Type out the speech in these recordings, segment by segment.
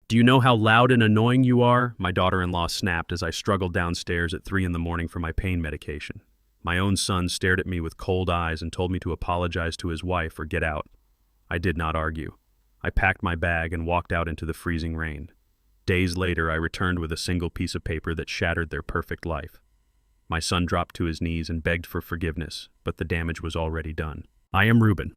Do you know how loud and annoying you are? My daughter-in-law snapped as I struggled downstairs at 3 in the morning for my pain medication. My own son stared at me with cold eyes and told me to apologize to his wife or get out. I did not argue. I packed my bag and walked out into the freezing rain. Days later, I returned with a single piece of paper that shattered their perfect life. My son dropped to his knees and begged for forgiveness, but the damage was already done. I am Ruben.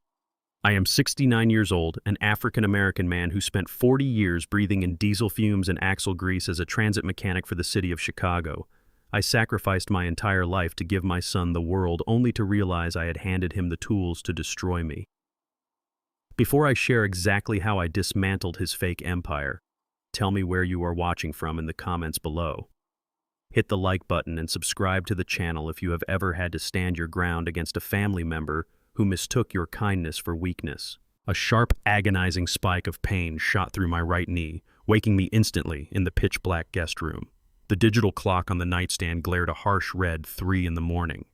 I am 69 years old, an African-American man who spent 40 years breathing in diesel fumes and axle grease as a transit mechanic for the city of Chicago. I sacrificed my entire life to give my son the world, only to realize I had handed him the tools to destroy me. Before I share exactly how I dismantled his fake empire, tell me where you are watching from in the comments below. Hit the like button and subscribe to the channel if you have ever had to stand your ground against a family member who mistook your kindness for weakness. A sharp, agonizing spike of pain shot through my right knee, waking me instantly in the pitch-black guest room. The digital clock on the nightstand glared a harsh red 3 in the morning.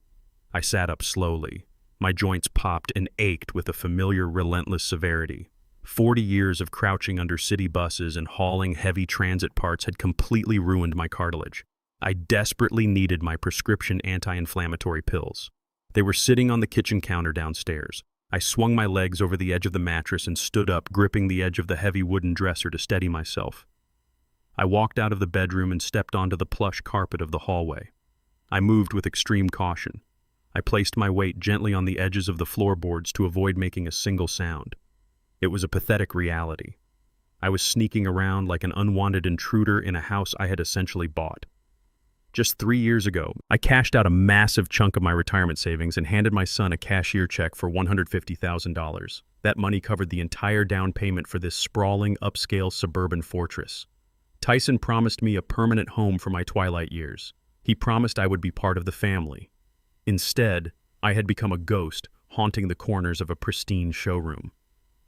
I sat up slowly. My joints popped and ached with a familiar, relentless severity. 40 years of crouching under city buses and hauling heavy transit parts had completely ruined my cartilage. I desperately needed my prescription anti-inflammatory pills. They were sitting on the kitchen counter downstairs. I swung my legs over the edge of the mattress and stood up, gripping the edge of the heavy wooden dresser to steady myself. I walked out of the bedroom and stepped onto the plush carpet of the hallway. I moved with extreme caution. I placed my weight gently on the edges of the floorboards to avoid making a single sound. It was a pathetic reality. I was sneaking around like an unwanted intruder in a house I had essentially bought. Just 3 years ago, I cashed out a massive chunk of my retirement savings and handed my son a cashier check for $150,000. That money covered the entire down payment for this sprawling, upscale suburban fortress. Tyson promised me a permanent home for my twilight years. He promised I would be part of the family. Instead, I had become a ghost, haunting the corners of a pristine showroom.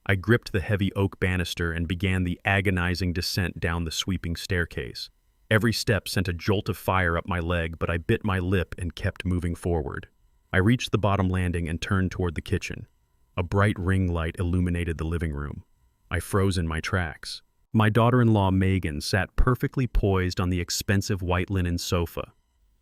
I gripped the heavy oak banister and began the agonizing descent down the sweeping staircase. Every step sent a jolt of fire up my leg, but I bit my lip and kept moving forward. I reached the bottom landing and turned toward the kitchen. A bright ring light illuminated the living room. I froze in my tracks. My daughter-in-law Megan sat perfectly poised on the expensive white linen sofa.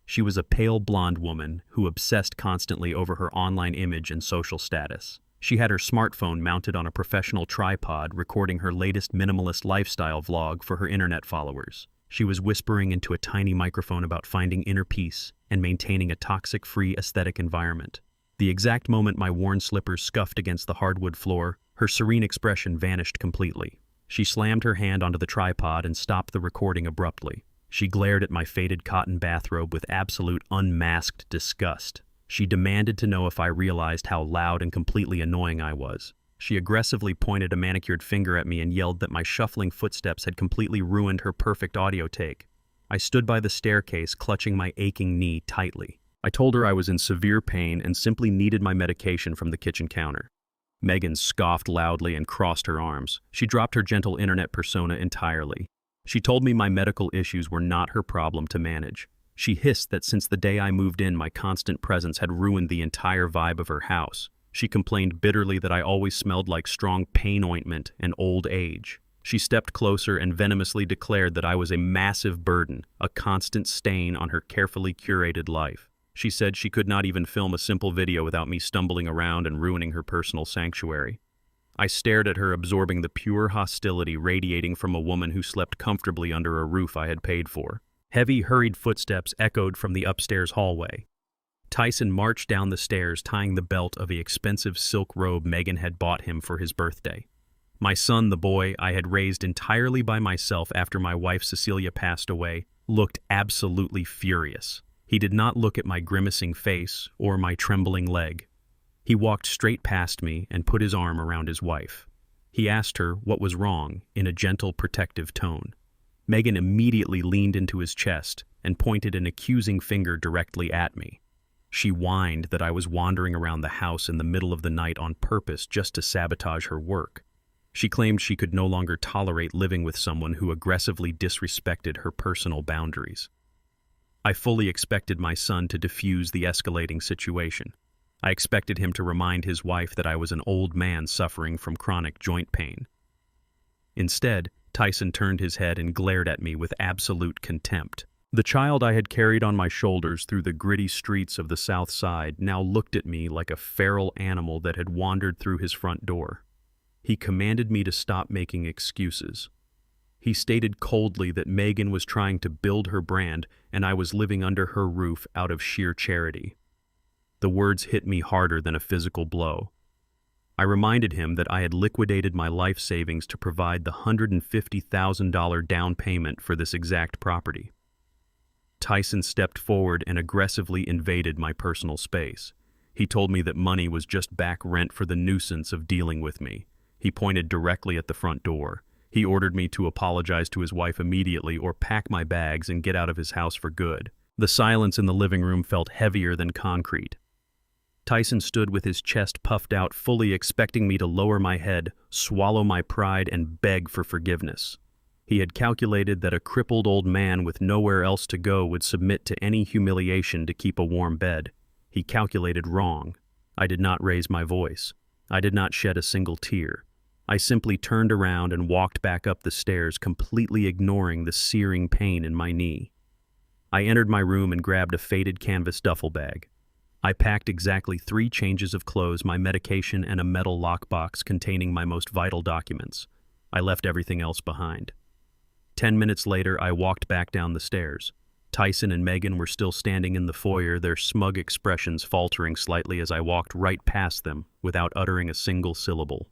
She was a pale blonde woman who obsessed constantly over her online image and social status. She had her smartphone mounted on a professional tripod, recording her latest minimalist lifestyle vlog for her internet followers. She was whispering into a tiny microphone about finding inner peace and maintaining a toxic-free aesthetic environment. The exact moment my worn slippers scuffed against the hardwood floor, her serene expression vanished completely. She slammed her hand onto the tripod and stopped the recording abruptly. She glared at my faded cotton bathrobe with absolute unmasked disgust. She demanded to know if I realized how loud and completely annoying I was. She aggressively pointed a manicured finger at me and yelled that my shuffling footsteps had completely ruined her perfect audio take. I stood by the staircase, clutching my aching knee tightly. I told her I was in severe pain and simply needed my medication from the kitchen counter. Megan scoffed loudly and crossed her arms. She dropped her gentle internet persona entirely. She told me my medical issues were not her problem to manage. She hissed that since the day I moved in, my constant presence had ruined the entire vibe of her house. She complained bitterly that I always smelled like strong pain ointment and old age. She stepped closer and venomously declared that I was a massive burden, a constant stain on her carefully curated life. She said she could not even film a simple video without me stumbling around and ruining her personal sanctuary. I stared at her, absorbing the pure hostility radiating from a woman who slept comfortably under a roof I had paid for. Heavy, hurried footsteps echoed from the upstairs hallway. Tyson marched down the stairs, tying the belt of the expensive silk robe Megan had bought him for his birthday. My son, the boy I had raised entirely by myself after my wife Cecilia passed away, looked absolutely furious. He did not look at my grimacing face or my trembling leg. He walked straight past me and put his arm around his wife. He asked her what was wrong in a gentle, protective tone. Megan immediately leaned into his chest and pointed an accusing finger directly at me. She whined that I was wandering around the house in the middle of the night on purpose just to sabotage her work. She claimed she could no longer tolerate living with someone who aggressively disrespected her personal boundaries. I fully expected my son to defuse the escalating situation. I expected him to remind his wife that I was an old man suffering from chronic joint pain. Instead, Tyson turned his head and glared at me with absolute contempt. The child I had carried on my shoulders through the gritty streets of the South Side now looked at me like a feral animal that had wandered through his front door. He commanded me to stop making excuses. He stated coldly that Megan was trying to build her brand and I was living under her roof out of sheer charity. The words hit me harder than a physical blow. I reminded him that I had liquidated my life savings to provide the $150,000 down payment for this exact property. Tyson stepped forward and aggressively invaded my personal space. He told me that money was just back rent for the nuisance of dealing with me. He pointed directly at the front door. He ordered me to apologize to his wife immediately or pack my bags and get out of his house for good. The silence in the living room felt heavier than concrete. Tyson stood with his chest puffed out, fully expecting me to lower my head, swallow my pride, and beg for forgiveness. He had calculated that a crippled old man with nowhere else to go would submit to any humiliation to keep a warm bed. He calculated wrong. I did not raise my voice. I did not shed a single tear. I simply turned around and walked back up the stairs, completely ignoring the searing pain in my knee. I entered my room and grabbed a faded canvas duffel bag. I packed exactly 3 changes of clothes, my medication, and a metal lockbox containing my most vital documents. I left everything else behind. 10 minutes later, I walked back down the stairs. Tyson and Megan were still standing in the foyer, their smug expressions faltering slightly as I walked right past them without uttering a single syllable.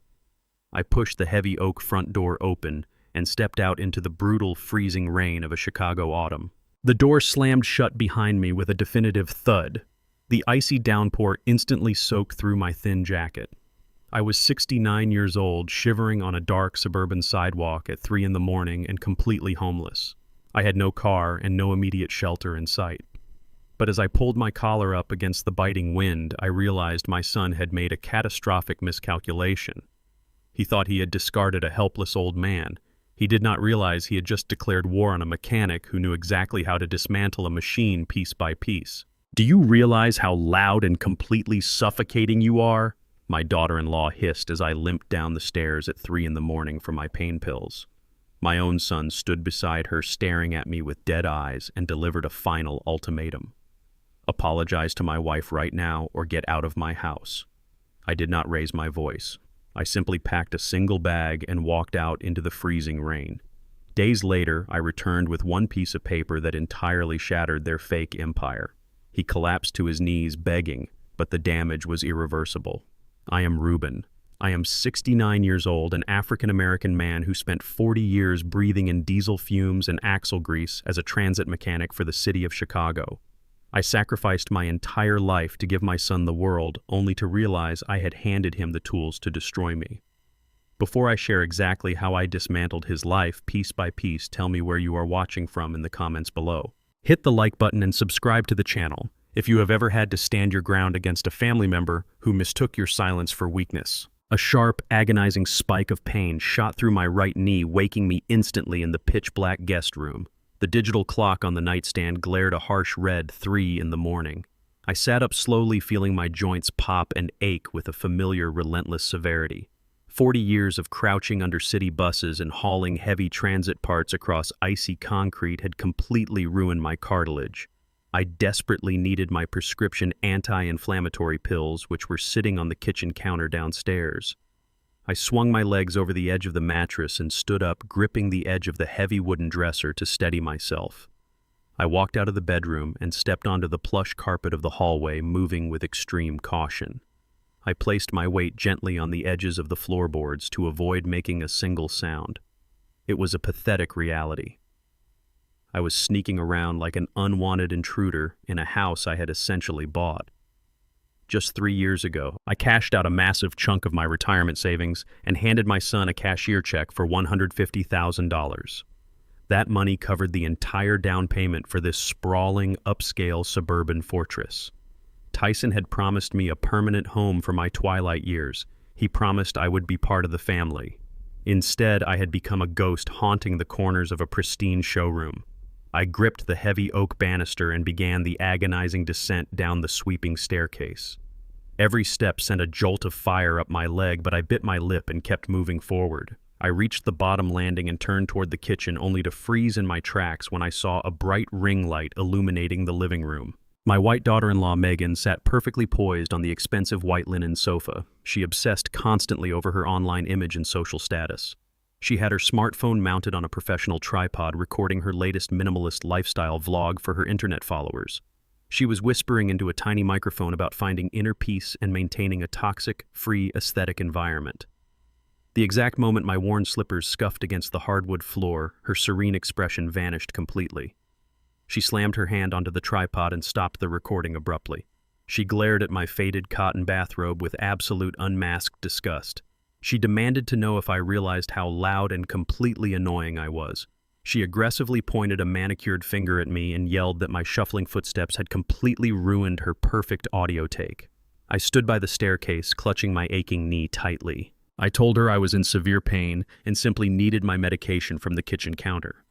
I pushed the heavy oak front door open and stepped out into the brutal, freezing rain of a Chicago autumn. The door slammed shut behind me with a definitive thud. The icy downpour instantly soaked through my thin jacket. I was 69 years old, shivering on a dark suburban sidewalk at 3 in the morning and completely homeless. I had no car and no immediate shelter in sight. But as I pulled my collar up against the biting wind, I realized my son had made a catastrophic miscalculation. He thought he had discarded a helpless old man. He did not realize he had just declared war on a mechanic who knew exactly how to dismantle a machine piece by piece. "Do you realize how loud and completely suffocating you are?" my daughter-in-law hissed as I limped down the stairs at 3 in the morning for my pain pills. My own son stood beside her, staring at me with dead eyes, and delivered a final ultimatum. Apologize to my wife right now or get out of my house. I did not raise my voice. I simply packed a single bag and walked out into the freezing rain. Days later, I returned with one piece of paper that entirely shattered their fake empire. He collapsed to his knees, begging, but the damage was irreversible. I am Ruben. I am 69 years old, an African-American man who spent 40 years breathing in diesel fumes and axle grease as a transit mechanic for the city of Chicago. I sacrificed my entire life to give my son the world, only to realize I had handed him the tools to destroy me. Before I share exactly how I dismantled his life piece by piece, tell me where you are watching from in the comments below. Hit the like button and subscribe to the channel if you have ever had to stand your ground against a family member who mistook your silence for weakness. A sharp, agonizing spike of pain shot through my right knee, waking me instantly in the pitch-black guest room. The digital clock on the nightstand glared a harsh red 3 in the morning. I sat up slowly, feeling my joints pop and ache with a familiar, relentless severity. 40 years of crouching under city buses and hauling heavy transit parts across icy concrete had completely ruined my cartilage. I desperately needed my prescription anti-inflammatory pills, which were sitting on the kitchen counter downstairs. I swung my legs over the edge of the mattress and stood up, gripping the edge of the heavy wooden dresser to steady myself. I walked out of the bedroom and stepped onto the plush carpet of the hallway, moving with extreme caution. I placed my weight gently on the edges of the floorboards to avoid making a single sound. It was a pathetic reality. I was sneaking around like an unwanted intruder in a house I had essentially bought. Just 3 years ago, I cashed out a massive chunk of my retirement savings and handed my son a cashier check for $150,000. That money covered the entire down payment for this sprawling, upscale suburban fortress. Tyson had promised me a permanent home for my twilight years. He promised I would be part of the family. Instead, I had become a ghost haunting the corners of a pristine showroom. I gripped the heavy oak banister and began the agonizing descent down the sweeping staircase. Every step sent a jolt of fire up my leg, but I bit my lip and kept moving forward. I reached the bottom landing and turned toward the kitchen, only to freeze in my tracks when I saw a bright ring light illuminating the living room. My white daughter-in-law, Megan, sat perfectly poised on the expensive white linen sofa. She obsessed constantly over her online image and social status. She had her smartphone mounted on a professional tripod, recording her latest minimalist lifestyle vlog for her internet followers. She was whispering into a tiny microphone about finding inner peace and maintaining a toxic-free aesthetic environment. The exact moment my worn slippers scuffed against the hardwood floor, her serene expression vanished completely. She slammed her hand onto the tripod and stopped the recording abruptly. She glared at my faded cotton bathrobe with absolute unmasked disgust. She demanded to know if I realized how loud and completely annoying I was. She aggressively pointed a manicured finger at me and yelled that my shuffling footsteps had completely ruined her perfect audio take. I stood by the staircase, clutching my aching knee tightly. I told her I was in severe pain and simply needed my medication from the kitchen counter.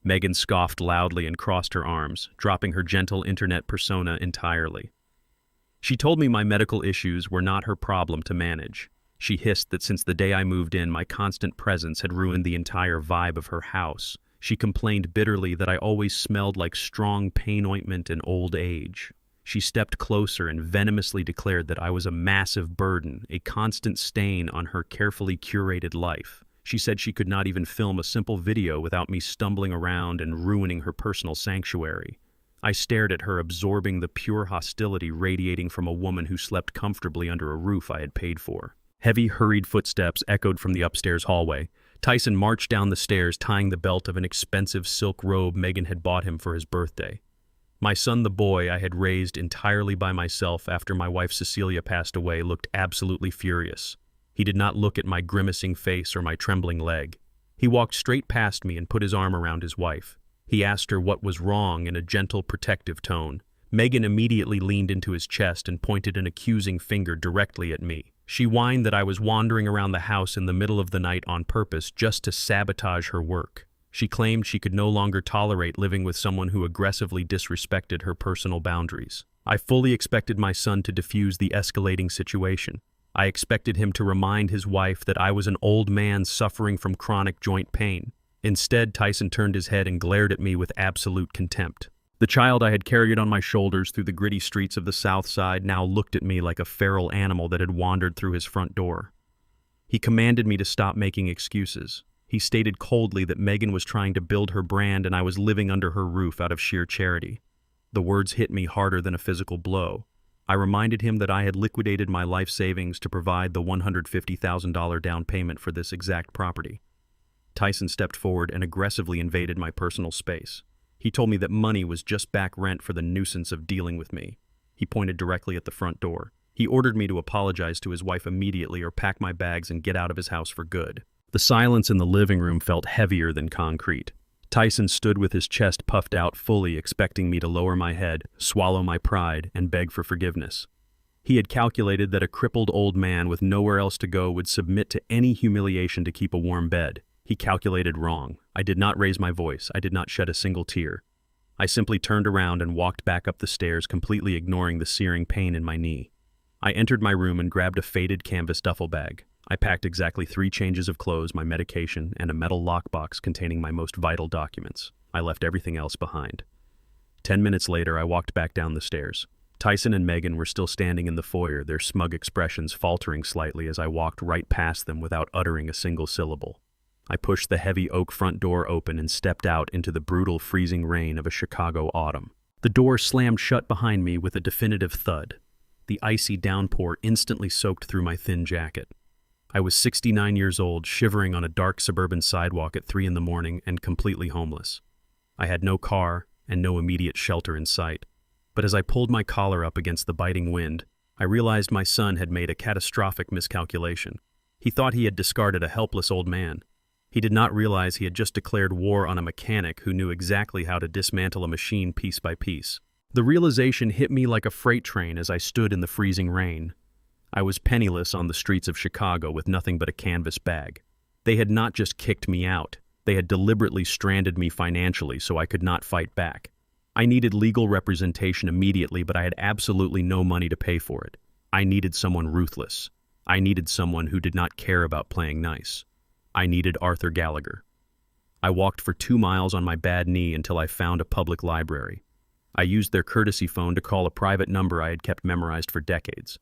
Megan scoffed loudly and crossed her arms, dropping her gentle internet persona entirely. She told me my medical issues were not her problem to manage. She hissed that since the day I moved in, my constant presence had ruined the entire vibe of her house. She complained bitterly that I always smelled like strong pain ointment and old age. She stepped closer and venomously declared that I was a massive burden, a constant stain on her carefully curated life. She said she could not even film a simple video without me stumbling around and ruining her personal sanctuary. I stared at her, absorbing the pure hostility radiating from a woman who slept comfortably under a roof I had paid for. Heavy, hurried footsteps echoed from the upstairs hallway. Tyson marched down the stairs, tying the belt of an expensive silk robe Megan had bought him for his birthday. My son, the boy I had raised entirely by myself after my wife Cecilia passed away, looked absolutely furious. He did not look at my grimacing face or my trembling leg. He walked straight past me and put his arm around his wife. He asked her what was wrong in a gentle, protective tone. Megan immediately leaned into his chest and pointed an accusing finger directly at me. She whined that I was wandering around the house in the middle of the night on purpose just to sabotage her work. She claimed she could no longer tolerate living with someone who aggressively disrespected her personal boundaries. I fully expected my son to defuse the escalating situation. I expected him to remind his wife that I was an old man suffering from chronic joint pain. Instead, Tyson turned his head and glared at me with absolute contempt. The child I had carried on my shoulders through the gritty streets of the South Side now looked at me like a feral animal that had wandered through his front door. He commanded me to stop making excuses. He stated coldly that Megan was trying to build her brand and I was living under her roof out of sheer charity. The words hit me harder than a physical blow. I reminded him that I had liquidated my life savings to provide the $150,000 down payment for this exact property. Tyson stepped forward and aggressively invaded my personal space. He told me that money was just back rent for the nuisance of dealing with me. He pointed directly at the front door. He ordered me to apologize to his wife immediately or pack my bags and get out of his house for good. The silence in the living room felt heavier than concrete. Tyson stood with his chest puffed out, fully expecting me to lower my head, swallow my pride, and beg for forgiveness. He had calculated that a crippled old man with nowhere else to go would submit to any humiliation to keep a warm bed. He calculated wrong. I did not raise my voice. I did not shed a single tear. I simply turned around and walked back up the stairs, completely ignoring the searing pain in my knee. I entered my room and grabbed a faded canvas duffel bag. I packed exactly 3 changes of clothes, my medication, and a metal lockbox containing my most vital documents. I left everything else behind. 10 minutes later, I walked back down the stairs. Tyson and Megan were still standing in the foyer, their smug expressions faltering slightly as I walked right past them without uttering a single syllable. I pushed the heavy oak front door open and stepped out into the brutal, freezing rain of a Chicago autumn. The door slammed shut behind me with a definitive thud. The icy downpour instantly soaked through my thin jacket. I was 69 years old, shivering on a dark suburban sidewalk at 3 a.m. and completely homeless. I had no car and no immediate shelter in sight. But as I pulled my collar up against the biting wind, I realized my son had made a catastrophic miscalculation. He thought he had discarded a helpless old man. He did not realize he had just declared war on a mechanic who knew exactly how to dismantle a machine piece by piece. The realization hit me like a freight train as I stood in the freezing rain. I was penniless on the streets of Chicago with nothing but a canvas bag. They had not just kicked me out, they had deliberately stranded me financially so I could not fight back. I needed legal representation immediately, but I had absolutely no money to pay for it. I needed someone ruthless. I needed someone who did not care about playing nice. I needed Arthur Gallagher. I walked for 2 miles on my bad knee until I found a public library. I used their courtesy phone to call a private number I had kept memorized for decades.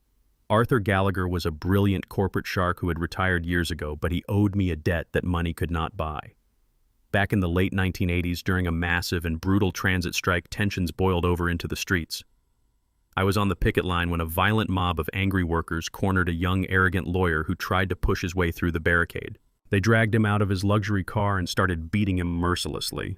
Arthur Gallagher was a brilliant corporate shark who had retired years ago, but he owed me a debt that money could not buy. Back in the late 1980s, during a massive and brutal transit strike, tensions boiled over into the streets. I was on the picket line when a violent mob of angry workers cornered a young, arrogant lawyer who tried to push his way through the barricade. They dragged him out of his luxury car and started beating him mercilessly.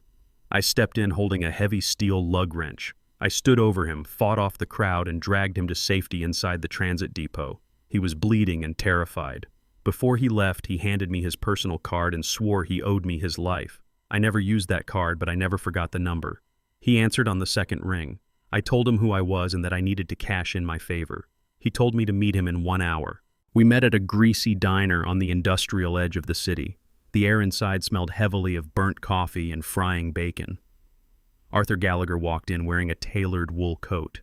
I stepped in holding a heavy steel lug wrench. I stood over him, fought off the crowd, and dragged him to safety inside the transit depot. He was bleeding and terrified. Before he left, he handed me his personal card and swore he owed me his life. I never used that card, but I never forgot the number. He answered on the second ring. I told him who I was and that I needed to cash in my favor. He told me to meet him in 1 hour. We met at a greasy diner on the industrial edge of the city. The air inside smelled heavily of burnt coffee and frying bacon. Arthur Gallagher walked in wearing a tailored wool coat.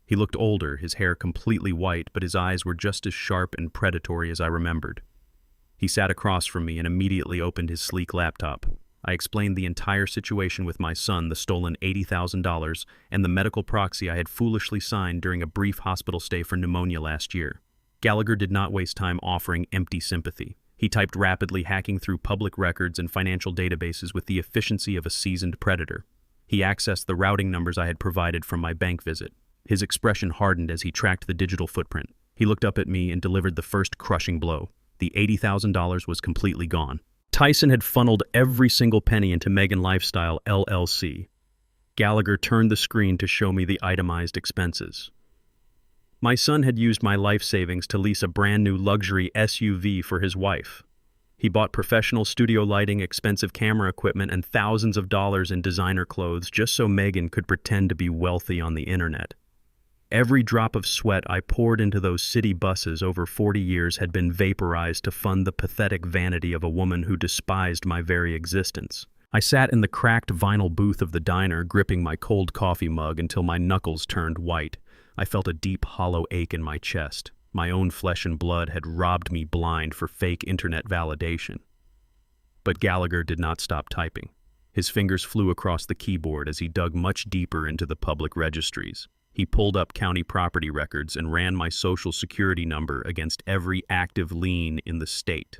He looked older, his hair completely white, but his eyes were just as sharp and predatory as I remembered. He sat across from me and immediately opened his sleek laptop. I explained the entire situation with my son, the stolen $80,000, and the medical proxy I had foolishly signed during a brief hospital stay for pneumonia last year. Gallagher did not waste time offering empty sympathy. He typed rapidly, hacking through public records and financial databases with the efficiency of a seasoned predator. He accessed the routing numbers I had provided from my bank visit. His expression hardened as he tracked the digital footprint. He looked up at me and delivered the first crushing blow. The $80,000 was completely gone. Tyson had funneled every single penny into Megan Lifestyle, LLC. Gallagher turned the screen to show me the itemized expenses. My son had used my life savings to lease a brand new luxury SUV for his wife. He bought professional studio lighting, expensive camera equipment, and thousands of dollars in designer clothes just so Megan could pretend to be wealthy on the internet. Every drop of sweat I poured into those city buses over 40 years had been vaporized to fund the pathetic vanity of a woman who despised my very existence. I sat in the cracked vinyl booth of the diner, gripping my cold coffee mug until my knuckles turned white. I felt a deep, hollow ache in my chest. My own flesh and blood had robbed me blind for fake internet validation. But Gallagher did not stop typing. His fingers flew across the keyboard as he dug much deeper into the public registries. He pulled up county property records and ran my social security number against every active lien in the state.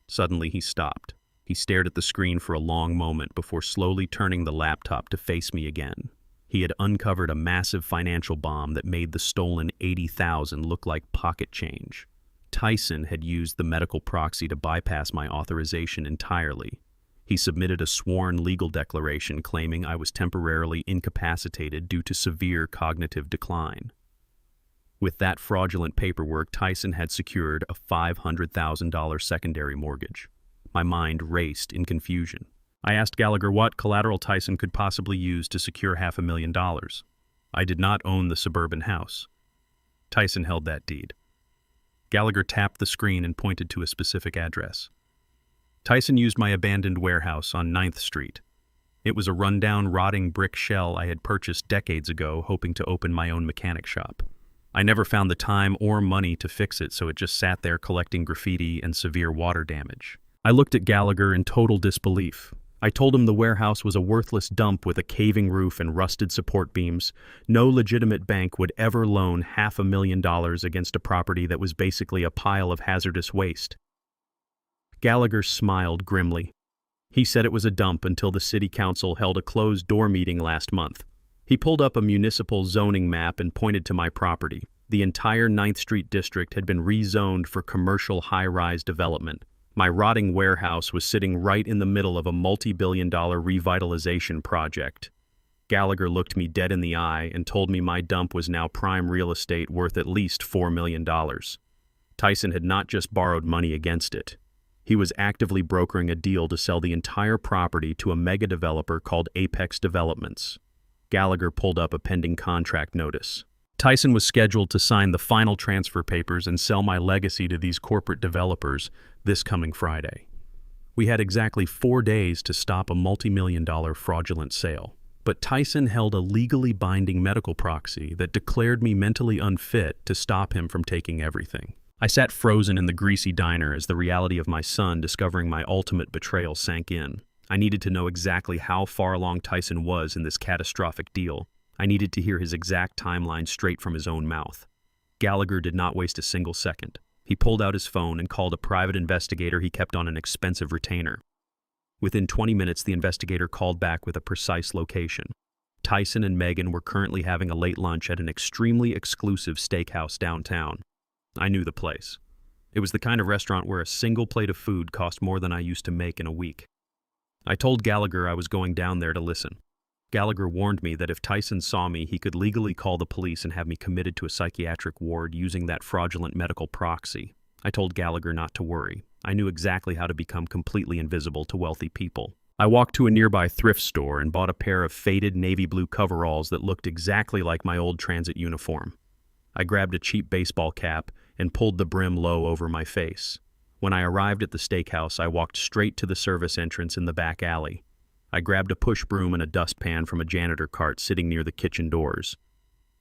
Suddenly he stopped. He stared at the screen for a long moment before slowly turning the laptop to face me again. He had uncovered a massive financial bomb that made the stolen $80,000 look like pocket change. Tyson had used the medical proxy to bypass my authorization entirely. He submitted a sworn legal declaration claiming I was temporarily incapacitated due to severe cognitive decline. With that fraudulent paperwork, Tyson had secured a $500,000 secondary mortgage. My mind raced in confusion. I asked Gallagher what collateral Tyson could possibly use to secure $500,000. I did not own the suburban house. Tyson held that deed. Gallagher tapped the screen and pointed to a specific address. Tyson used my abandoned warehouse on 9th Street. It was a rundown, rotting brick shell I had purchased decades ago, hoping to open my own mechanic shop. I never found the time or money to fix it, so it just sat there collecting graffiti and severe water damage. I looked at Gallagher in total disbelief. I told him the warehouse was a worthless dump with a caving roof and rusted support beams. No legitimate bank would ever loan $500,000 against a property that was basically a pile of hazardous waste. Gallagher smiled grimly. He said it was a dump until the city council held a closed-door meeting last month. He pulled up a municipal zoning map and pointed to my property. The entire 9th Street district had been rezoned for commercial high-rise development. My rotting warehouse was sitting right in the middle of a multi-billion-dollar revitalization project. Gallagher looked me dead in the eye and told me my dump was now prime real estate worth at least $4 million. Tyson had not just borrowed money against it. He was actively brokering a deal to sell the entire property to a mega developer called Apex Developments. Gallagher pulled up a pending contract notice. Tyson was scheduled to sign the final transfer papers and sell my legacy to these corporate developers this coming Friday. We had exactly 4 days to stop a multi-million-dollar fraudulent sale. But Tyson held a legally binding medical proxy that declared me mentally unfit to stop him from taking everything. I sat frozen in the greasy diner as the reality of my son discovering my ultimate betrayal sank in. I needed to know exactly how far along Tyson was in this catastrophic deal. I needed to hear his exact timeline straight from his own mouth. Gallagher did not waste a single second. He pulled out his phone and called a private investigator he kept on an expensive retainer. Within 20 minutes, the investigator called back with a precise location. Tyson and Megan were currently having a late lunch at an extremely exclusive steakhouse downtown. I knew the place. It was the kind of restaurant where a single plate of food cost more than I used to make in a week. I told Gallagher I was going down there to listen. Gallagher warned me that if Tyson saw me, he could legally call the police and have me committed to a psychiatric ward using that fraudulent medical proxy. I told Gallagher not to worry. I knew exactly how to become completely invisible to wealthy people. I walked to a nearby thrift store and bought a pair of faded navy blue coveralls that looked exactly like my old transit uniform. I grabbed a cheap baseball cap and pulled the brim low over my face. When I arrived at the steakhouse, I walked straight to the service entrance in the back alley. I grabbed a push broom and a dustpan from a janitor cart sitting near the kitchen doors.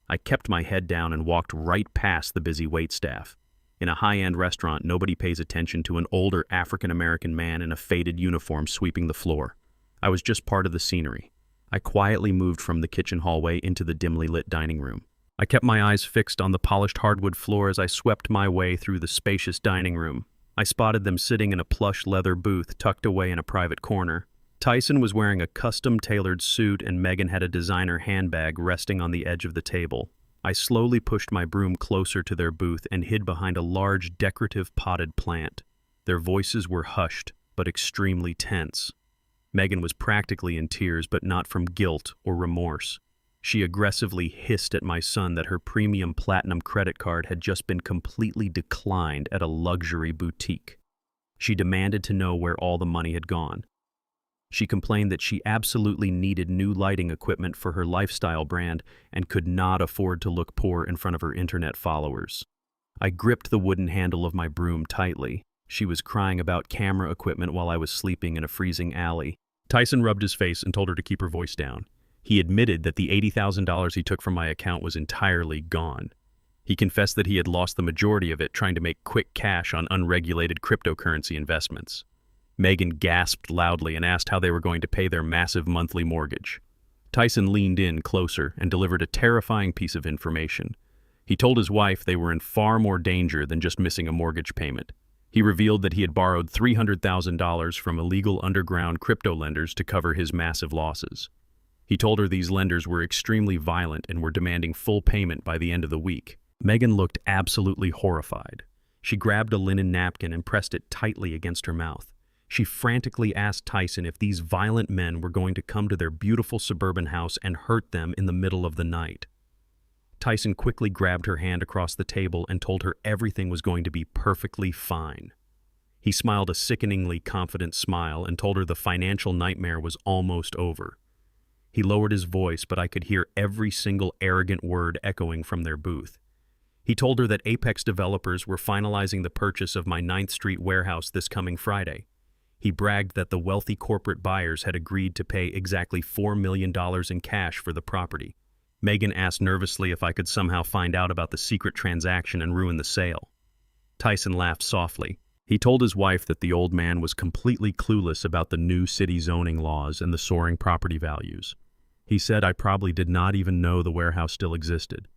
I kept my head down and walked right past the busy waitstaff. In a high-end restaurant, nobody pays attention to an older African-American man in a faded uniform sweeping the floor. I was just part of the scenery. I quietly moved from the kitchen hallway into the dimly lit dining room. I kept my eyes fixed on the polished hardwood floor as I swept my way through the spacious dining room. I spotted them sitting in a plush leather booth tucked away in a private corner. Tyson was wearing a custom-tailored suit and Megan had a designer handbag resting on the edge of the table. I slowly pushed my broom closer to their booth and hid behind a large decorative potted plant. Their voices were hushed, but extremely tense. Megan was practically in tears, but not from guilt or remorse. She aggressively hissed at my son that her premium platinum credit card had just been completely declined at a luxury boutique. She demanded to know where all the money had gone. She complained that she absolutely needed new lighting equipment for her lifestyle brand and could not afford to look poor in front of her internet followers. I gripped the wooden handle of my broom tightly. She was crying about camera equipment while I was sleeping in a freezing alley. Tyson rubbed his face and told her to keep her voice down. He admitted that the $80,000 he took from my account was entirely gone. He confessed that he had lost the majority of it trying to make quick cash on unregulated cryptocurrency investments. Megan gasped loudly and asked how they were going to pay their massive monthly mortgage. Tyson leaned in closer and delivered a terrifying piece of information. He told his wife they were in far more danger than just missing a mortgage payment. He revealed that he had borrowed $300,000 from illegal underground crypto lenders to cover his massive losses. He told her these lenders were extremely violent and were demanding full payment by the end of the week. Megan looked absolutely horrified. She grabbed a linen napkin and pressed it tightly against her mouth. She frantically asked Tyson if these violent men were going to come to their beautiful suburban house and hurt them in the middle of the night. Tyson quickly grabbed her hand across the table and told her everything was going to be perfectly fine. He smiled a sickeningly confident smile and told her the financial nightmare was almost over. He lowered his voice, but I could hear every single arrogant word echoing from their booth. He told her that Apex developers were finalizing the purchase of my 9th Street warehouse this coming Friday. He bragged that the wealthy corporate buyers had agreed to pay exactly $4 million in cash for the property. Megan asked nervously if I could somehow find out about the secret transaction and ruin the sale. Tyson laughed softly. He told his wife that the old man was completely clueless about the new city zoning laws and the soaring property values. He said I probably did not even know the warehouse still existed.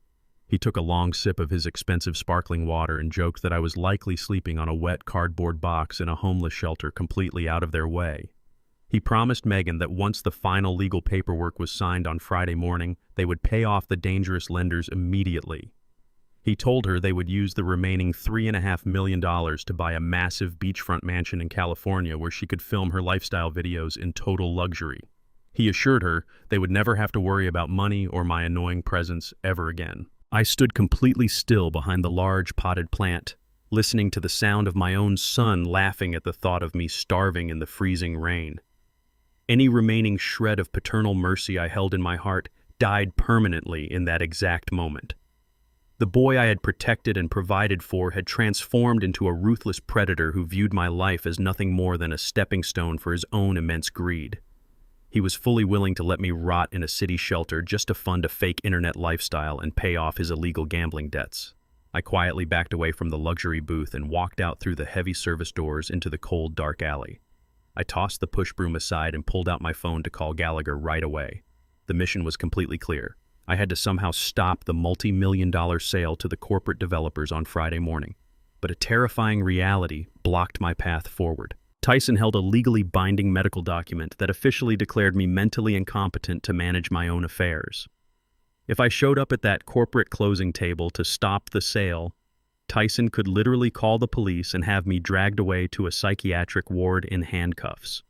He took a long sip of his expensive sparkling water and joked that I was likely sleeping on a wet cardboard box in a homeless shelter completely out of their way. He promised Megan that once the final legal paperwork was signed on Friday morning, they would pay off the dangerous lenders immediately. He told her they would use the remaining $3.5 million to buy a massive beachfront mansion in California where she could film her lifestyle videos in total luxury. He assured her they would never have to worry about money or my annoying presence ever again. I stood completely still behind the large potted plant, listening to the sound of my own son laughing at the thought of me starving in the freezing rain. Any remaining shred of paternal mercy I held in my heart died permanently in that exact moment. The boy I had protected and provided for had transformed into a ruthless predator who viewed my life as nothing more than a stepping stone for his own immense greed. He was fully willing to let me rot in a city shelter just to fund a fake internet lifestyle and pay off his illegal gambling debts. I quietly backed away from the luxury booth and walked out through the heavy service doors into the cold, dark alley. I tossed the push broom aside and pulled out my phone to call Gallagher right away. The mission was completely clear. I had to somehow stop the multi-million-dollar sale to the corporate developers on Friday morning. But a terrifying reality blocked my path forward. Tyson held a legally binding medical document that officially declared me mentally incompetent to manage my own affairs. If I showed up at that corporate closing table to stop the sale, Tyson could literally call the police and have me dragged away to a psychiatric ward in handcuffs.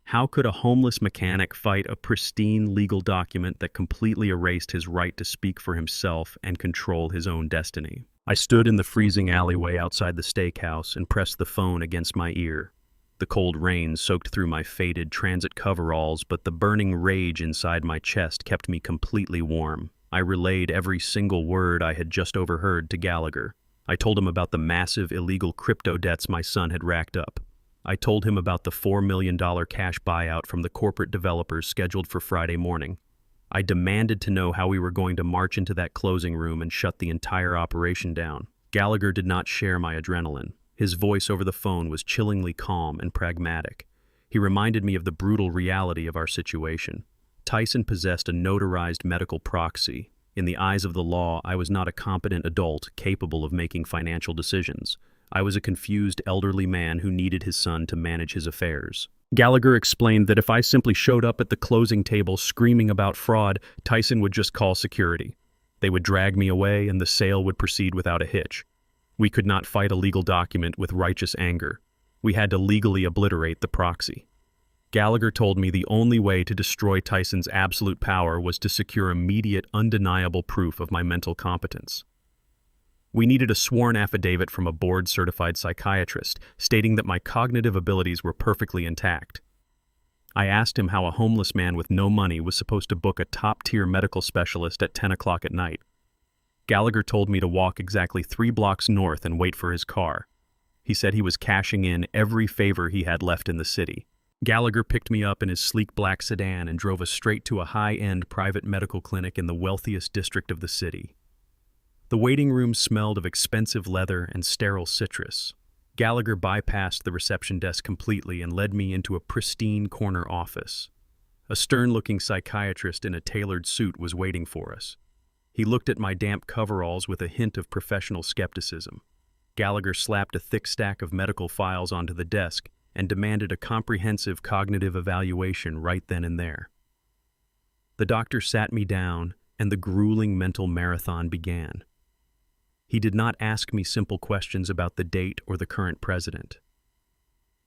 How could a homeless mechanic fight a pristine legal document that completely erased his right to speak for himself and control his own destiny? I stood in the freezing alleyway outside the steakhouse and pressed the phone against my ear. The cold rain soaked through my faded transit coveralls, but the burning rage inside my chest kept me completely warm. I relayed every single word I had just overheard to Gallagher. I told him about the massive illegal crypto debts my son had racked up. I told him about the $4 million cash buyout from the corporate developers scheduled for Friday morning. I demanded to know how we were going to march into that closing room and shut the entire operation down. Gallagher did not share my adrenaline. His voice over the phone was chillingly calm and pragmatic. He reminded me of the brutal reality of our situation. Tyson possessed a notarized medical proxy. In the eyes of the law, I was not a competent adult capable of making financial decisions. I was a confused elderly man who needed his son to manage his affairs. Gallagher explained that if I simply showed up at the closing table screaming about fraud, Tyson would just call security. They would drag me away and the sale would proceed without a hitch. We could not fight a legal document with righteous anger. We had to legally obliterate the proxy. Gallagher told me the only way to destroy Tyson's absolute power was to secure immediate, undeniable proof of my mental competence. We needed a sworn affidavit from a board-certified psychiatrist stating that my cognitive abilities were perfectly intact. I asked him how a homeless man with no money was supposed to book a top-tier medical specialist at 10 o'clock at night. Gallagher told me to walk exactly 3 blocks north and wait for his car. He said he was cashing in every favor he had left in the city. Gallagher picked me up in his sleek black sedan and drove us straight to a high-end private medical clinic in the wealthiest district of the city. The waiting room smelled of expensive leather and sterile citrus. Gallagher bypassed the reception desk completely and led me into a pristine corner office. A stern-looking psychiatrist in a tailored suit was waiting for us. He looked at my damp coveralls with a hint of professional skepticism. Gallagher slapped a thick stack of medical files onto the desk and demanded a comprehensive cognitive evaluation right then and there. The doctor sat me down, and the grueling mental marathon began. He did not ask me simple questions about the date or the current president.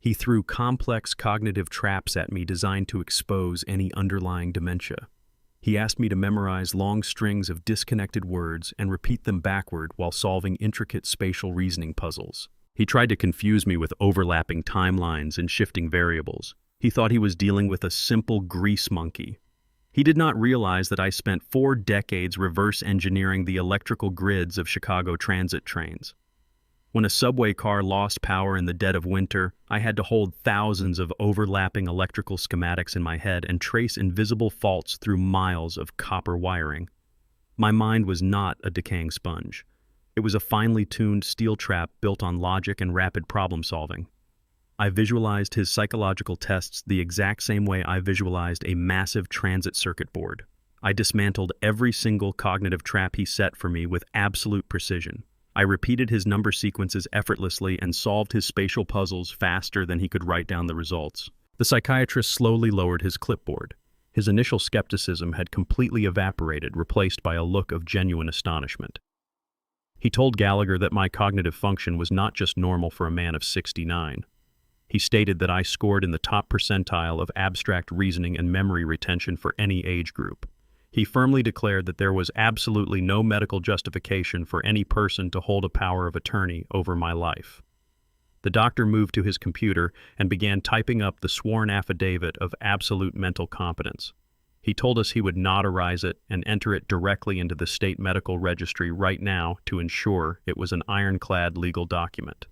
He threw complex cognitive traps at me designed to expose any underlying dementia. He asked me to memorize long strings of disconnected words and repeat them backward while solving intricate spatial reasoning puzzles. He tried to confuse me with overlapping timelines and shifting variables. He thought he was dealing with a simple grease monkey. He did not realize that I spent 4 decades reverse engineering the electrical grids of Chicago transit trains. When a subway car lost power in the dead of winter, I had to hold thousands of overlapping electrical schematics in my head and trace invisible faults through miles of copper wiring. My mind was not a decaying sponge. It was a finely tuned steel trap built on logic and rapid problem solving. I visualized his psychological tests the exact same way I visualized a massive transit circuit board. I dismantled every single cognitive trap he set for me with absolute precision. I repeated his number sequences effortlessly and solved his spatial puzzles faster than he could write down the results. The psychiatrist slowly lowered his clipboard. His initial skepticism had completely evaporated, replaced by a look of genuine astonishment. He told Gallagher that my cognitive function was not just normal for a man of 69. He stated that I scored in the top percentile of abstract reasoning and memory retention for any age group. He firmly declared that there was absolutely no medical justification for any person to hold a power of attorney over my life. The doctor moved to his computer and began typing up the sworn affidavit of absolute mental competence. He told us he would notarize it and enter it directly into the state medical registry right now to ensure it was an ironclad legal document.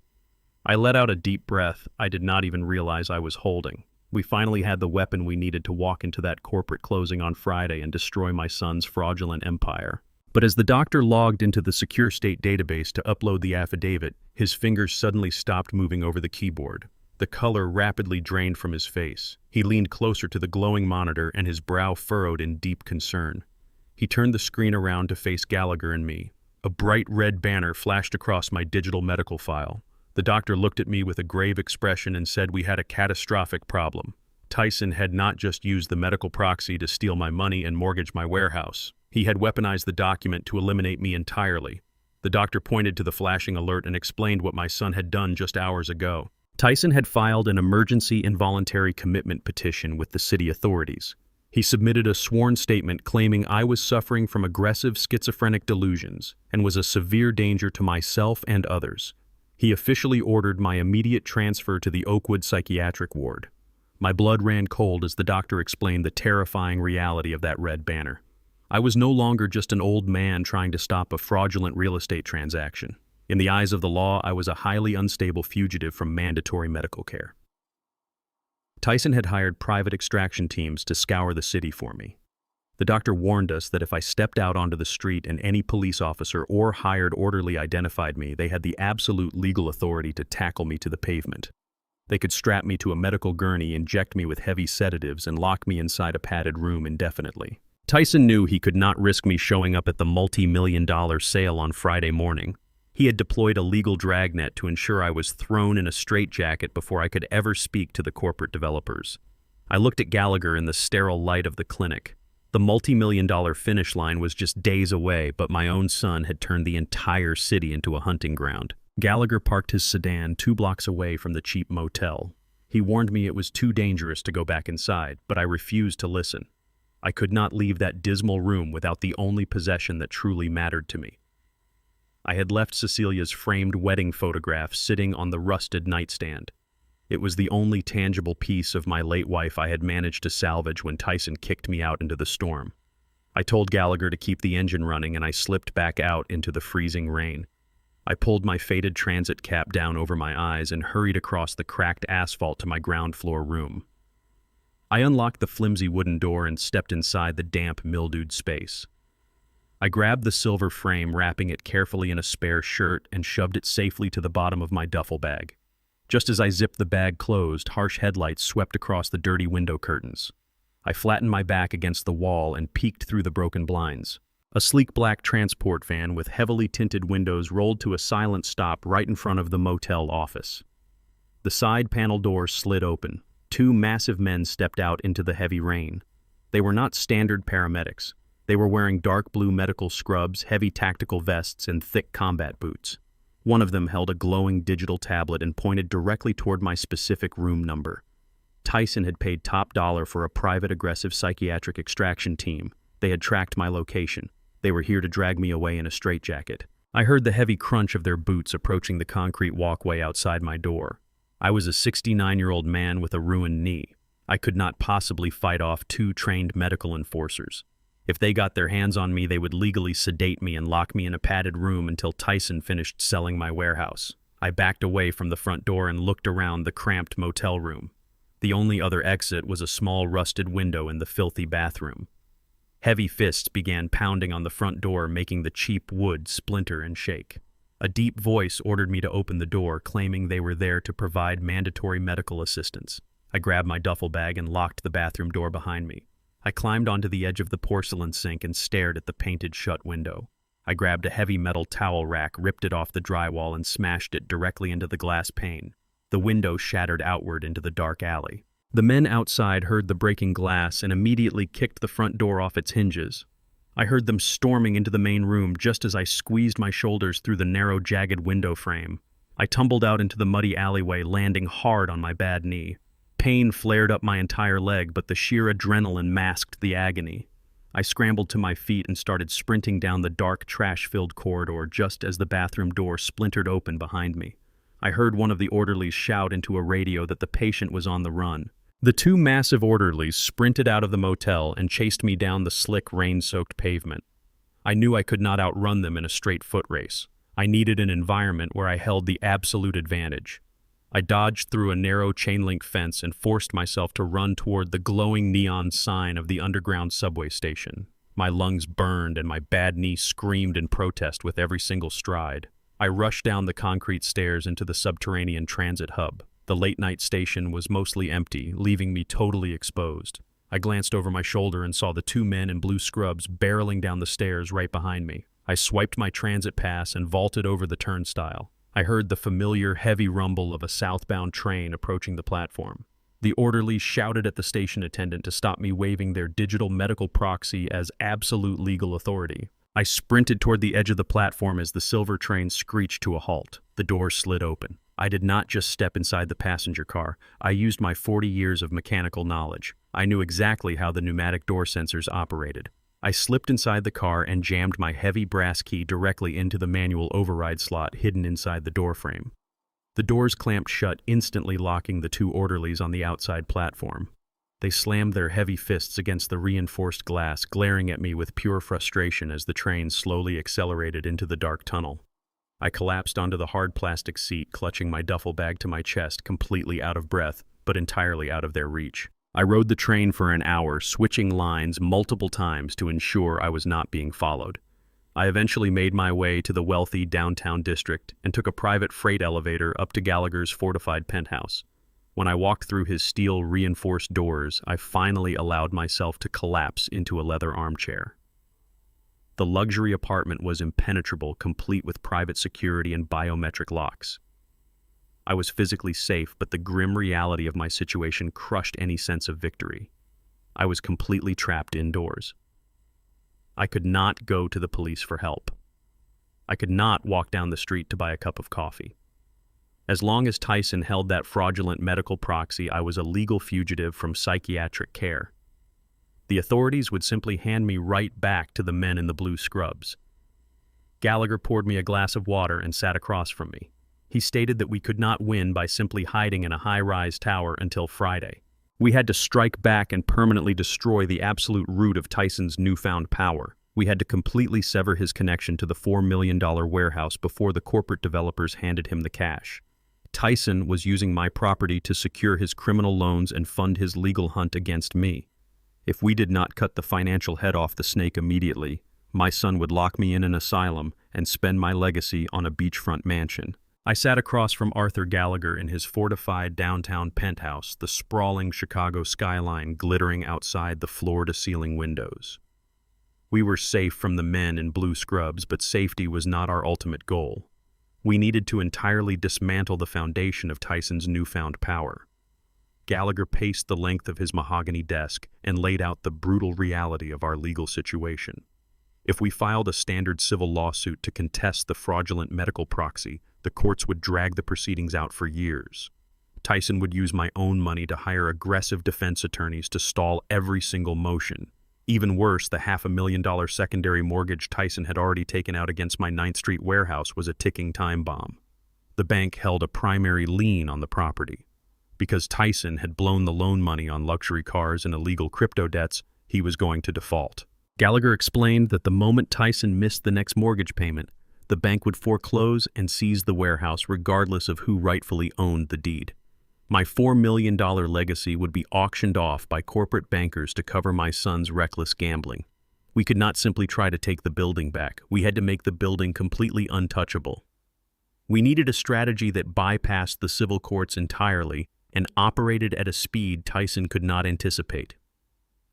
I let out a deep breath I did not even realize I was holding. We finally had the weapon we needed to walk into that corporate closing on Friday and destroy my son's fraudulent empire. But as the doctor logged into the secure state database to upload the affidavit, his fingers suddenly stopped moving over the keyboard. The color rapidly drained from his face. He leaned closer to the glowing monitor and his brow furrowed in deep concern. He turned the screen around to face Gallagher and me. A bright red banner flashed across my digital medical file. The doctor looked at me with a grave expression and said we had a catastrophic problem. Tyson had not just used the medical proxy to steal my money and mortgage my warehouse. He had weaponized the document to eliminate me entirely. The doctor pointed to the flashing alert and explained what my son had done just hours ago. Tyson had filed an emergency involuntary commitment petition with the city authorities. He submitted a sworn statement claiming I was suffering from aggressive schizophrenic delusions and was a severe danger to myself and others. He officially ordered my immediate transfer to the Oakwood psychiatric ward. My blood ran cold as the doctor explained the terrifying reality of that red banner. I was no longer just an old man trying to stop a fraudulent real estate transaction. In the eyes of the law, I was a highly unstable fugitive from mandatory medical care. Tyson had hired private extraction teams to scour the city for me. The doctor warned us that if I stepped out onto the street and any police officer or hired orderly identified me, they had the absolute legal authority to tackle me to the pavement. They could strap me to a medical gurney, inject me with heavy sedatives, and lock me inside a padded room indefinitely. Tyson knew he could not risk me showing up at the multi-million-dollar sale on Friday morning. He had deployed a legal dragnet to ensure I was thrown in a straitjacket before I could ever speak to the corporate developers. I looked at Gallagher in the sterile light of the clinic. The multi-million-dollar finish line was just days away, but my own son had turned the entire city into a hunting ground. Gallagher parked his sedan 2 blocks away from the cheap motel. He warned me it was too dangerous to go back inside, but I refused to listen. I could not leave that dismal room without the only possession that truly mattered to me. I had left Cecilia's framed wedding photograph sitting on the rusted nightstand. It was the only tangible piece of my late wife I had managed to salvage when Tyson kicked me out into the storm. I told Gallagher to keep the engine running, and I slipped back out into the freezing rain. I pulled my faded transit cap down over my eyes and hurried across the cracked asphalt to my ground floor room. I unlocked the flimsy wooden door and stepped inside the damp, mildewed space. I grabbed the silver frame, wrapping it carefully in a spare shirt, and shoved it safely to the bottom of my duffel bag. Just as I zipped the bag closed, harsh headlights swept across the dirty window curtains. I flattened my back against the wall and peeked through the broken blinds. A sleek black transport van with heavily tinted windows rolled to a silent stop right in front of the motel office. The side panel door slid open. 2 massive men stepped out into the heavy rain. They were not standard paramedics. They were wearing dark blue medical scrubs, heavy tactical vests, and thick combat boots. One of them held a glowing digital tablet and pointed directly toward my specific room number. Tyson had paid top dollar for a private aggressive psychiatric extraction team. They had tracked my location. They were here to drag me away in a straitjacket. I heard the heavy crunch of their boots approaching the concrete walkway outside my door. I was a 69-year-old man with a ruined knee. I could not possibly fight off 2 trained medical enforcers. If they got their hands on me, they would legally sedate me and lock me in a padded room until Tyson finished selling my warehouse. I backed away from the front door and looked around the cramped motel room. The only other exit was a small rusted window in the filthy bathroom. Heavy fists began pounding on the front door, making the cheap wood splinter and shake. A deep voice ordered me to open the door, claiming they were there to provide mandatory medical assistance. I grabbed my duffel bag and locked the bathroom door behind me. I climbed onto the edge of the porcelain sink and stared at the painted shut window. I grabbed a heavy metal towel rack, ripped it off the drywall, and smashed it directly into the glass pane. The window shattered outward into the dark alley. The men outside heard the breaking glass and immediately kicked the front door off its hinges. I heard them storming into the main room just as I squeezed my shoulders through the narrow, jagged window frame. I tumbled out into the muddy alleyway, landing hard on my bad knee. Pain flared up my entire leg, but the sheer adrenaline masked the agony. I scrambled to my feet and started sprinting down the dark, trash-filled corridor just as the bathroom door splintered open behind me. I heard one of the orderlies shout into a radio that the patient was on the run. The 2 massive orderlies sprinted out of the motel and chased me down the slick, rain-soaked pavement. I knew I could not outrun them in a straight foot race. I needed an environment where I held the absolute advantage. I dodged through a narrow chain-link fence and forced myself to run toward the glowing neon sign of the underground subway station. My lungs burned and my bad knee screamed in protest with every single stride. I rushed down the concrete stairs into the subterranean transit hub. The late-night station was mostly empty, leaving me totally exposed. I glanced over my shoulder and saw the two men in blue scrubs barreling down the stairs right behind me. I swiped my transit pass and vaulted over the turnstile. I heard the familiar, heavy rumble of a southbound train approaching the platform. The orderlies shouted at the station attendant to stop me waving their digital medical proxy as absolute legal authority. I sprinted toward the edge of the platform as the silver train screeched to a halt. The doors slid open. I did not just step inside the passenger car. I used my 40 years of mechanical knowledge. I knew exactly how the pneumatic door sensors operated. I slipped inside the car and jammed my heavy brass key directly into the manual override slot hidden inside the door frame. The doors clamped shut, instantly locking the two orderlies on the outside platform. They slammed their heavy fists against the reinforced glass, glaring at me with pure frustration as the train slowly accelerated into the dark tunnel. I collapsed onto the hard plastic seat, clutching my duffel bag to my chest, completely out of breath, but entirely out of their reach. I rode the train for an hour, switching lines multiple times to ensure I was not being followed. I eventually made my way to the wealthy downtown district and took a private freight elevator up to Gallagher's fortified penthouse. When I walked through his steel-reinforced doors, I finally allowed myself to collapse into a leather armchair. The luxury apartment was impenetrable, complete with private security and biometric locks. I was physically safe, but the grim reality of my situation crushed any sense of victory. I was completely trapped indoors. I could not go to the police for help. I could not walk down the street to buy a cup of coffee. As long as Tyson held that fraudulent medical proxy, I was a legal fugitive from psychiatric care. The authorities would simply hand me right back to the men in the blue scrubs. Gallagher poured me a glass of water and sat across from me. He stated that we could not win by simply hiding in a high-rise tower until Friday. We had to strike back and permanently destroy the absolute root of Tyson's newfound power. We had to completely sever his connection to the $4 million warehouse before the corporate developers handed him the cash. Tyson was using my property to secure his criminal loans and fund his legal hunt against me. If we did not cut the financial head off the snake immediately, my son would lock me in an asylum and spend my legacy on a beachfront mansion. I sat across from Arthur Gallagher in his fortified downtown penthouse, the sprawling Chicago skyline glittering outside the floor-to-ceiling windows. We were safe from the men in blue scrubs, but safety was not our ultimate goal. We needed to entirely dismantle the foundation of Tyson's newfound power. Gallagher paced the length of his mahogany desk and laid out the brutal reality of our legal situation. If we filed a standard civil lawsuit to contest the fraudulent medical proxy, the courts would drag the proceedings out for years. Tyson would use my own money to hire aggressive defense attorneys to stall every single motion. Even worse, the $500,000 secondary mortgage Tyson had already taken out against my 9th Street warehouse was a ticking time bomb. The bank held a primary lien on the property. Because Tyson had blown the loan money on luxury cars and illegal crypto debts, he was going to default. Gallagher explained that the moment Tyson missed the next mortgage payment, the bank would foreclose and seize the warehouse regardless of who rightfully owned the deed. My $4 million legacy would be auctioned off by corporate bankers to cover my son's reckless gambling. We could not simply try to take the building back. We had to make the building completely untouchable. We needed a strategy that bypassed the civil courts entirely and operated at a speed Tyson could not anticipate.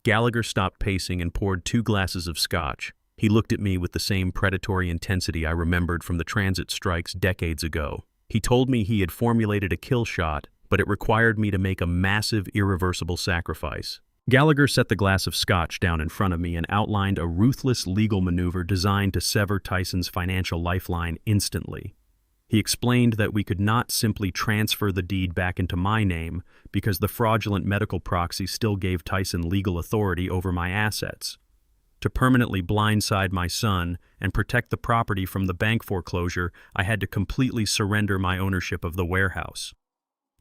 Gallagher stopped pacing and poured 2 glasses of scotch. He looked at me with the same predatory intensity I remembered from the transit strikes decades ago. He told me he had formulated a kill shot, but it required me to make a massive, irreversible sacrifice. Gallagher set the glass of scotch down in front of me and outlined a ruthless legal maneuver designed to sever Tyson's financial lifeline instantly. He explained that we could not simply transfer the deed back into my name because the fraudulent medical proxy still gave Tyson legal authority over my assets. To permanently blindside my son and protect the property from the bank foreclosure, I had to completely surrender my ownership of the warehouse.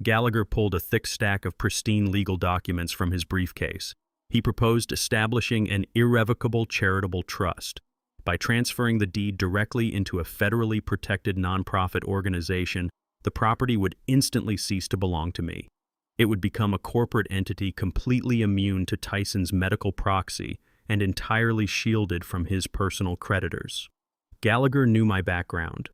Gallagher pulled a thick stack of pristine legal documents from his briefcase. He proposed establishing an irrevocable charitable trust. By transferring the deed directly into a federally protected nonprofit organization, the property would instantly cease to belong to me. It would become a corporate entity completely immune to Tyson's medical proxy and entirely shielded from his personal creditors. Gallagher knew my background.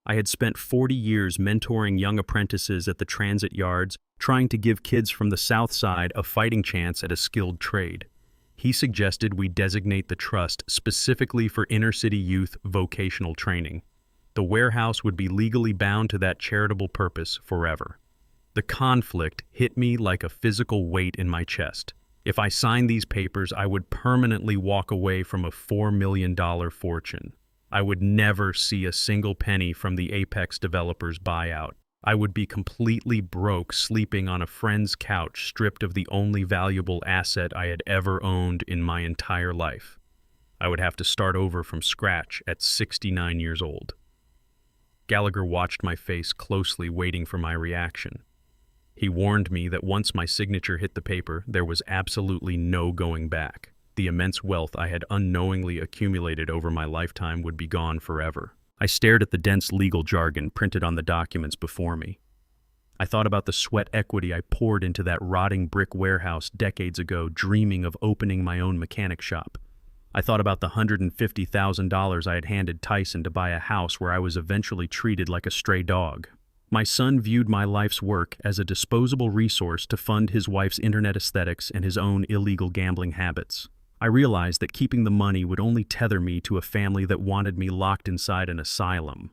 I had spent 40 years mentoring young apprentices at the transit yards, trying to give kids from the South Side a fighting chance at a skilled trade. He suggested we designate the trust specifically for inner-city youth vocational training. The warehouse would be legally bound to that charitable purpose forever. The conflict hit me like a physical weight in my chest. If I signed these papers, I would permanently walk away from a $4 million fortune. I would never see a single penny from the Apex developers' buyout. I would be completely broke, sleeping on a friend's couch, stripped of the only valuable asset I had ever owned in my entire life. I would have to start over from scratch at 69 years old. Gallagher watched my face closely, waiting for my reaction. He warned me that once my signature hit the paper, there was absolutely no going back. The immense wealth I had unknowingly accumulated over my lifetime would be gone forever. I stared at the dense legal jargon printed on the documents before me. I thought about the sweat equity I poured into that rotting brick warehouse decades ago, dreaming of opening my own mechanic shop. I thought about the $150,000 I had handed Tyson to buy a house where I was eventually treated like a stray dog. My son viewed my life's work as a disposable resource to fund his wife's internet aesthetics and his own illegal gambling habits. I realized that keeping the money would only tether me to a family that wanted me locked inside an asylum.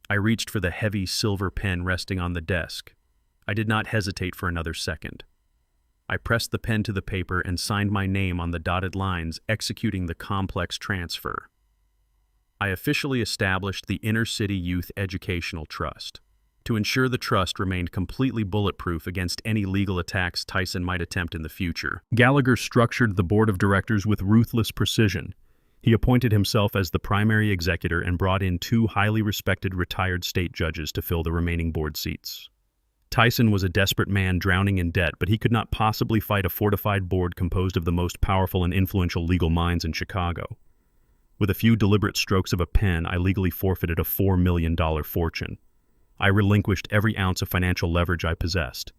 I reached for the heavy silver pen resting on the desk. I did not hesitate for another second. I pressed the pen to the paper and signed my name on the dotted lines, executing the complex transfer. I officially established the Inner City Youth Educational Trust. To ensure the trust remained completely bulletproof against any legal attacks Tyson might attempt in the future, Gallagher structured the board of directors with ruthless precision. He appointed himself as the primary executor and brought in 2 highly respected retired state judges to fill the remaining board seats. Tyson was a desperate man drowning in debt, but he could not possibly fight a fortified board composed of the most powerful and influential legal minds in Chicago. With a few deliberate strokes of a pen, I legally forfeited a $4 million fortune. I relinquished every ounce of financial leverage I possessed.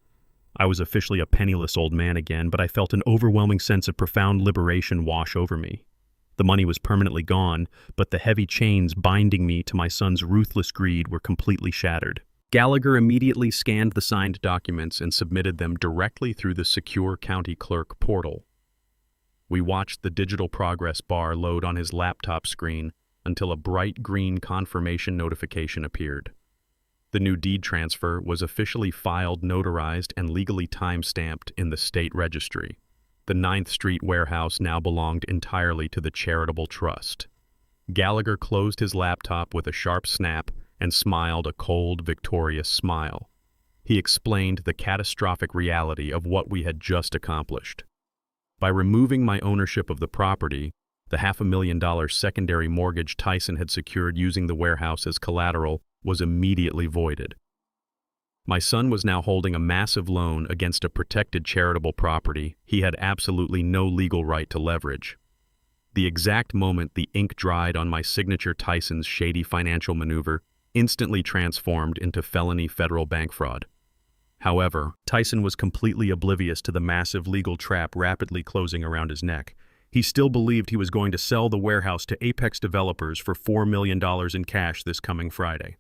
I was officially a penniless old man again, but I felt an overwhelming sense of profound liberation wash over me. The money was permanently gone, but the heavy chains binding me to my son's ruthless greed were completely shattered. Gallagher immediately scanned the signed documents and submitted them directly through the secure county clerk portal. We watched the digital progress bar load on his laptop screen until a bright green confirmation notification appeared. The new deed transfer was officially filed, notarized, and legally time-stamped in the state registry. The 9th Street warehouse now belonged entirely to the charitable trust. Gallagher closed his laptop with a sharp snap and smiled a cold, victorious smile. He explained the catastrophic reality of what we had just accomplished. By removing my ownership of the property, the $500,000 secondary mortgage Tyson had secured using the warehouse as collateral was immediately voided. My son was now holding a massive loan against a protected charitable property he had absolutely no legal right to leverage. The exact moment the ink dried on my signature, Tyson's shady financial maneuver instantly transformed into felony federal bank fraud. However, Tyson was completely oblivious to the massive legal trap rapidly closing around his neck. He still believed he was going to sell the warehouse to Apex developers for $4 million in cash this coming Friday.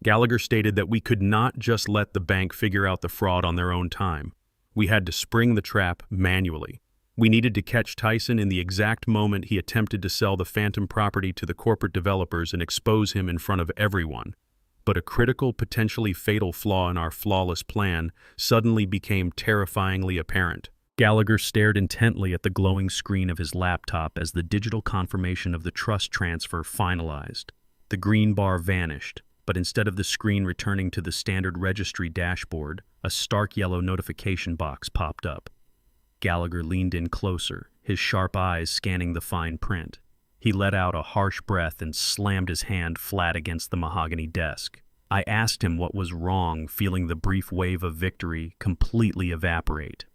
Gallagher stated that we could not just let the bank figure out the fraud on their own time. We had to spring the trap manually. We needed to catch Tyson in the exact moment he attempted to sell the phantom property to the corporate developers and expose him in front of everyone. But a critical, potentially fatal flaw in our flawless plan suddenly became terrifyingly apparent. Gallagher stared intently at the glowing screen of his laptop as the digital confirmation of the trust transfer finalized. The green bar vanished, but instead of the screen returning to the standard registry dashboard, a stark yellow notification box popped up. Gallagher leaned in closer, his sharp eyes scanning the fine print. He let out a harsh breath and slammed his hand flat against the mahogany desk. I asked him what was wrong, feeling the brief wave of victory completely evaporate.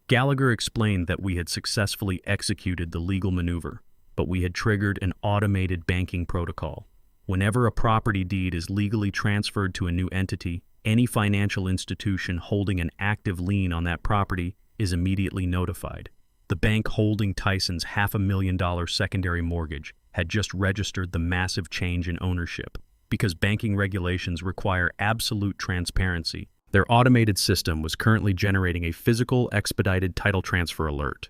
Gallagher explained that we had successfully executed the legal maneuver, but we had triggered an automated banking protocol. Whenever a property deed is legally transferred to a new entity, any financial institution holding an active lien on that property is immediately notified. The bank holding Tyson's $500,000 secondary mortgage had just registered the massive change in ownership. Because banking regulations require absolute transparency, their automated system was currently generating a physical expedited title transfer alert.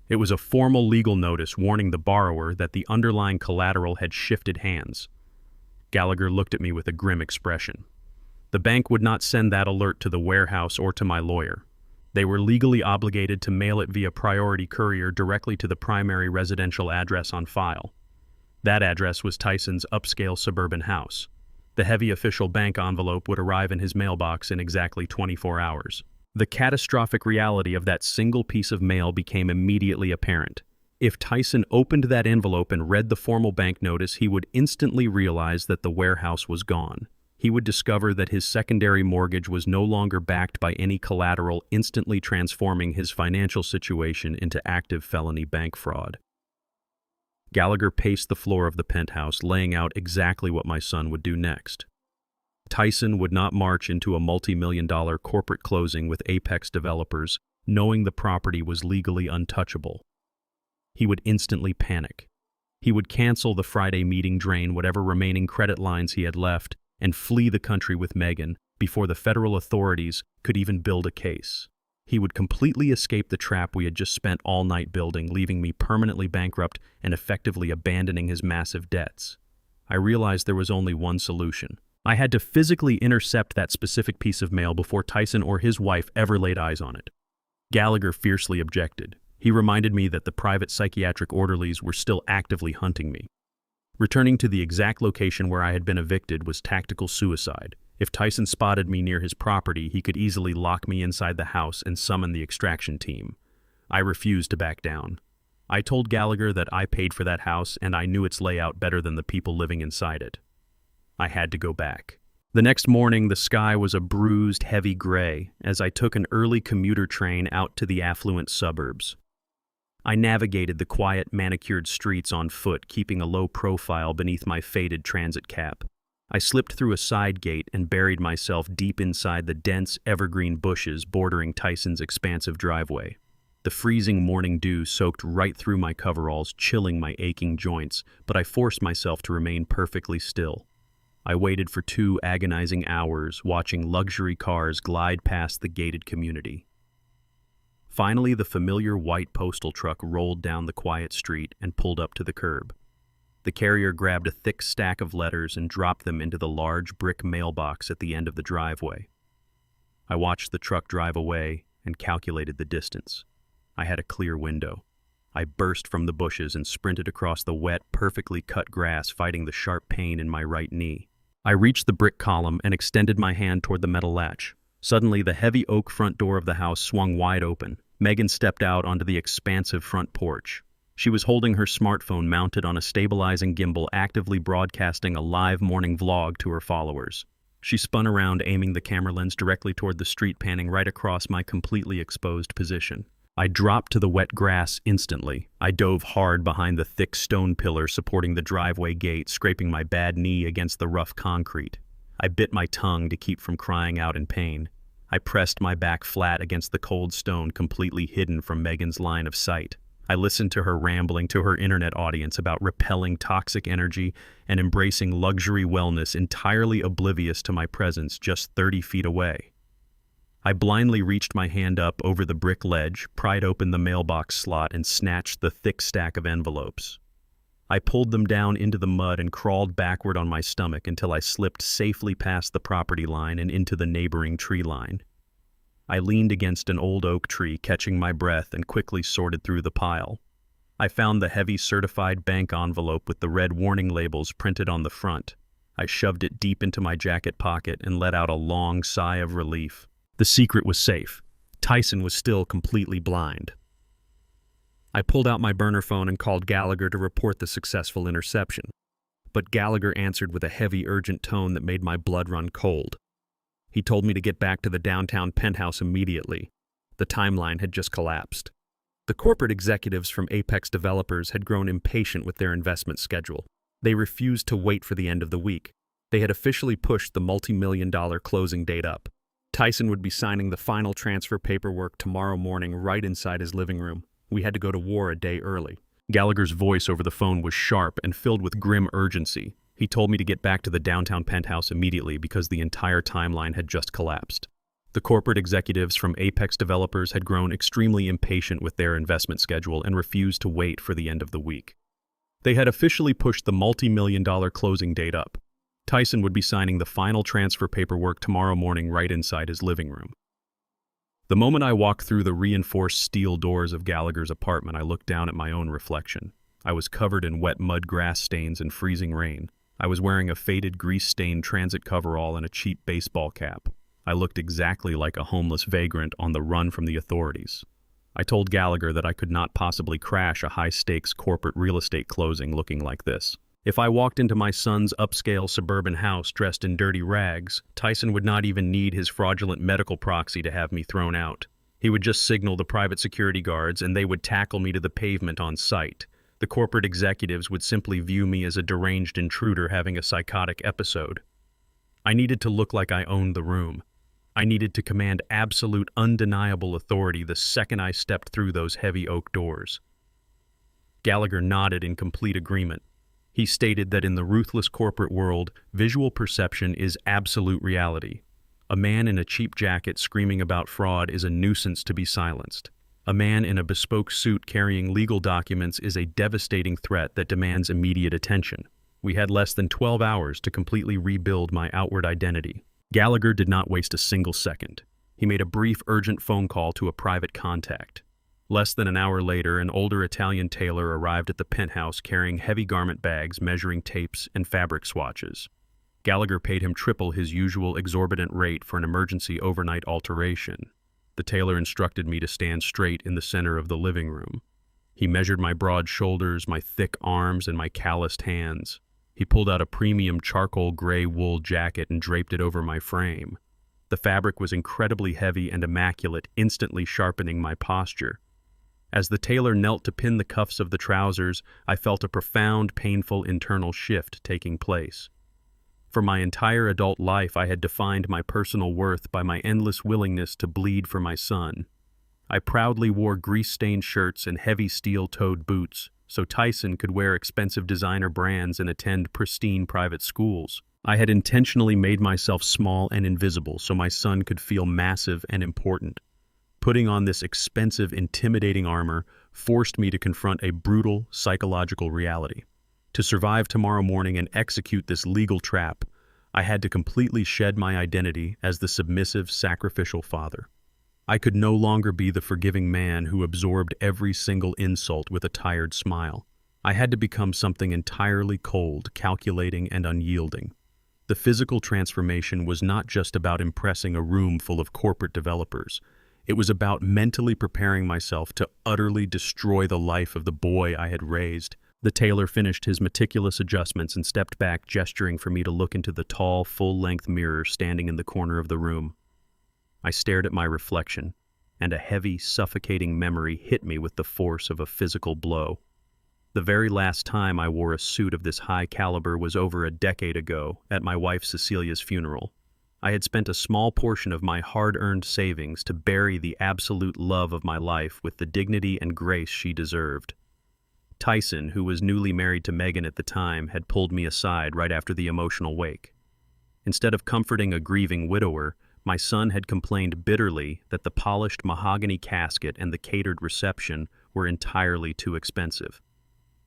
It was a formal legal notice warning the borrower that the underlying collateral had shifted hands. Gallagher looked at me with a grim expression. The bank would not send that alert to the warehouse or to my lawyer. They were legally obligated to mail it via priority courier directly to the primary residential address on file. That address was Tyson's upscale suburban house. The heavy official bank envelope would arrive in his mailbox in exactly 24 hours. The catastrophic reality of that single piece of mail became immediately apparent. If Tyson opened that envelope and read the formal bank notice, he would instantly realize that the warehouse was gone. He would discover that his secondary mortgage was no longer backed by any collateral, instantly transforming his financial situation into active felony bank fraud. Gallagher paced the floor of the penthouse, laying out exactly what my son would do next. Tyson would not march into a multi-million-dollar corporate closing with Apex developers, knowing the property was legally untouchable. He would instantly panic. He would cancel the Friday meeting, drain whatever remaining credit lines he had left, and flee the country with Megan before the federal authorities could even build a case. He would completely escape the trap we had just spent all night building, leaving me permanently bankrupt and effectively abandoning his massive debts. I realized there was only one solution. I had to physically intercept that specific piece of mail before Tyson or his wife ever laid eyes on it. Gallagher fiercely objected. He reminded me that the private psychiatric orderlies were still actively hunting me. Returning to the exact location where I had been evicted was tactical suicide. If Tyson spotted me near his property, he could easily lock me inside the house and summon the extraction team. I refused to back down. I told Gallagher that I paid for that house and I knew its layout better than the people living inside it. I had to go back. The next morning, the sky was a bruised, heavy gray as I took an early commuter train out to the affluent suburbs. I navigated the quiet, manicured streets on foot, keeping a low profile beneath my faded transit cap. I slipped through a side gate and buried myself deep inside the dense, evergreen bushes bordering Tyson's expansive driveway. The freezing morning dew soaked right through my coveralls, chilling my aching joints, but I forced myself to remain perfectly still. I waited for 2 agonizing hours, watching luxury cars glide past the gated community. Finally, the familiar white postal truck rolled down the quiet street and pulled up to the curb. The carrier grabbed a thick stack of letters and dropped them into the large brick mailbox at the end of the driveway. I watched the truck drive away and calculated the distance. I had a clear window. I burst from the bushes and sprinted across the wet, perfectly cut grass, fighting the sharp pain in my right knee. I reached the brick column and extended my hand toward the metal latch. Suddenly, the heavy oak front door of the house swung wide open. Megan stepped out onto the expansive front porch. She was holding her smartphone mounted on a stabilizing gimbal, actively broadcasting a live morning vlog to her followers. She spun around, aiming the camera lens directly toward the street, panning right across my completely exposed position. I dropped to the wet grass instantly. I dove hard behind the thick stone pillar supporting the driveway gate, scraping my bad knee against the rough concrete. I bit my tongue to keep from crying out in pain. I pressed my back flat against the cold stone, completely hidden from Megan's line of sight. I listened to her rambling to her internet audience about repelling toxic energy and embracing luxury wellness, entirely oblivious to my presence just 30 feet away. I blindly reached my hand up over the brick ledge, pried open the mailbox slot, and snatched the thick stack of envelopes. I pulled them down into the mud and crawled backward on my stomach until I slipped safely past the property line and into the neighboring tree line. I leaned against an old oak tree, catching my breath, and quickly sorted through the pile. I found the heavy certified bank envelope with the red warning labels printed on the front. I shoved it deep into my jacket pocket and let out a long sigh of relief. The secret was safe. Tyson was still completely blind. I pulled out my burner phone and called Gallagher to report the successful interception. But Gallagher answered with a heavy, urgent tone that made my blood run cold. He told me to get back to the downtown penthouse immediately. The timeline had just collapsed. The corporate executives from Apex Developers had grown impatient with their investment schedule. They refused to wait for the end of the week. They had officially pushed the multi-million-dollar closing date up. Tyson would be signing the final transfer paperwork tomorrow morning right inside his living room. We had to go to war a day early. Gallagher's voice over the phone was sharp and filled with grim urgency. He told me to get back to the downtown penthouse immediately because the entire timeline had just collapsed. The corporate executives from Apex Developers had grown extremely impatient with their investment schedule and refused to wait for the end of the week. They had officially pushed the multi-million-dollar closing date up. Tyson would be signing the final transfer paperwork tomorrow morning right inside his living room. The moment I walked through the reinforced steel doors of Gallagher's apartment, I looked down at my own reflection. I was covered in wet mud grass stains and freezing rain. I was wearing a faded, grease-stained transit coverall and a cheap baseball cap. I looked exactly like a homeless vagrant on the run from the authorities. I told Gallagher that I could not possibly crash a high-stakes corporate real estate closing looking like this. If I walked into my son's upscale suburban house dressed in dirty rags, Tyson would not even need his fraudulent medical proxy to have me thrown out. He would just signal the private security guards and they would tackle me to the pavement on sight. The corporate executives would simply view me as a deranged intruder having a psychotic episode. I needed to look like I owned the room. I needed to command absolute, undeniable authority the second I stepped through those heavy oak doors. Gallagher nodded in complete agreement. He stated that in the ruthless corporate world, visual perception is absolute reality. A man in a cheap jacket screaming about fraud is a nuisance to be silenced. A man in a bespoke suit carrying legal documents is a devastating threat that demands immediate attention. We had less than 12 hours to completely rebuild my outward identity. Gallagher did not waste a single second. He made a brief, urgent phone call to a private contact. Less than an hour later, an older Italian tailor arrived at the penthouse carrying heavy garment bags, measuring tapes, and fabric swatches. Gallagher paid him triple his usual exorbitant rate for an emergency overnight alteration. The tailor instructed me to stand straight in the center of the living room. He measured my broad shoulders, my thick arms, and my calloused hands. He pulled out a premium charcoal gray wool jacket and draped it over my frame. The fabric was incredibly heavy and immaculate, instantly sharpening my posture. As the tailor knelt to pin the cuffs of the trousers, I felt a profound, painful internal shift taking place. For my entire adult life, I had defined my personal worth by my endless willingness to bleed for my son. I proudly wore grease-stained shirts and heavy steel-toed boots, so Tyson could wear expensive designer brands and attend pristine private schools. I had intentionally made myself small and invisible so my son could feel massive and important. Putting on this expensive, intimidating armor forced me to confront a brutal, psychological reality. To survive tomorrow morning and execute this legal trap, I had to completely shed my identity as the submissive, sacrificial father. I could no longer be the forgiving man who absorbed every single insult with a tired smile. I had to become something entirely cold, calculating, and unyielding. The physical transformation was not just about impressing a room full of corporate developers. It was about mentally preparing myself to utterly destroy the life of the boy I had raised. The tailor finished his meticulous adjustments and stepped back, gesturing for me to look into the tall, full-length mirror standing in the corner of the room. I stared at my reflection, and a heavy, suffocating memory hit me with the force of a physical blow. The very last time I wore a suit of this high caliber was over a decade ago, at my wife Cecilia's funeral. I had spent a small portion of my hard-earned savings to bury the absolute love of my life with the dignity and grace she deserved. Tyson, who was newly married to Megan at the time, had pulled me aside right after the emotional wake. Instead of comforting a grieving widower, my son had complained bitterly that the polished mahogany casket and the catered reception were entirely too expensive.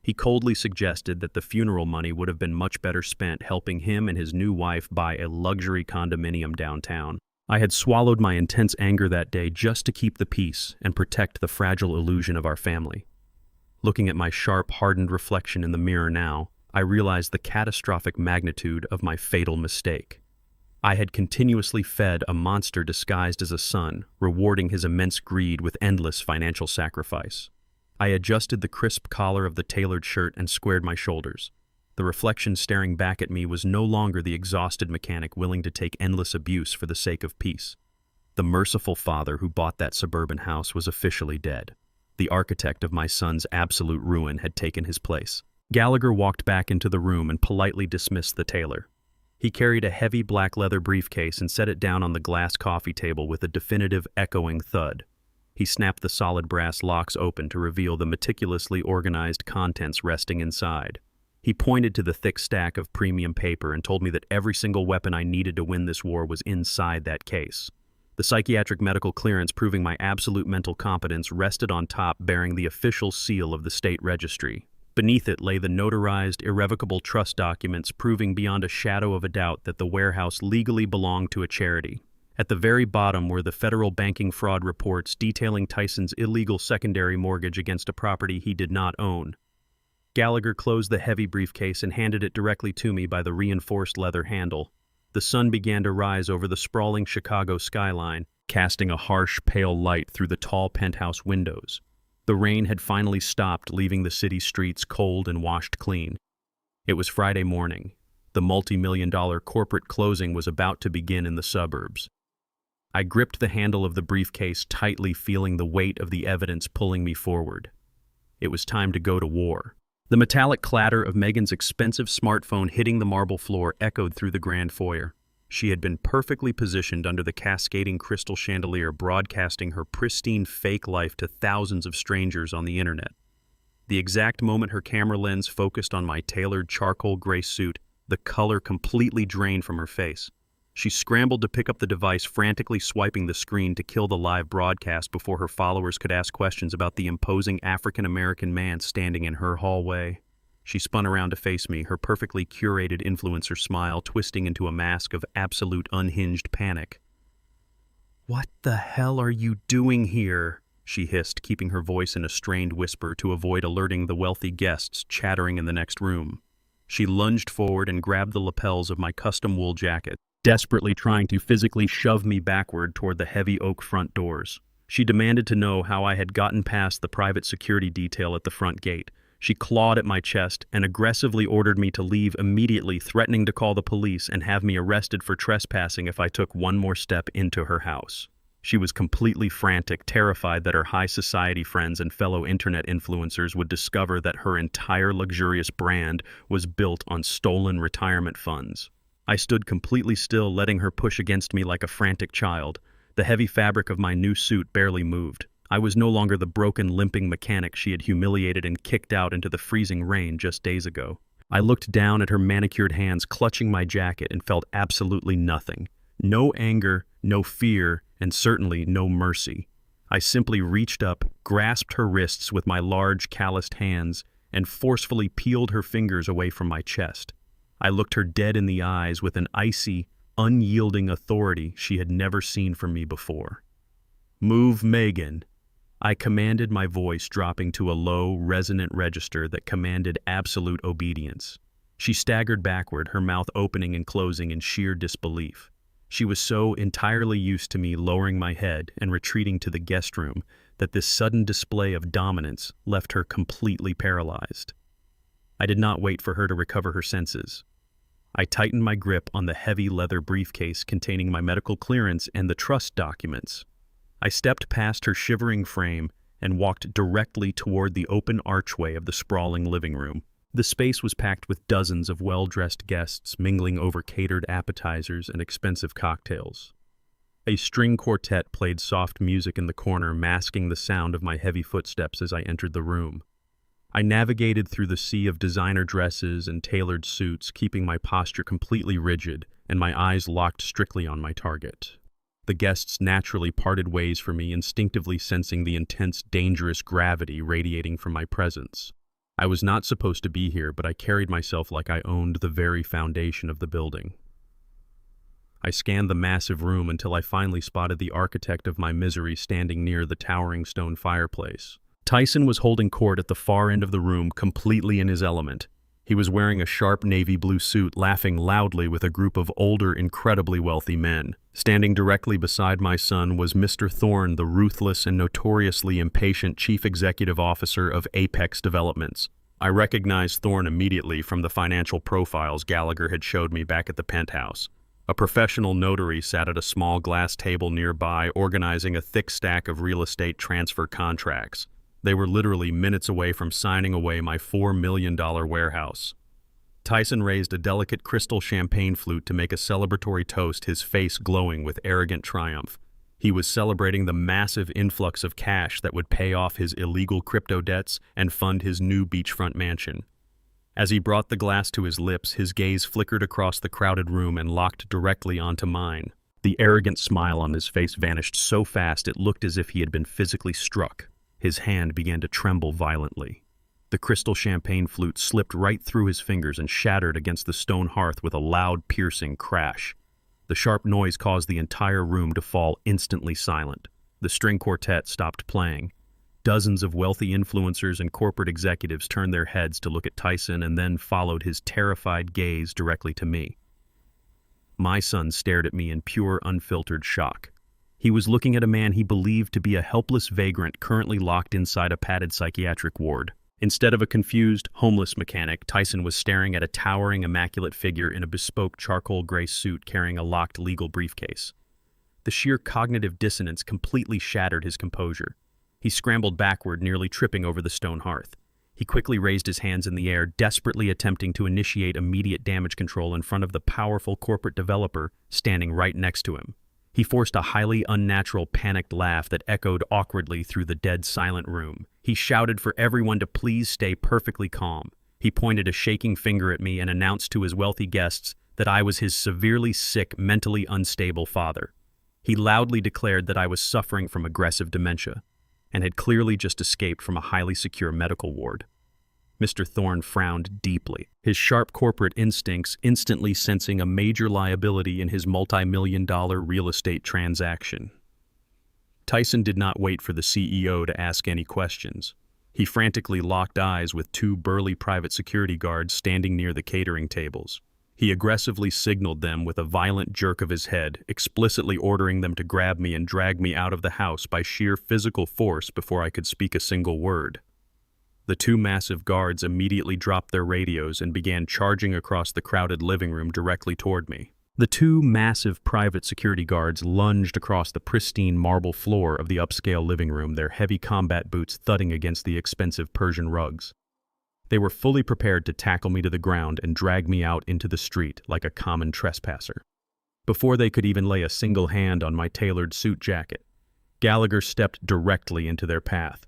He coldly suggested that the funeral money would have been much better spent helping him and his new wife buy a luxury condominium downtown. I had swallowed my intense anger that day just to keep the peace and protect the fragile illusion of our family. Looking at my sharp, hardened reflection in the mirror now, I realized the catastrophic magnitude of my fatal mistake. I had continuously fed a monster disguised as a son, rewarding his immense greed with endless financial sacrifice. I adjusted the crisp collar of the tailored shirt and squared my shoulders. The reflection staring back at me was no longer the exhausted mechanic willing to take endless abuse for the sake of peace. The merciful father who bought that suburban house was officially dead. The architect of my son's absolute ruin had taken his place. Gallagher walked back into the room and politely dismissed the tailor. He carried a heavy black leather briefcase and set it down on the glass coffee table with a definitive, echoing thud. He snapped the solid brass locks open to reveal the meticulously organized contents resting inside. He pointed to the thick stack of premium paper and told me that every single weapon I needed to win this war was inside that case. The psychiatric medical clearance proving my absolute mental competence rested on top, bearing the official seal of the state registry. Beneath it lay the notarized, irrevocable trust documents proving beyond a shadow of a doubt that the warehouse legally belonged to a charity. At the very bottom were the federal banking fraud reports detailing Tyson's illegal secondary mortgage against a property he did not own. Gallagher closed the heavy briefcase and handed it directly to me by the reinforced leather handle. The sun began to rise over the sprawling Chicago skyline, casting a harsh, pale light through the tall penthouse windows. The rain had finally stopped, leaving the city streets cold and washed clean. It was Friday morning. The multi-million-dollar corporate closing was about to begin in the suburbs. I gripped the handle of the briefcase tightly, feeling the weight of the evidence pulling me forward. It was time to go to war. The metallic clatter of Megan's expensive smartphone hitting the marble floor echoed through the grand foyer. She had been perfectly positioned under the cascading crystal chandelier, broadcasting her pristine fake life to thousands of strangers on the internet. The exact moment her camera lens focused on my tailored charcoal gray suit, the color completely drained from her face. She scrambled to pick up the device, frantically swiping the screen to kill the live broadcast before her followers could ask questions about the imposing African-American man standing in her hallway. She spun around to face me, her perfectly curated influencer smile twisting into a mask of absolute unhinged panic. "What the hell are you doing here?" she hissed, keeping her voice in a strained whisper to avoid alerting the wealthy guests chattering in the next room. She lunged forward and grabbed the lapels of my custom wool jacket, desperately trying to physically shove me backward toward the heavy oak front doors. She demanded to know how I had gotten past the private security detail at the front gate. She clawed at my chest and aggressively ordered me to leave immediately, threatening to call the police and have me arrested for trespassing if I took one more step into her house. She was completely frantic, terrified that her high society friends and fellow internet influencers would discover that her entire luxurious brand was built on stolen retirement funds. I stood completely still, letting her push against me like a frantic child. The heavy fabric of my new suit barely moved. I was no longer the broken, limping mechanic she had humiliated and kicked out into the freezing rain just days ago. I looked down at her manicured hands clutching my jacket and felt absolutely nothing. No anger, no fear, and certainly no mercy. I simply reached up, grasped her wrists with my large, calloused hands, and forcefully peeled her fingers away from my chest. I looked her dead in the eyes with an icy, unyielding authority she had never seen from me before. "Move, Megan," I commanded, my voice dropping to a low, resonant register that commanded absolute obedience. She staggered backward, her mouth opening and closing in sheer disbelief. She was so entirely used to me lowering my head and retreating to the guest room that this sudden display of dominance left her completely paralyzed. I did not wait for her to recover her senses. I tightened my grip on the heavy leather briefcase containing my medical clearance and the trust documents. I stepped past her shivering frame and walked directly toward the open archway of the sprawling living room. The space was packed with dozens of well-dressed guests mingling over catered appetizers and expensive cocktails. A string quartet played soft music in the corner, masking the sound of my heavy footsteps as I entered the room. I navigated through the sea of designer dresses and tailored suits, keeping my posture completely rigid and my eyes locked strictly on my target. The guests naturally parted ways from me, instinctively sensing the intense, dangerous gravity radiating from my presence. I was not supposed to be here, but I carried myself like I owned the very foundation of the building. I scanned the massive room until I finally spotted the architect of my misery standing near the towering stone fireplace. Tyson was holding court at the far end of the room, completely in his element. He was wearing a sharp navy blue suit, laughing loudly with a group of older, incredibly wealthy men. Standing directly beside my son was Mr. Thorne, the ruthless and notoriously impatient chief executive officer of Apex Developments. I recognized Thorne immediately from the financial profiles Gallagher had showed me back at the penthouse. A professional notary sat at a small glass table nearby, organizing a thick stack of real estate transfer contracts. They were literally minutes away from signing away my $4 million warehouse. Tyson raised a delicate crystal champagne flute to make a celebratory toast, his face glowing with arrogant triumph. He was celebrating the massive influx of cash that would pay off his illegal crypto debts and fund his new beachfront mansion. As he brought the glass to his lips, his gaze flickered across the crowded room and locked directly onto mine. The arrogant smile on his face vanished so fast it looked as if he had been physically struck. His hand began to tremble violently. The crystal champagne flute slipped right through his fingers and shattered against the stone hearth with a loud, piercing crash. The sharp noise caused the entire room to fall instantly silent. The string quartet stopped playing. Dozens of wealthy influencers and corporate executives turned their heads to look at Tyson and then followed his terrified gaze directly to me. My son stared at me in pure, unfiltered shock. He was looking at a man he believed to be a helpless vagrant currently locked inside a padded psychiatric ward. Instead of a confused, homeless mechanic, Tyson was staring at a towering, immaculate figure in a bespoke charcoal gray suit carrying a locked legal briefcase. The sheer cognitive dissonance completely shattered his composure. He scrambled backward, nearly tripping over the stone hearth. He quickly raised his hands in the air, desperately attempting to initiate immediate damage control in front of the powerful corporate developer standing right next to him. He forced a highly unnatural, panicked laugh that echoed awkwardly through the dead, silent room. He shouted for everyone to please stay perfectly calm. He pointed a shaking finger at me and announced to his wealthy guests that I was his severely sick, mentally unstable father. He loudly declared that I was suffering from aggressive dementia and had clearly just escaped from a highly secure medical ward. Mr. Thorne frowned deeply, his sharp corporate instincts instantly sensing a major liability in his multi-million-dollar real estate transaction. Tyson did not wait for the CEO to ask any questions. He frantically locked eyes with two burly private security guards standing near the catering tables. He aggressively signaled them with a violent jerk of his head, explicitly ordering them to grab me and drag me out of the house by sheer physical force before I could speak a single word. The two massive guards immediately dropped their radios and began charging across the crowded living room directly toward me. The two massive private security guards lunged across the pristine marble floor of the upscale living room, their heavy combat boots thudding against the expensive Persian rugs. They were fully prepared to tackle me to the ground and drag me out into the street like a common trespasser. Before they could even lay a single hand on my tailored suit jacket, Gallagher stepped directly into their path.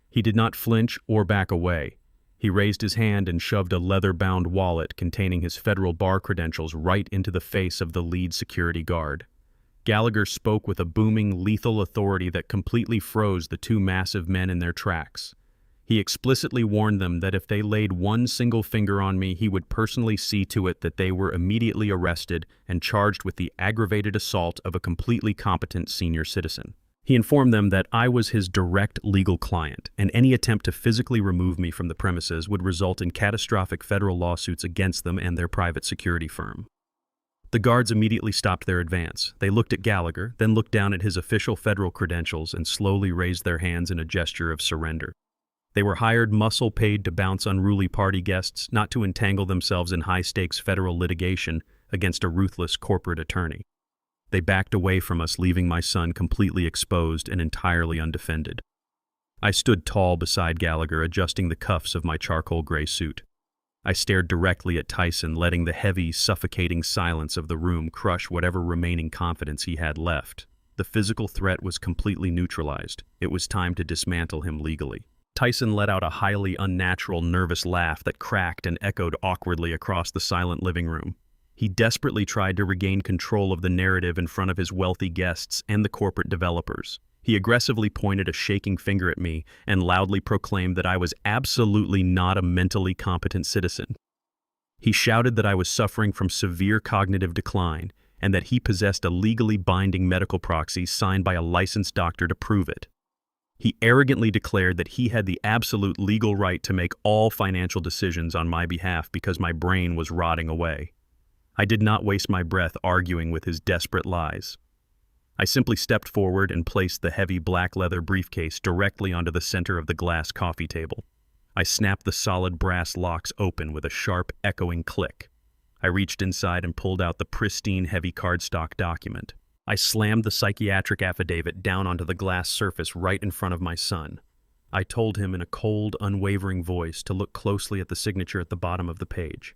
He did not flinch or back away. He raised his hand and shoved a leather-bound wallet containing his federal bar credentials right into the face of the lead security guard. Gallagher spoke with a booming, lethal authority that completely froze the two massive men in their tracks. He explicitly warned them that if they laid one single finger on me, he would personally see to it that they were immediately arrested and charged with the aggravated assault of a completely competent senior citizen. He informed them that I was his direct legal client, and any attempt to physically remove me from the premises would result in catastrophic federal lawsuits against them and their private security firm. The guards immediately stopped their advance. They looked at Gallagher, then looked down at his official federal credentials and slowly raised their hands in a gesture of surrender. They were hired muscle paid to bounce unruly party guests, not to entangle themselves in high-stakes federal litigation against a ruthless corporate attorney. They backed away from us, leaving my son completely exposed and entirely undefended. I stood tall beside Gallagher, adjusting the cuffs of my charcoal gray suit. I stared directly at Tyson, letting the heavy, suffocating silence of the room crush whatever remaining confidence he had left. The physical threat was completely neutralized. It was time to dismantle him legally. Tyson let out a highly unnatural, nervous laugh that cracked and echoed awkwardly across the silent living room. He desperately tried to regain control of the narrative in front of his wealthy guests and the corporate developers. He aggressively pointed a shaking finger at me and loudly proclaimed that I was absolutely not a mentally competent citizen. He shouted that I was suffering from severe cognitive decline and that he possessed a legally binding medical proxy signed by a licensed doctor to prove it. He arrogantly declared that he had the absolute legal right to make all financial decisions on my behalf because my brain was rotting away. I did not waste my breath arguing with his desperate lies. I simply stepped forward and placed the heavy black leather briefcase directly onto the center of the glass coffee table. I snapped the solid brass locks open with a sharp, echoing click. I reached inside and pulled out the pristine, heavy cardstock document. I slammed the psychiatric affidavit down onto the glass surface right in front of my son. I told him in a cold, unwavering voice to look closely at the signature at the bottom of the page.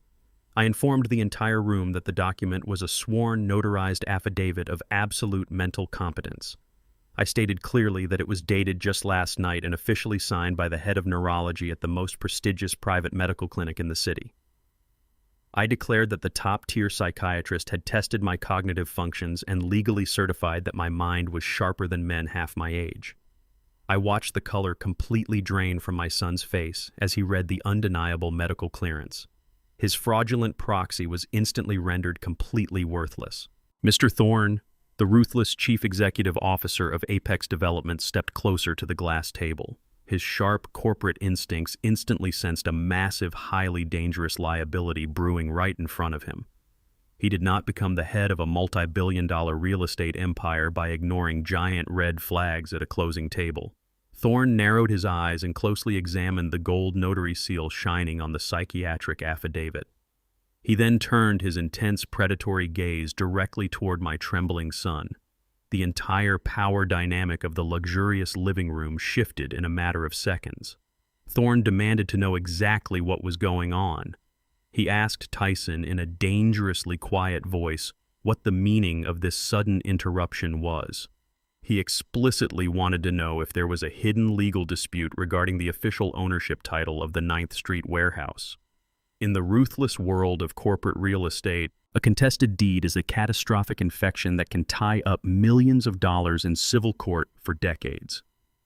I informed the entire room that the document was a sworn, notarized affidavit of absolute mental competence. I stated clearly that it was dated just last night and officially signed by the head of neurology at the most prestigious private medical clinic in the city. I declared that the top-tier psychiatrist had tested my cognitive functions and legally certified that my mind was sharper than men half my age. I watched the color completely drain from my son's face as he read the undeniable medical clearance. His fraudulent proxy was instantly rendered completely worthless. Mr. Thorne, the ruthless chief executive officer of Apex Development, stepped closer to the glass table. His sharp corporate instincts instantly sensed a massive, highly dangerous liability brewing right in front of him. He did not become the head of a multi-billion-dollar real estate empire by ignoring giant red flags at a closing table. Thorne narrowed his eyes and closely examined the gold notary seal shining on the psychiatric affidavit. He then turned his intense predatory gaze directly toward my trembling son. The entire power dynamic of the luxurious living room shifted in a matter of seconds. Thorne demanded to know exactly what was going on. He asked Tyson in a dangerously quiet voice what the meaning of this sudden interruption was. He explicitly wanted to know if there was a hidden legal dispute regarding the official ownership title of the 9th Street warehouse. In the ruthless world of corporate real estate, a contested deed is a catastrophic infection that can tie up millions of dollars in civil court for decades.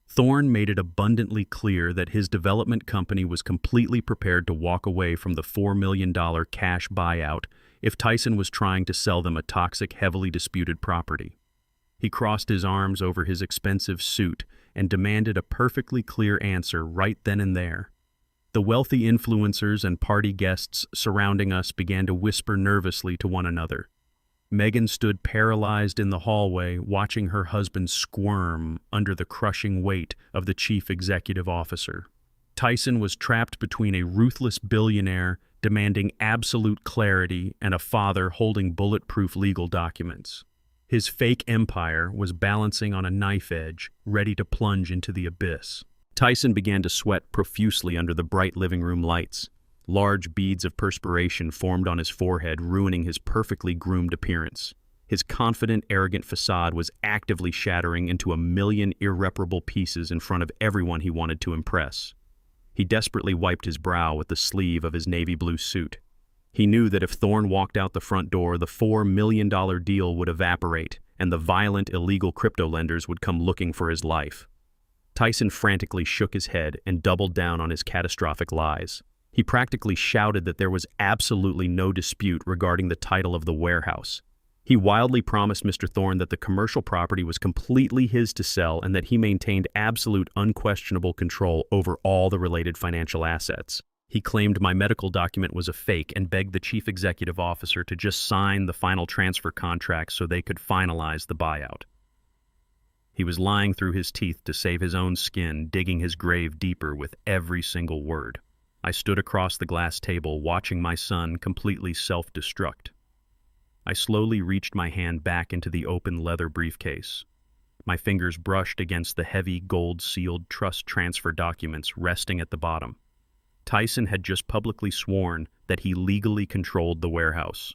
Thorne made it abundantly clear that his development company was completely prepared to walk away from the $4 million cash buyout if Tyson was trying to sell them a toxic, heavily disputed property. He crossed his arms over his expensive suit and demanded a perfectly clear answer right then and there. The wealthy influencers and party guests surrounding us began to whisper nervously to one another. Megan stood paralyzed in the hallway, watching her husband squirm under the crushing weight of the chief executive officer. Tyson was trapped between a ruthless billionaire demanding absolute clarity and a father holding bulletproof legal documents. His fake empire was balancing on a knife edge, ready to plunge into the abyss. Tyson began to sweat profusely under the bright living room lights. Large beads of perspiration formed on his forehead, ruining his perfectly groomed appearance. His confident, arrogant facade was actively shattering into a million irreparable pieces in front of everyone he wanted to impress. He desperately wiped his brow with the sleeve of his navy blue suit. He knew that if Thorne walked out the front door, the $4 million deal would evaporate, and the violent, illegal crypto lenders would come looking for his life. Tyson frantically shook his head and doubled down on his catastrophic lies. He practically shouted that there was absolutely no dispute regarding the title of the warehouse. He wildly promised Mr. Thorne that the commercial property was completely his to sell and that he maintained absolute, unquestionable control over all the related financial assets. He claimed my medical document was a fake and begged the chief executive officer to just sign the final transfer contract so they could finalize the buyout. He was lying through his teeth to save his own skin, digging his grave deeper with every single word. I stood across the glass table, watching my son completely self-destruct. I slowly reached my hand back into the open leather briefcase. My fingers brushed against the heavy, gold-sealed trust transfer documents resting at the bottom. Tyson had just publicly sworn that he legally controlled the warehouse.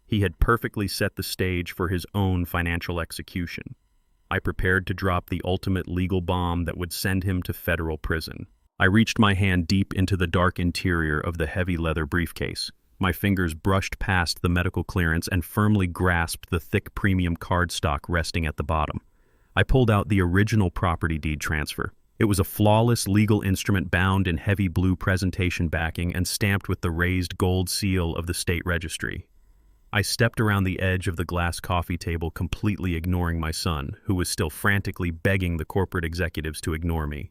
He had perfectly set the stage for his own financial execution. I prepared to drop the ultimate legal bomb that would send him to federal prison. I reached my hand deep into the dark interior of the heavy leather briefcase. My fingers brushed past the medical clearance and firmly grasped the thick premium cardstock resting at the bottom. I pulled out the original property deed transfer. It was a flawless legal instrument bound in heavy blue presentation backing and stamped with the raised gold seal of the state registry. I stepped around the edge of the glass coffee table, completely ignoring my son, who was still frantically begging the corporate executives to ignore me.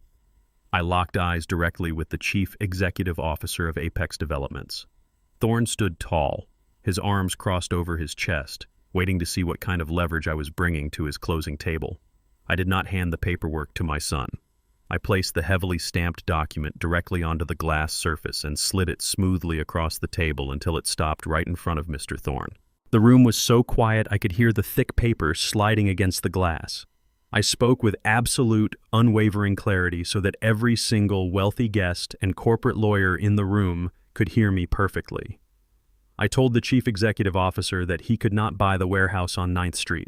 I locked eyes directly with the chief executive officer of Apex Developments. Thorne stood tall, his arms crossed over his chest, waiting to see what kind of leverage I was bringing to his closing table. I did not hand the paperwork to my son. I placed the heavily stamped document directly onto the glass surface and slid it smoothly across the table until it stopped right in front of Mr. Thorne. The room was so quiet I could hear the thick paper sliding against the glass. I spoke with absolute, unwavering clarity so that every single wealthy guest and corporate lawyer in the room could hear me perfectly. I told the chief executive officer that he could not buy the warehouse on 9th Street.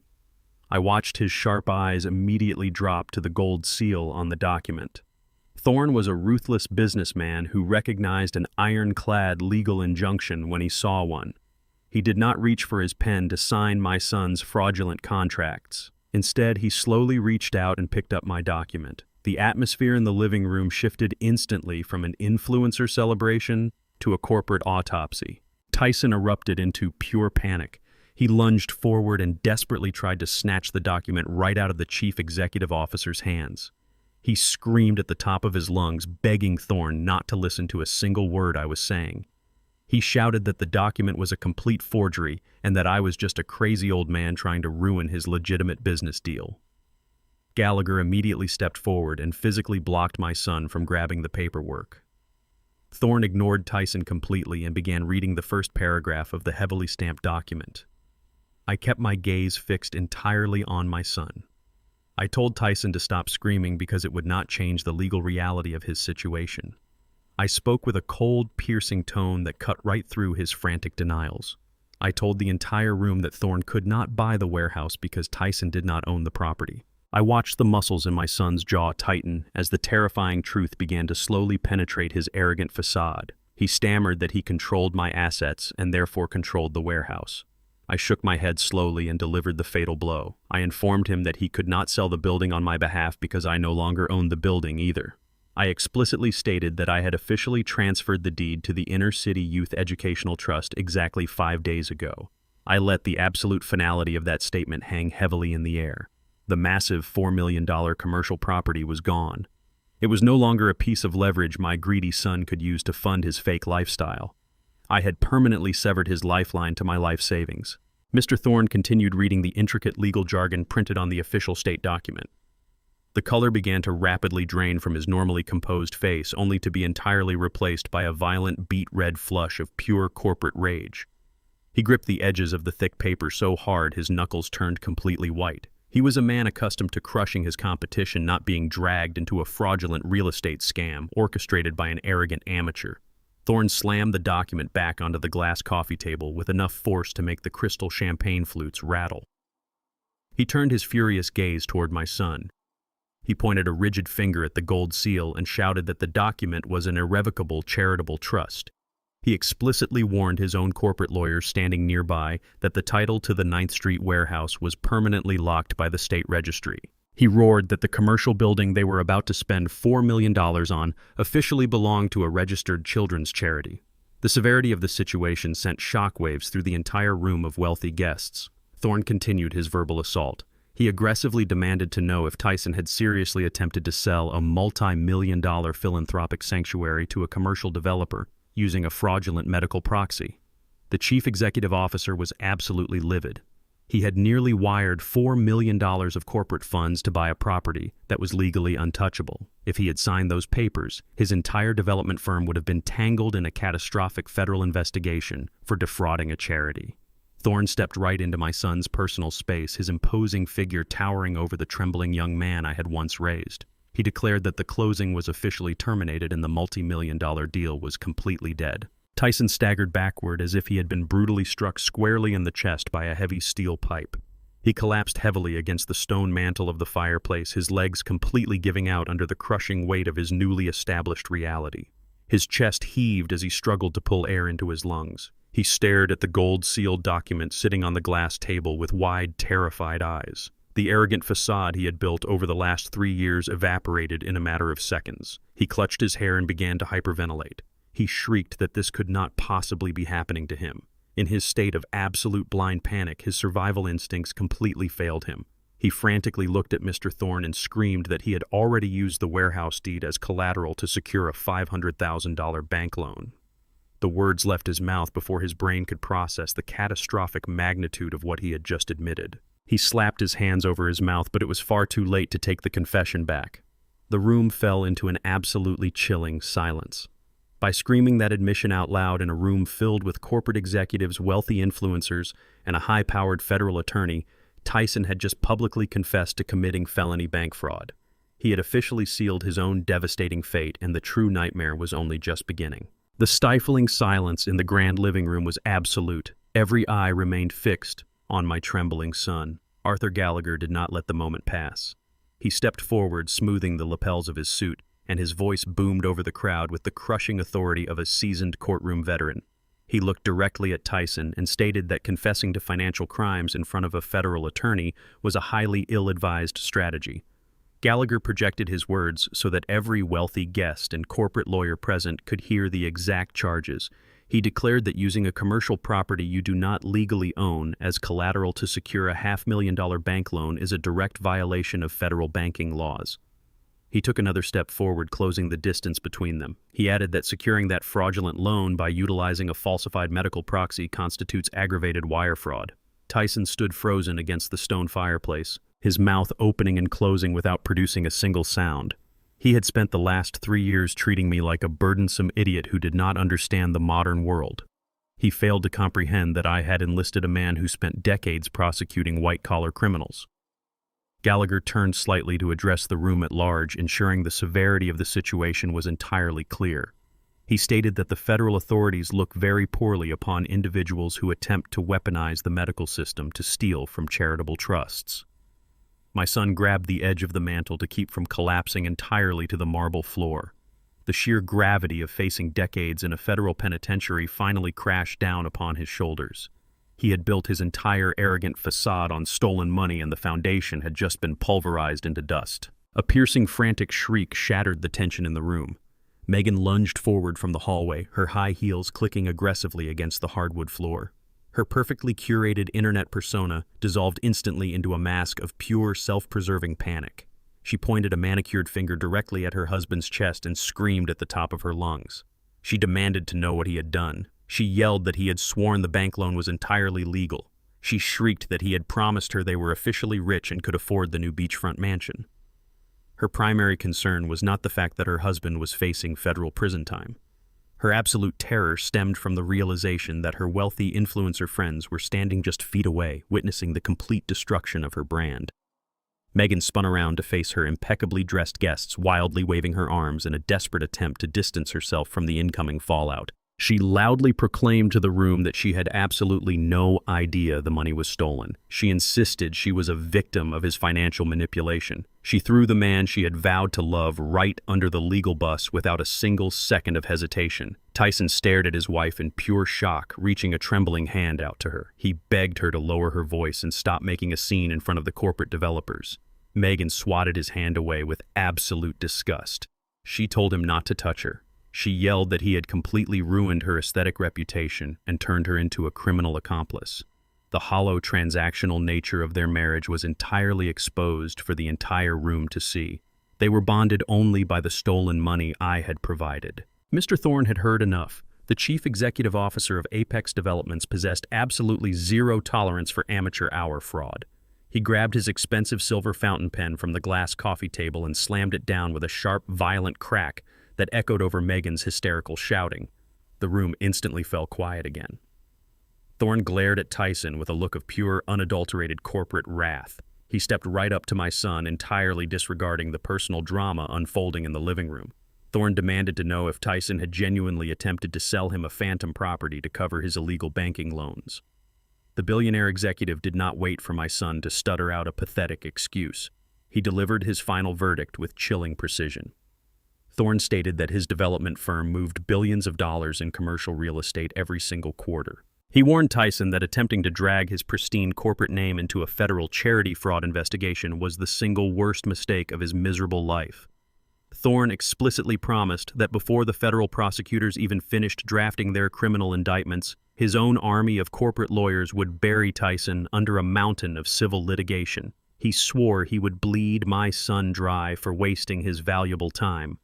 I watched his sharp eyes immediately drop to the gold seal on the document. Thorne was a ruthless businessman who recognized an ironclad legal injunction when he saw one. He did not reach for his pen to sign my son's fraudulent contracts. Instead, he slowly reached out and picked up my document. The atmosphere in the living room shifted instantly from an influencer celebration to a corporate autopsy. Tyson erupted into pure panic. He lunged forward and desperately tried to snatch the document right out of the chief executive officer's hands. He screamed at the top of his lungs, begging Thorne not to listen to a single word I was saying. He shouted that the document was a complete forgery and that I was just a crazy old man trying to ruin his legitimate business deal. Gallagher immediately stepped forward and physically blocked my son from grabbing the paperwork. Thorne ignored Tyson completely and began reading the first paragraph of the heavily stamped document. I kept my gaze fixed entirely on my son. I told Tyson to stop screaming because it would not change the legal reality of his situation. I spoke with a cold, piercing tone that cut right through his frantic denials. I told the entire room that Thorne could not buy the warehouse because Tyson did not own the property. I watched the muscles in my son's jaw tighten as the terrifying truth began to slowly penetrate his arrogant facade. He stammered that he controlled my assets and therefore controlled the warehouse. I shook my head slowly and delivered the fatal blow. I informed him that he could not sell the building on my behalf because I no longer owned the building either. I explicitly stated that I had officially transferred the deed to the Inner City Youth Educational Trust exactly 5 days ago. I let the absolute finality of that statement hang heavily in the air. The massive $4 million commercial property was gone. It was no longer a piece of leverage my greedy son could use to fund his fake lifestyle. I had permanently severed his lifeline to my life savings. Mr. Thorne continued reading the intricate legal jargon printed on the official state document. The color began to rapidly drain from his normally composed face, only to be entirely replaced by a violent beet red flush of pure corporate rage. He gripped the edges of the thick paper so hard his knuckles turned completely white. He was a man accustomed to crushing his competition, not being dragged into a fraudulent real estate scam orchestrated by an arrogant amateur. Thorne slammed the document back onto the glass coffee table with enough force to make the crystal champagne flutes rattle. He turned his furious gaze toward my son. He pointed a rigid finger at the gold seal and shouted that the document was an irrevocable charitable trust. He explicitly warned his own corporate lawyers standing nearby that the title to the 9th Street warehouse was permanently locked by the state registry. He roared that the commercial building they were about to spend $4 million on officially belonged to a registered children's charity. The severity of the situation sent shockwaves through the entire room of wealthy guests. Thorne continued his verbal assault. He aggressively demanded to know if Tyson had seriously attempted to sell a multi-million-dollar philanthropic sanctuary to a commercial developer using a fraudulent medical proxy. The chief executive officer was absolutely livid. He had nearly wired $4 million of corporate funds to buy a property that was legally untouchable. If he had signed those papers, his entire development firm would have been tangled in a catastrophic federal investigation for defrauding a charity. Thorne stepped right into my son's personal space, his imposing figure towering over the trembling young man I had once raised. He declared that the closing was officially terminated and the multi-million-dollar deal was completely dead. Tyson staggered backward as if he had been brutally struck squarely in the chest by a heavy steel pipe. He collapsed heavily against the stone mantel of the fireplace, his legs completely giving out under the crushing weight of his newly established reality. His chest heaved as he struggled to pull air into his lungs. He stared at the gold-sealed document sitting on the glass table with wide, terrified eyes. The arrogant facade he had built over the last 3 years evaporated in a matter of seconds. He clutched his hair and began to hyperventilate. He shrieked that this could not possibly be happening to him. In his state of absolute blind panic, his survival instincts completely failed him. He frantically looked at Mr. Thorne and screamed that he had already used the warehouse deed as collateral to secure a $500,000 bank loan. The words left his mouth before his brain could process the catastrophic magnitude of what he had just admitted. He slapped his hands over his mouth, but it was far too late to take the confession back. The room fell into an absolutely chilling silence. By screaming that admission out loud in a room filled with corporate executives, wealthy influencers, and a high-powered federal attorney, Tyson had just publicly confessed to committing felony bank fraud. He had officially sealed his own devastating fate, and the true nightmare was only just beginning. The stifling silence in the grand living room was absolute. Every eye remained fixed on my trembling son. Arthur Gallagher did not let the moment pass. He stepped forward, smoothing the lapels of his suit, and his voice boomed over the crowd with the crushing authority of a seasoned courtroom veteran. He looked directly at Tyson and stated that confessing to financial crimes in front of a federal attorney was a highly ill-advised strategy. Gallagher projected his words so that every wealthy guest and corporate lawyer present could hear the exact charges. He declared that using a commercial property you do not legally own as collateral to secure a $500,000 bank loan is a direct violation of federal banking laws. He took another step forward, closing the distance between them. He added that securing that fraudulent loan by utilizing a falsified medical proxy constitutes aggravated wire fraud. Tyson stood frozen against the stone fireplace, his mouth opening and closing without producing a single sound. He had spent the last 3 years treating me like a burdensome idiot who did not understand the modern world. He failed to comprehend that I had enlisted a man who spent decades prosecuting white-collar criminals. Gallagher turned slightly to address the room at large, ensuring the severity of the situation was entirely clear. He stated that the federal authorities look very poorly upon individuals who attempt to weaponize the medical system to steal from charitable trusts. My son grabbed the edge of the mantel to keep from collapsing entirely to the marble floor. The sheer gravity of facing decades in a federal penitentiary finally crashed down upon his shoulders. He had built his entire arrogant facade on stolen money, and the foundation had just been pulverized into dust. A piercing, frantic shriek shattered the tension in the room. Megan lunged forward from the hallway, her high heels clicking aggressively against the hardwood floor. Her perfectly curated internet persona dissolved instantly into a mask of pure, self-preserving panic. She pointed a manicured finger directly at her husband's chest and screamed at the top of her lungs. She demanded to know what he had done. She yelled that he had sworn the bank loan was entirely legal. She shrieked that he had promised her they were officially rich and could afford the new beachfront mansion. Her primary concern was not the fact that her husband was facing federal prison time. Her absolute terror stemmed from the realization that her wealthy influencer friends were standing just feet away, witnessing the complete destruction of her brand. Megan spun around to face her impeccably dressed guests, wildly waving her arms in a desperate attempt to distance herself from the incoming fallout. She loudly proclaimed to the room that she had absolutely no idea the money was stolen. She insisted she was a victim of his financial manipulation. She threw the man she had vowed to love right under the legal bus without a single second of hesitation. Tyson stared at his wife in pure shock, reaching a trembling hand out to her. He begged her to lower her voice and stop making a scene in front of the corporate developers. Megan swatted his hand away with absolute disgust. She told him not to touch her. She yelled that he had completely ruined her aesthetic reputation and turned her into a criminal accomplice. The hollow transactional nature of their marriage was entirely exposed for the entire room to see. They were bonded only by the stolen money I had provided. Mr. Thorne had heard enough. The chief executive officer of Apex Developments possessed absolutely zero tolerance for amateur hour fraud. He grabbed his expensive silver fountain pen from the glass coffee table and slammed it down with a sharp, violent crack that echoed over Megan's hysterical shouting. The room instantly fell quiet again. Thorne glared at Tyson with a look of pure, unadulterated corporate wrath. He stepped right up to my son, entirely disregarding the personal drama unfolding in the living room. Thorne demanded to know if Tyson had genuinely attempted to sell him a phantom property to cover his illegal banking loans. The billionaire executive did not wait for my son to stutter out a pathetic excuse. He delivered his final verdict with chilling precision. Thorne stated that his development firm moved billions of dollars in commercial real estate every single quarter. He warned Tyson that attempting to drag his pristine corporate name into a federal charity fraud investigation was the single worst mistake of his miserable life. Thorne explicitly promised that before the federal prosecutors even finished drafting their criminal indictments, his own army of corporate lawyers would bury Tyson under a mountain of civil litigation. He swore he would bleed my son dry for wasting his valuable time.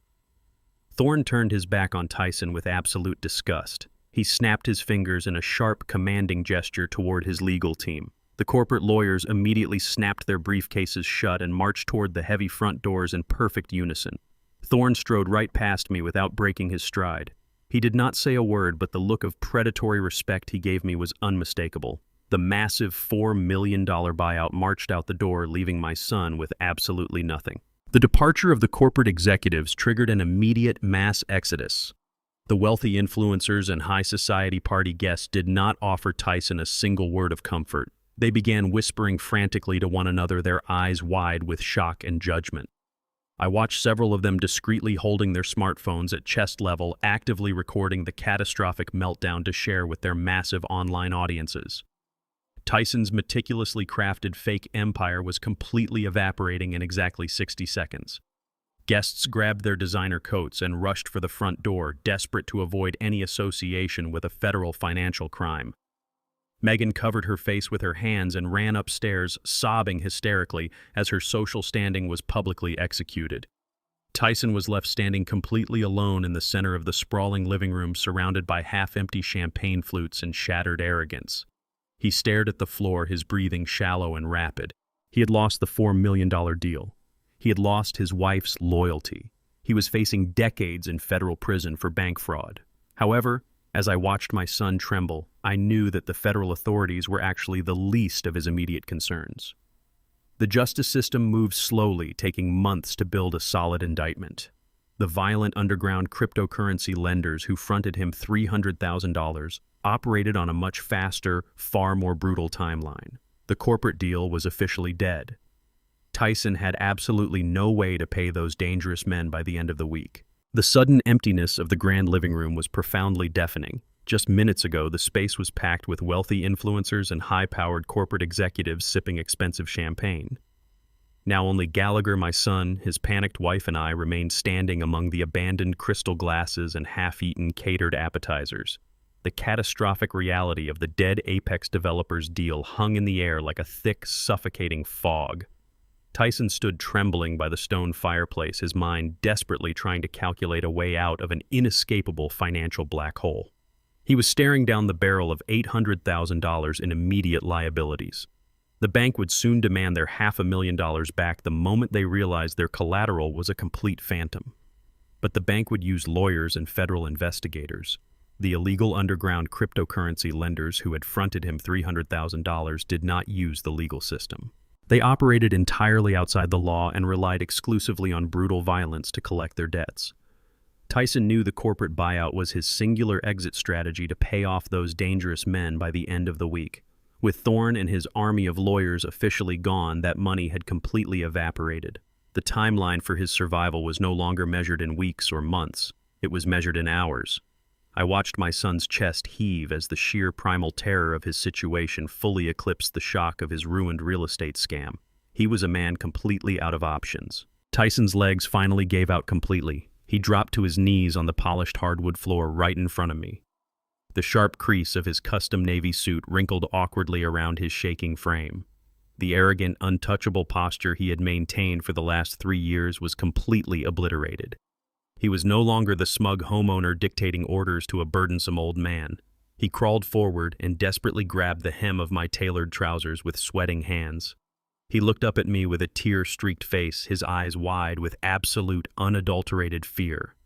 Thorne turned his back on Tyson with absolute disgust. He snapped his fingers in a sharp, commanding gesture toward his legal team. The corporate lawyers immediately snapped their briefcases shut and marched toward the heavy front doors in perfect unison. Thorne strode right past me without breaking his stride. He did not say a word, but the look of predatory respect he gave me was unmistakable. The massive $4 million buyout marched out the door, leaving my son with absolutely nothing. The departure of the corporate executives triggered an immediate mass exodus. The wealthy influencers and high society party guests did not offer Tyson a single word of comfort. They began whispering frantically to one another, their eyes wide with shock and judgment. I watched several of them discreetly holding their smartphones at chest level, actively recording the catastrophic meltdown to share with their massive online audiences. Tyson's meticulously crafted fake empire was completely evaporating in exactly 60 seconds. Guests grabbed their designer coats and rushed for the front door, desperate to avoid any association with a federal financial crime. Megan covered her face with her hands and ran upstairs, sobbing hysterically as her social standing was publicly executed. Tyson was left standing completely alone in the center of the sprawling living room, surrounded by half-empty champagne flutes and shattered arrogance. He stared at the floor, his breathing shallow and rapid. He had lost the $4 million deal. He had lost his wife's loyalty. He was facing decades in federal prison for bank fraud. However, as I watched my son tremble, I knew that the federal authorities were actually the least of his immediate concerns. The justice system moved slowly, taking months to build a solid indictment. The violent underground cryptocurrency lenders who fronted him $300,000 operated on a much faster, far more brutal timeline. The corporate deal was officially dead. Tyson had absolutely no way to pay those dangerous men by the end of the week. The sudden emptiness of the grand living room was profoundly deafening. Just minutes ago, the space was packed with wealthy influencers and high-powered corporate executives sipping expensive champagne. Now only Gallagher, my son, his panicked wife, and I remained standing among the abandoned crystal glasses and half-eaten catered appetizers. The catastrophic reality of the dead Apex developers deal hung in the air like a thick, suffocating fog. Tyson stood trembling by the stone fireplace, his mind desperately trying to calculate a way out of an inescapable financial black hole. He was staring down the barrel of $800,000 in immediate liabilities. The bank would soon demand their $500,000 back the moment they realized their collateral was a complete phantom. But the bank would use lawyers and federal investigators. The illegal underground cryptocurrency lenders who had fronted him $300,000 did not use the legal system. They operated entirely outside the law and relied exclusively on brutal violence to collect their debts. Tyson knew the corporate buyout was his singular exit strategy to pay off those dangerous men by the end of the week. With Thorne and his army of lawyers officially gone, that money had completely evaporated. The timeline for his survival was no longer measured in weeks or months. It was measured in hours. I watched my son's chest heave as the sheer primal terror of his situation fully eclipsed the shock of his ruined real estate scam. He was a man completely out of options. Tyson's legs finally gave out completely. He dropped to his knees on the polished hardwood floor right in front of me. The sharp crease of his custom navy suit wrinkled awkwardly around his shaking frame. The arrogant, untouchable posture he had maintained for the last 3 years was completely obliterated. He was no longer the smug homeowner dictating orders to a burdensome old man. He crawled forward and desperately grabbed the hem of my tailored trousers with sweating hands. He looked up at me with a tear-streaked face, his eyes wide with absolute, unadulterated fear.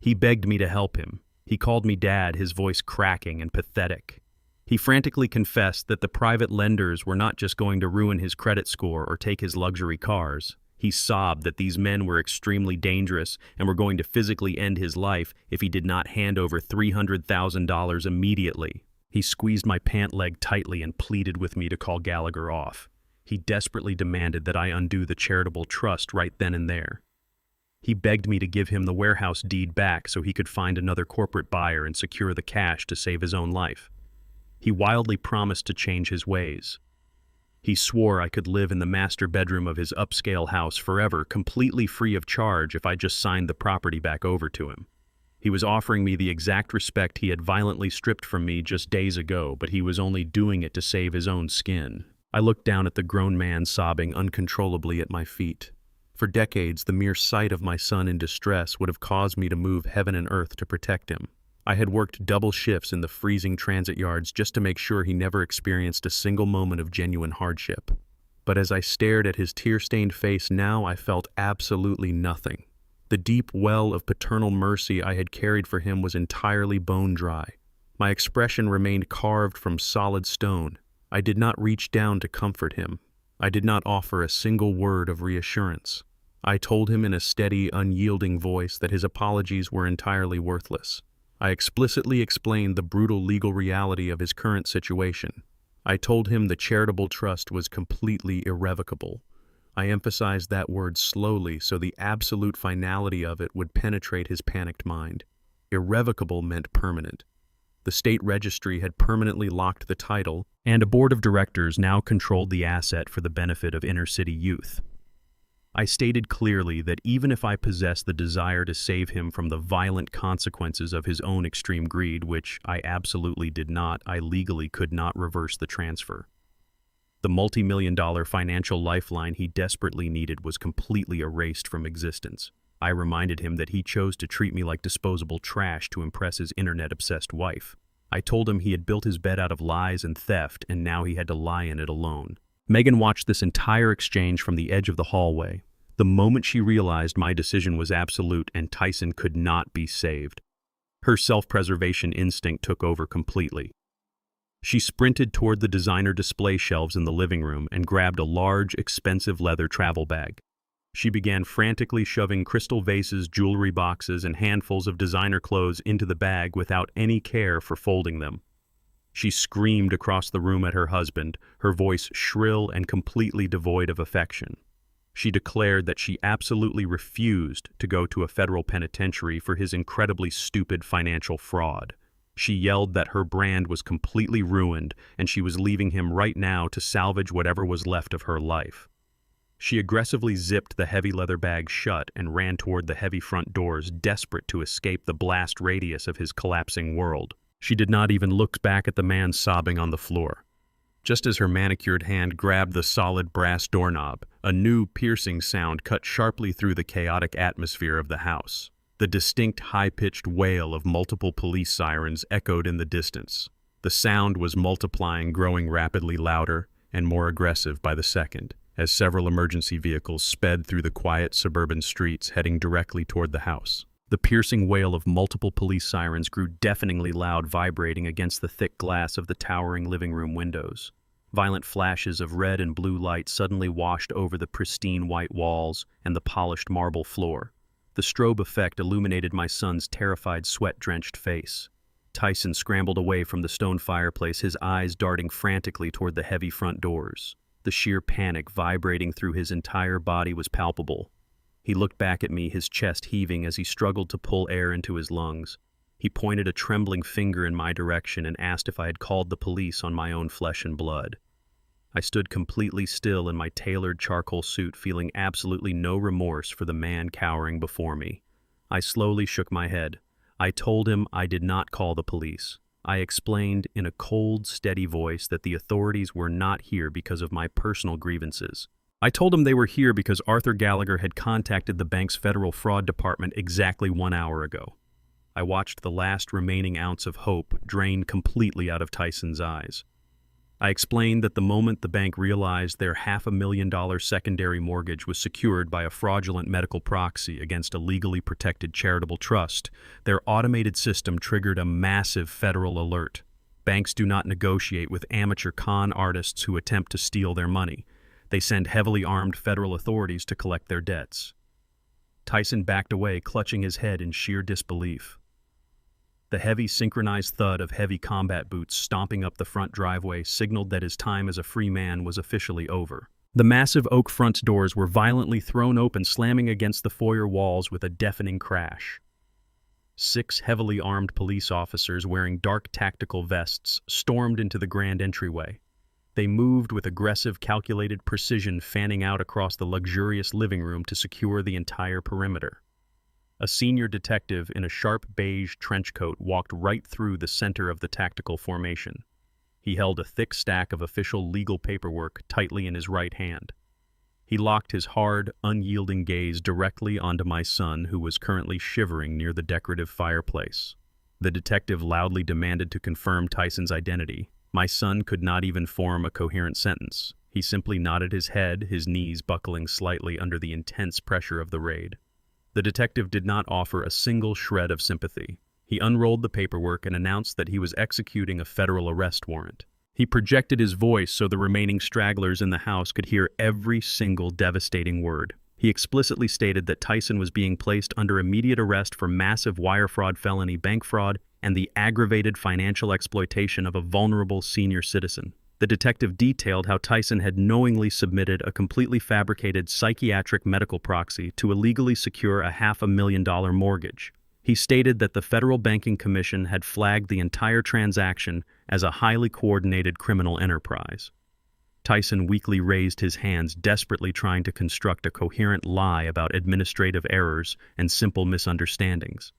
He begged me to help him. He called me Dad, his voice cracking and pathetic. He frantically confessed that the private lenders were not just going to ruin his credit score or take his luxury cars. He sobbed that these men were extremely dangerous and were going to physically end his life if he did not hand over $300,000 immediately. He squeezed my pant leg tightly and pleaded with me to call Gallagher off. He desperately demanded that I undo the charitable trust right then and there. He begged me to give him the warehouse deed back so he could find another corporate buyer and secure the cash to save his own life. He wildly promised to change his ways. He swore I could live in the master bedroom of his upscale house forever, completely free of charge if I just signed the property back over to him. He was offering me the exact respect he had violently stripped from me just days ago, but he was only doing it to save his own skin. I looked down at the grown man sobbing uncontrollably at my feet. For decades, the mere sight of my son in distress would have caused me to move heaven and earth to protect him. I had worked double shifts in the freezing transit yards just to make sure he never experienced a single moment of genuine hardship. But as I stared at his tear-stained face now, I felt absolutely nothing. The deep well of paternal mercy I had carried for him was entirely bone dry. My expression remained carved from solid stone. I did not reach down to comfort him. I did not offer a single word of reassurance. I told him in a steady, unyielding voice that his apologies were entirely worthless. I explicitly explained the brutal legal reality of his current situation. I told him the charitable trust was completely irrevocable. I emphasized that word slowly so the absolute finality of it would penetrate his panicked mind. Irrevocable meant permanent. The state registry had permanently locked the title, and a board of directors now controlled the asset for the benefit of inner-city youth. I stated clearly that even if I possessed the desire to save him from the violent consequences of his own extreme greed, which I absolutely did not, I legally could not reverse the transfer. The multi-million-dollar financial lifeline he desperately needed was completely erased from existence. I reminded him that he chose to treat me like disposable trash to impress his internet-obsessed wife. I told him he had built his bed out of lies and theft, and now he had to lie in it alone. Megan watched this entire exchange from the edge of the hallway. The moment she realized my decision was absolute and Tyson could not be saved, her self-preservation instinct took over completely. She sprinted toward the designer display shelves in the living room and grabbed a large, expensive leather travel bag. She began frantically shoving crystal vases, jewelry boxes, and handfuls of designer clothes into the bag without any care for folding them. She screamed across the room at her husband, her voice shrill and completely devoid of affection. She declared that she absolutely refused to go to a federal penitentiary for his incredibly stupid financial fraud. She yelled that her brand was completely ruined and she was leaving him right now to salvage whatever was left of her life. She aggressively zipped the heavy leather bag shut and ran toward the heavy front doors, desperate to escape the blast radius of his collapsing world. She did not even look back at the man sobbing on the floor. Just as her manicured hand grabbed the solid brass doorknob, a new, piercing sound cut sharply through the chaotic atmosphere of the house. The distinct, high-pitched wail of multiple police sirens echoed in the distance. The sound was multiplying, growing rapidly louder and more aggressive by the second, as several emergency vehicles sped through the quiet suburban streets heading directly toward the house. The piercing wail of multiple police sirens grew deafeningly loud, vibrating against the thick glass of the towering living room windows. Violent flashes of red and blue light suddenly washed over the pristine white walls and the polished marble floor. The strobe effect illuminated my son's terrified, sweat-drenched face. Tyson scrambled away from the stone fireplace, his eyes darting frantically toward the heavy front doors. The sheer panic vibrating through his entire body was palpable. He looked back at me, his chest heaving as he struggled to pull air into his lungs. He pointed a trembling finger in my direction and asked if I had called the police on my own flesh and blood. I stood completely still in my tailored charcoal suit, feeling absolutely no remorse for the man cowering before me. I slowly shook my head. I told him I did not call the police. I explained in a cold, steady voice that the authorities were not here because of my personal grievances. I told him they were here because Arthur Gallagher had contacted the bank's federal fraud department exactly 1 hour ago. I watched the last remaining ounce of hope drain completely out of Tyson's eyes. I explained that the moment the bank realized their $500,000 secondary mortgage was secured by a fraudulent medical proxy against a legally protected charitable trust, their automated system triggered a massive federal alert. Banks do not negotiate with amateur con artists who attempt to steal their money. They send heavily armed federal authorities to collect their debts. Tyson backed away, clutching his head in sheer disbelief. The heavy, synchronized thud of heavy combat boots stomping up the front driveway signaled that his time as a free man was officially over. The massive oak front doors were violently thrown open, slamming against the foyer walls with a deafening crash. 6 heavily armed police officers wearing dark tactical vests stormed into the grand entryway. They moved with aggressive, calculated precision, fanning out across the luxurious living room to secure the entire perimeter. A senior detective in a sharp beige trench coat walked right through the center of the tactical formation. He held a thick stack of official legal paperwork tightly in his right hand. He locked his hard, unyielding gaze directly onto my son, who was currently shivering near the decorative fireplace. The detective loudly demanded to confirm Tyson's identity. My son could not even form a coherent sentence. He simply nodded his head, his knees buckling slightly under the intense pressure of the raid. The detective did not offer a single shred of sympathy. He unrolled the paperwork and announced that he was executing a federal arrest warrant. He projected his voice so the remaining stragglers in the house could hear every single devastating word. He explicitly stated that Tyson was being placed under immediate arrest for massive wire fraud, felony bank fraud, and the aggravated financial exploitation of a vulnerable senior citizen. The detective detailed how Tyson had knowingly submitted a completely fabricated psychiatric medical proxy to illegally secure a $500,000 mortgage. He stated that the Federal Banking Commission had flagged the entire transaction as a highly coordinated criminal enterprise. Tyson weakly raised his hands, desperately trying to construct a coherent lie about administrative errors and simple misunderstandings.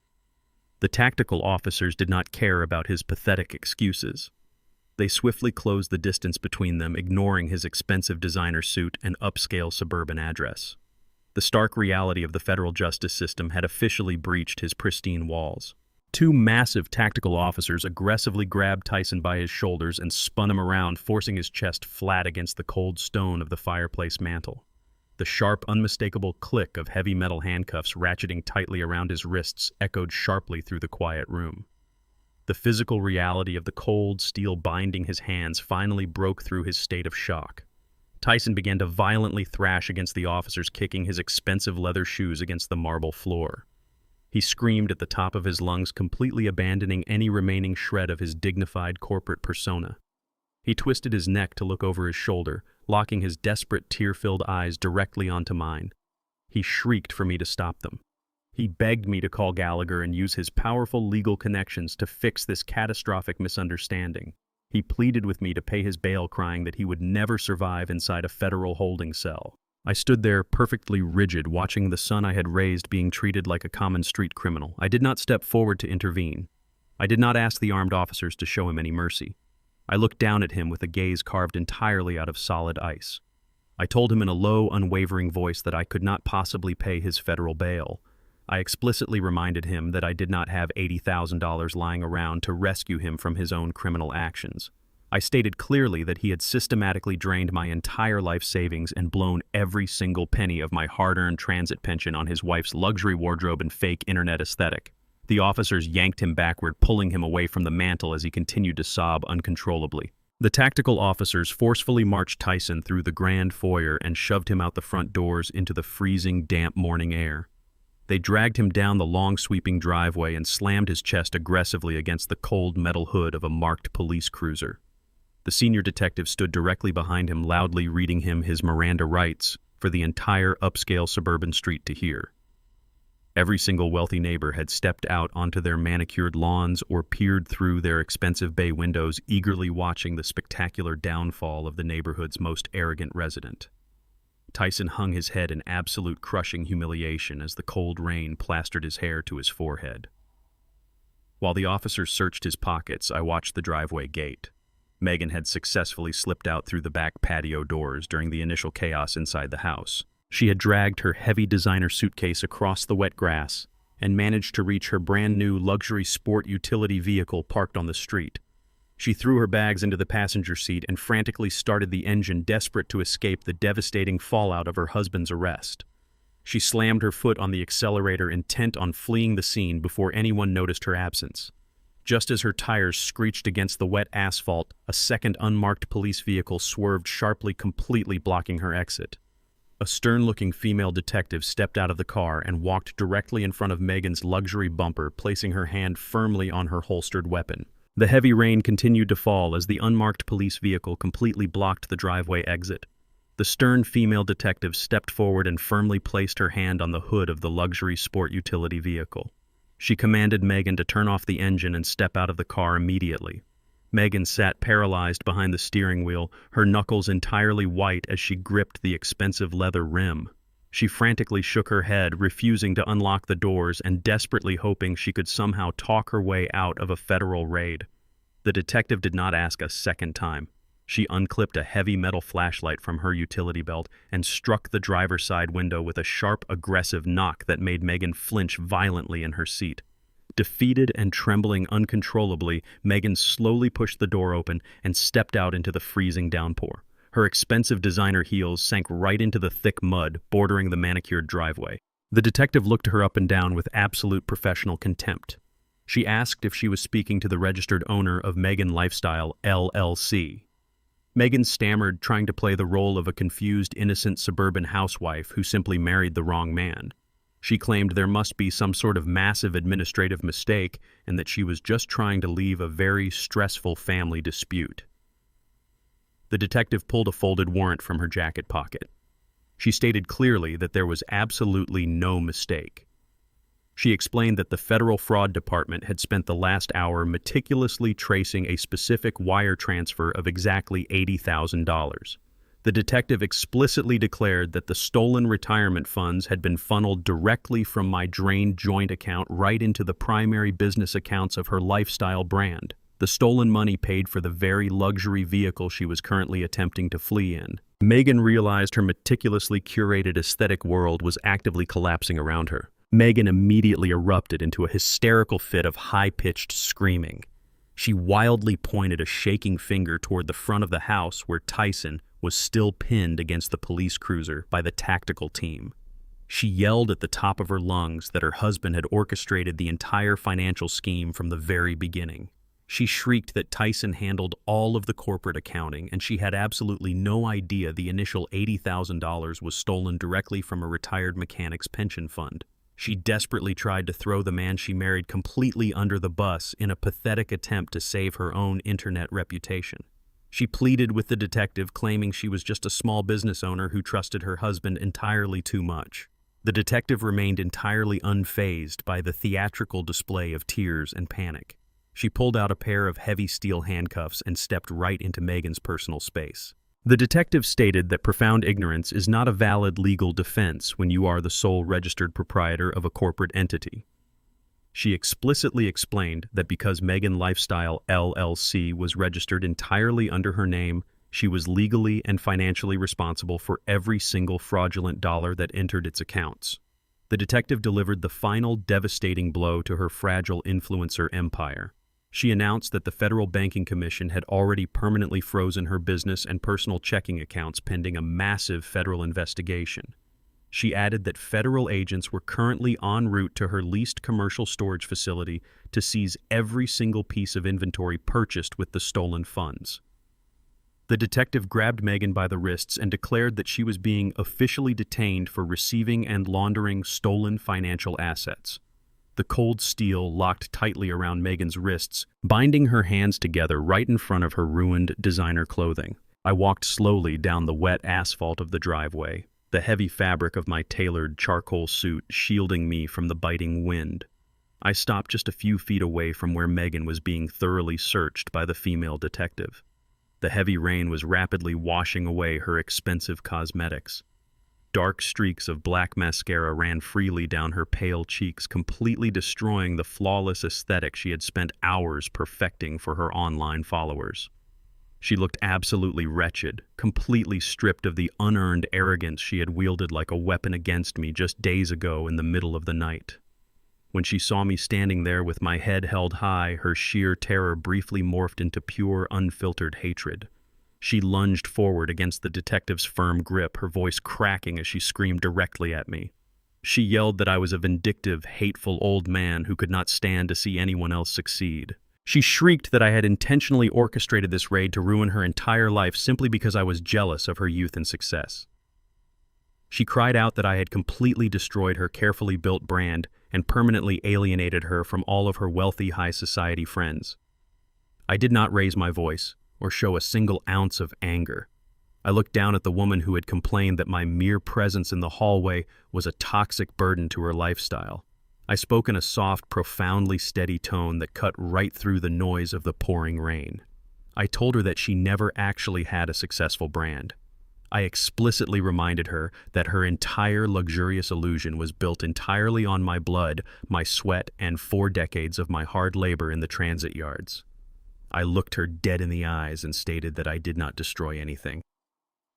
The tactical officers did not care about his pathetic excuses. They swiftly closed the distance between them, ignoring his expensive designer suit and upscale suburban address. The stark reality of the federal justice system had officially breached his pristine walls. Two massive tactical officers aggressively grabbed Tyson by his shoulders and spun him around, forcing his chest flat against the cold stone of the fireplace mantel. The sharp, unmistakable click of heavy metal handcuffs ratcheting tightly around his wrists echoed sharply through the quiet room. The physical reality of the cold steel binding his hands finally broke through his state of shock. Tyson began to violently thrash against the officers, kicking his expensive leather shoes against the marble floor. He screamed at the top of his lungs, completely abandoning any remaining shred of his dignified corporate persona. He twisted his neck to look over his shoulder, locking his desperate, tear-filled eyes directly onto mine. He shrieked for me to stop them. He begged me to call Gallagher and use his powerful legal connections to fix this catastrophic misunderstanding. He pleaded with me to pay his bail, crying that he would never survive inside a federal holding cell. I stood there perfectly rigid, watching the son I had raised being treated like a common street criminal. I did not step forward to intervene. I did not ask the armed officers to show him any mercy. I looked down at him with a gaze carved entirely out of solid ice. I told him in a low, unwavering voice that I could not possibly pay his federal bail. I explicitly reminded him that I did not have $80,000 lying around to rescue him from his own criminal actions. I stated clearly that he had systematically drained my entire life savings and blown every single penny of my hard-earned transit pension on his wife's luxury wardrobe and fake internet aesthetic. The officers yanked him backward, pulling him away from the mantel as he continued to sob uncontrollably. The tactical officers forcefully marched Tyson through the grand foyer and shoved him out the front doors into the freezing, damp morning air. They dragged him down the long, sweeping driveway and slammed his chest aggressively against the cold metal hood of a marked police cruiser. The senior detective stood directly behind him, loudly reading him his Miranda rights for the entire upscale suburban street to hear. Every single wealthy neighbor had stepped out onto their manicured lawns or peered through their expensive bay windows, eagerly watching the spectacular downfall of the neighborhood's most arrogant resident. Tyson hung his head in absolute crushing humiliation as the cold rain plastered his hair to his forehead. While the officers searched his pockets, I watched the driveway gate. Megan had successfully slipped out through the back patio doors during the initial chaos inside the house. She had dragged her heavy designer suitcase across the wet grass and managed to reach her brand-new luxury sport utility vehicle parked on the street. She threw her bags into the passenger seat and frantically started the engine, desperate to escape the devastating fallout of her husband's arrest. She slammed her foot on the accelerator, intent on fleeing the scene before anyone noticed her absence. Just as her tires screeched against the wet asphalt, a second unmarked police vehicle swerved sharply, completely blocking her exit. A stern-looking female detective stepped out of the car and walked directly in front of Megan's luxury bumper, placing her hand firmly on her holstered weapon. The heavy rain continued to fall as the unmarked police vehicle completely blocked the driveway exit. The stern female detective stepped forward and firmly placed her hand on the hood of the luxury sport utility vehicle. She commanded Megan to turn off the engine and step out of the car immediately. Megan sat paralyzed behind the steering wheel, her knuckles entirely white as she gripped the expensive leather rim. She frantically shook her head, refusing to unlock the doors and desperately hoping she could somehow talk her way out of a federal raid. The detective did not ask a second time. She unclipped a heavy metal flashlight from her utility belt and struck the driver's side window with a sharp, aggressive knock that made Megan flinch violently in her seat. Defeated and trembling uncontrollably, Megan slowly pushed the door open and stepped out into the freezing downpour. Her expensive designer heels sank right into the thick mud bordering the manicured driveway. The detective looked her up and down with absolute professional contempt. She asked if she was speaking to the registered owner of Megan Lifestyle, LLC. Megan stammered, trying to play the role of a confused, innocent suburban housewife who simply married the wrong man. She claimed there must be some sort of massive administrative mistake and that she was just trying to leave a very stressful family dispute. The detective pulled a folded warrant from her jacket pocket. She stated clearly that there was absolutely no mistake. She explained that the Federal Fraud Department had spent the last hour meticulously tracing a specific wire transfer of exactly $80,000. The detective explicitly declared that the stolen retirement funds had been funneled directly from my drained joint account right into the primary business accounts of her lifestyle brand. The stolen money paid for the very luxury vehicle she was currently attempting to flee in. Megan realized her meticulously curated aesthetic world was actively collapsing around her. Megan immediately erupted into a hysterical fit of high-pitched screaming. She wildly pointed a shaking finger toward the front of the house where Tyson was still pinned against the police cruiser by the tactical team. She yelled at the top of her lungs that her husband had orchestrated the entire financial scheme from the very beginning. She shrieked that Tyson handled all of the corporate accounting and she had absolutely no idea the initial $80,000 was stolen directly from a retired mechanic's pension fund. She desperately tried to throw the man she married completely under the bus in a pathetic attempt to save her own internet reputation. She pleaded with the detective, claiming she was just a small business owner who trusted her husband entirely too much. The detective remained entirely unfazed by the theatrical display of tears and panic. She pulled out a pair of heavy steel handcuffs and stepped right into Megan's personal space. The detective stated that profound ignorance is not a valid legal defense when you are the sole registered proprietor of a corporate entity. She explicitly explained that because Megan Lifestyle LLC was registered entirely under her name, she was legally and financially responsible for every single fraudulent dollar that entered its accounts. The detective delivered the final devastating blow to her fragile influencer empire. She announced that the Federal Banking Commission had already permanently frozen her business and personal checking accounts pending a massive federal investigation. She added that federal agents were currently en route to her leased commercial storage facility to seize every single piece of inventory purchased with the stolen funds. The detective grabbed Megan by the wrists and declared that she was being officially detained for receiving and laundering stolen financial assets. The cold steel locked tightly around Megan's wrists, binding her hands together right in front of her ruined designer clothing. I walked slowly down the wet asphalt of the driveway, the heavy fabric of my tailored charcoal suit shielding me from the biting wind. I stopped just a few feet away from where Megan was being thoroughly searched by the female detective. The heavy rain was rapidly washing away her expensive cosmetics. Dark streaks of black mascara ran freely down her pale cheeks, completely destroying the flawless aesthetic she had spent hours perfecting for her online followers. She looked absolutely wretched, completely stripped of the unearned arrogance she had wielded like a weapon against me just days ago in the middle of the night. When she saw me standing there with my head held high, her sheer terror briefly morphed into pure, unfiltered hatred. She lunged forward against the detective's firm grip, her voice cracking as she screamed directly at me. She yelled that I was a vindictive, hateful old man who could not stand to see anyone else succeed. She shrieked that I had intentionally orchestrated this raid to ruin her entire life simply because I was jealous of her youth and success. She cried out that I had completely destroyed her carefully built brand and permanently alienated her from all of her wealthy high society friends. I did not raise my voice or show a single ounce of anger. I looked down at the woman who had complained that my mere presence in the hallway was a toxic burden to her lifestyle. I spoke in a soft, profoundly steady tone that cut right through the noise of the pouring rain. I told her that she never actually had a successful brand. I explicitly reminded her that her entire luxurious illusion was built entirely on my blood, my sweat, and 4 decades of my hard labor in the transit yards. I looked her dead in the eyes and stated that I did not destroy anything.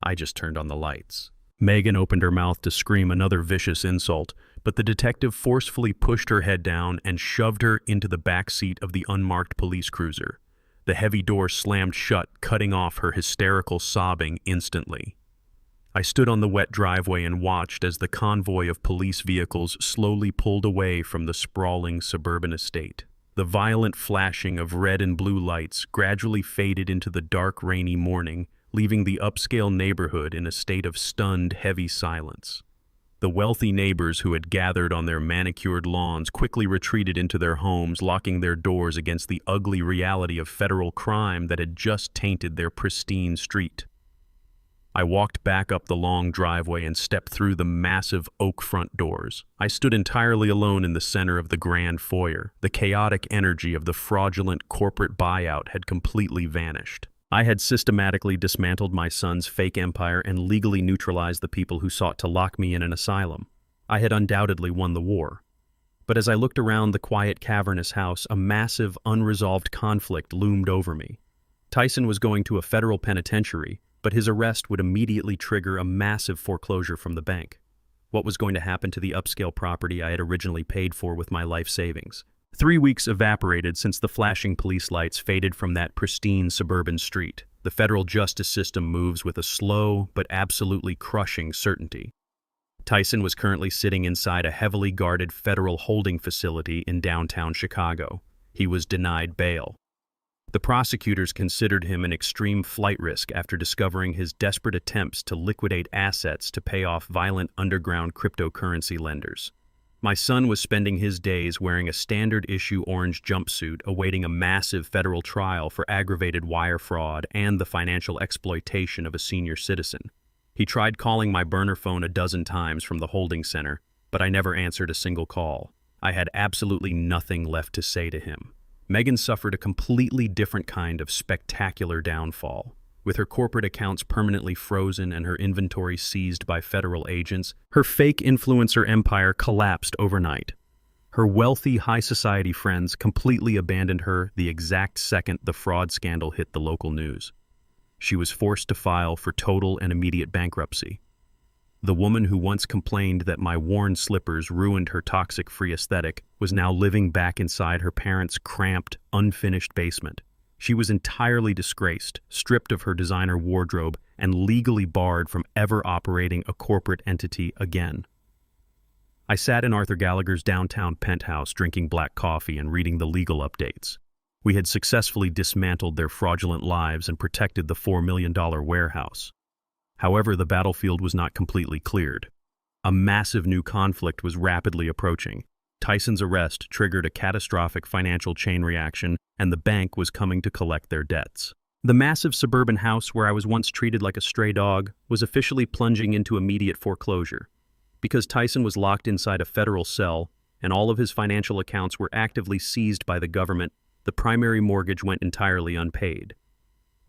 I just turned on the lights. Megan opened her mouth to scream another vicious insult, but the detective forcefully pushed her head down and shoved her into the back seat of the unmarked police cruiser. The heavy door slammed shut, cutting off her hysterical sobbing instantly. I stood on the wet driveway and watched as the convoy of police vehicles slowly pulled away from the sprawling suburban estate. The violent flashing of red and blue lights gradually faded into the dark, rainy morning, leaving the upscale neighborhood in a state of stunned, heavy silence. The wealthy neighbors who had gathered on their manicured lawns quickly retreated into their homes, locking their doors against the ugly reality of federal crime that had just tainted their pristine street. I walked back up the long driveway and stepped through the massive oak front doors. I stood entirely alone in the center of the grand foyer. The chaotic energy of the fraudulent corporate buyout had completely vanished. I had systematically dismantled my son's fake empire and legally neutralized the people who sought to lock me in an asylum. I had undoubtedly won the war. But as I looked around the quiet, cavernous house, a massive, unresolved conflict loomed over me. Tyson was going to a federal penitentiary, but his arrest would immediately trigger a massive foreclosure from the bank. What was going to happen to the upscale property I had originally paid for with my life savings? 3 weeks evaporated since the flashing police lights faded from that pristine suburban street. The federal justice system moves with a slow but absolutely crushing certainty. Tyson was currently sitting inside a heavily guarded federal holding facility in downtown Chicago. He was denied bail. The prosecutors considered him an extreme flight risk after discovering his desperate attempts to liquidate assets to pay off violent underground cryptocurrency lenders. My son was spending his days wearing a standard-issue orange jumpsuit, awaiting a massive federal trial for aggravated wire fraud and the financial exploitation of a senior citizen. He tried calling my burner phone a dozen times from the holding center, but I never answered a single call. I had absolutely nothing left to say to him. Megan suffered a completely different kind of spectacular downfall. With her corporate accounts permanently frozen and her inventory seized by federal agents, her fake influencer empire collapsed overnight. Her wealthy, high society friends completely abandoned her the exact second the fraud scandal hit the local news. She was forced to file for total and immediate bankruptcy. The woman who once complained that my worn slippers ruined her toxic-free aesthetic was now living back inside her parents' cramped, unfinished basement. She was entirely disgraced, stripped of her designer wardrobe, and legally barred from ever operating a corporate entity again. I sat in Arthur Gallagher's downtown penthouse drinking black coffee and reading the legal updates. We had successfully dismantled their fraudulent lives and protected the $4 million warehouse. However, the battlefield was not completely cleared. A massive new conflict was rapidly approaching. Tyson's arrest triggered a catastrophic financial chain reaction, and the bank was coming to collect their debts. The massive suburban house where I was once treated like a stray dog was officially plunging into immediate foreclosure. Because Tyson was locked inside a federal cell, and all of his financial accounts were actively seized by the government, the primary mortgage went entirely unpaid.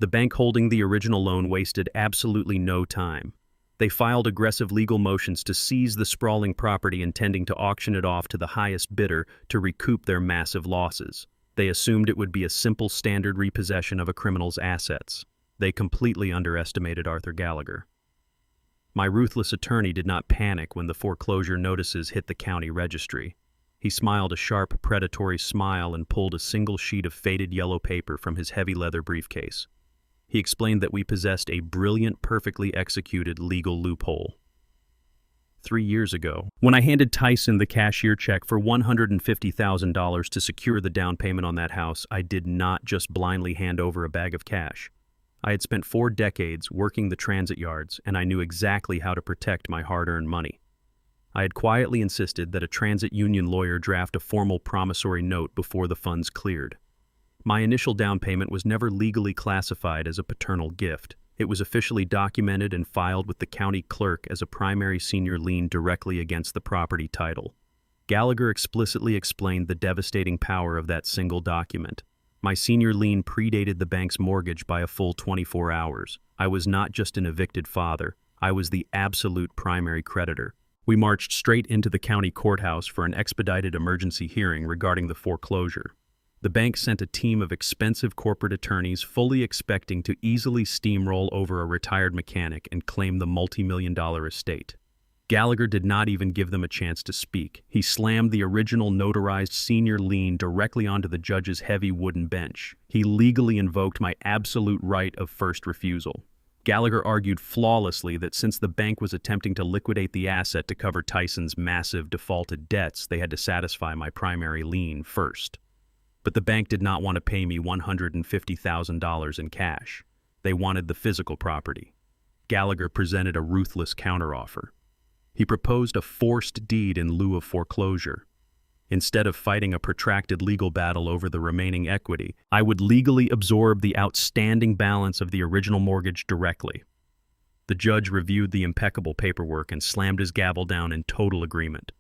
The bank holding the original loan wasted absolutely no time. They filed aggressive legal motions to seize the sprawling property, intending to auction it off to the highest bidder to recoup their massive losses. They assumed it would be a simple standard repossession of a criminal's assets. They completely underestimated Arthur Gallagher. My ruthless attorney did not panic when the foreclosure notices hit the county registry. He smiled a sharp, predatory smile and pulled a single sheet of faded yellow paper from his heavy leather briefcase. He explained that we possessed a brilliant, perfectly executed legal loophole. 3 years ago, when I handed Tyson the cashier check for $150,000 to secure the down payment on that house, I did not just blindly hand over a bag of cash. I had spent 4 decades working the transit yards, and I knew exactly how to protect my hard-earned money. I had quietly insisted that a transit union lawyer draft a formal promissory note before the funds cleared. My initial down payment was never legally classified as a paternal gift. It was officially documented and filed with the county clerk as a primary senior lien directly against the property title. Gallagher explicitly explained the devastating power of that single document. My senior lien predated the bank's mortgage by a full 24 hours. I was not just an evicted father. I was the absolute primary creditor. We marched straight into the county courthouse for an expedited emergency hearing regarding the foreclosure. The bank sent a team of expensive corporate attorneys fully expecting to easily steamroll over a retired mechanic and claim the multi-million-dollar estate. Gallagher did not even give them a chance to speak. He slammed the original notarized senior lien directly onto the judge's heavy wooden bench. He legally invoked my absolute right of first refusal. Gallagher argued flawlessly that since the bank was attempting to liquidate the asset to cover Tyson's massive defaulted debts, they had to satisfy my primary lien first. But the bank did not want to pay me $150,000 in cash. They wanted the physical property. Gallagher presented a ruthless counteroffer. He proposed a forced deed in lieu of foreclosure. Instead of fighting a protracted legal battle over the remaining equity, I would legally absorb the outstanding balance of the original mortgage directly. The judge reviewed the impeccable paperwork and slammed his gavel down in total agreement.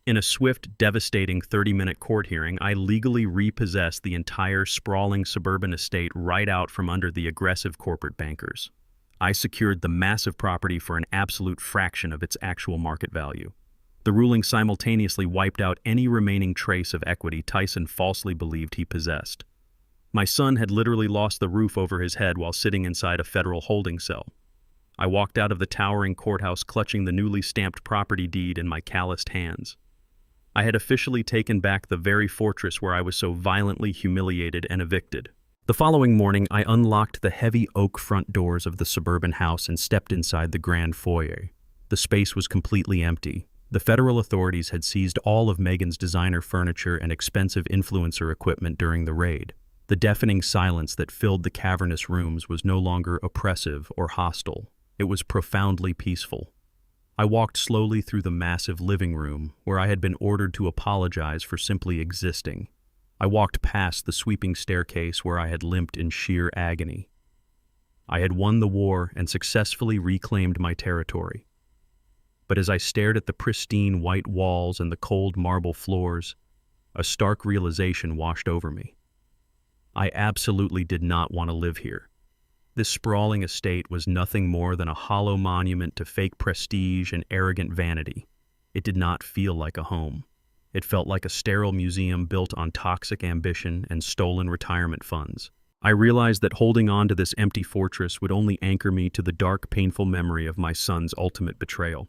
In a swift, devastating 30-minute court hearing, I legally repossessed the entire sprawling suburban estate right out from under the aggressive corporate bankers. I secured the massive property for an absolute fraction of its actual market value. The ruling simultaneously wiped out any remaining trace of equity Tyson falsely believed he possessed. My son had literally lost the roof over his head while sitting inside a federal holding cell. I walked out of the towering courthouse clutching the newly stamped property deed in my calloused hands. I had officially taken back the very fortress where I was so violently humiliated and evicted. The following morning, I unlocked the heavy oak front doors of the suburban house and stepped inside the grand foyer. The space was completely empty. The federal authorities had seized all of Megan's designer furniture and expensive influencer equipment during the raid. The deafening silence that filled the cavernous rooms was no longer oppressive or hostile. It was profoundly peaceful. I walked slowly through the massive living room, where I had been ordered to apologize for simply existing. I walked past the sweeping staircase where I had limped in sheer agony. I had won the war and successfully reclaimed my territory. But as I stared at the pristine white walls and the cold marble floors, a stark realization washed over me. I absolutely did not want to live here. This sprawling estate was nothing more than a hollow monument to fake prestige and arrogant vanity. It did not feel like a home. It felt like a sterile museum built on toxic ambition and stolen retirement funds. I realized that holding on to this empty fortress would only anchor me to the dark, painful memory of my son's ultimate betrayal.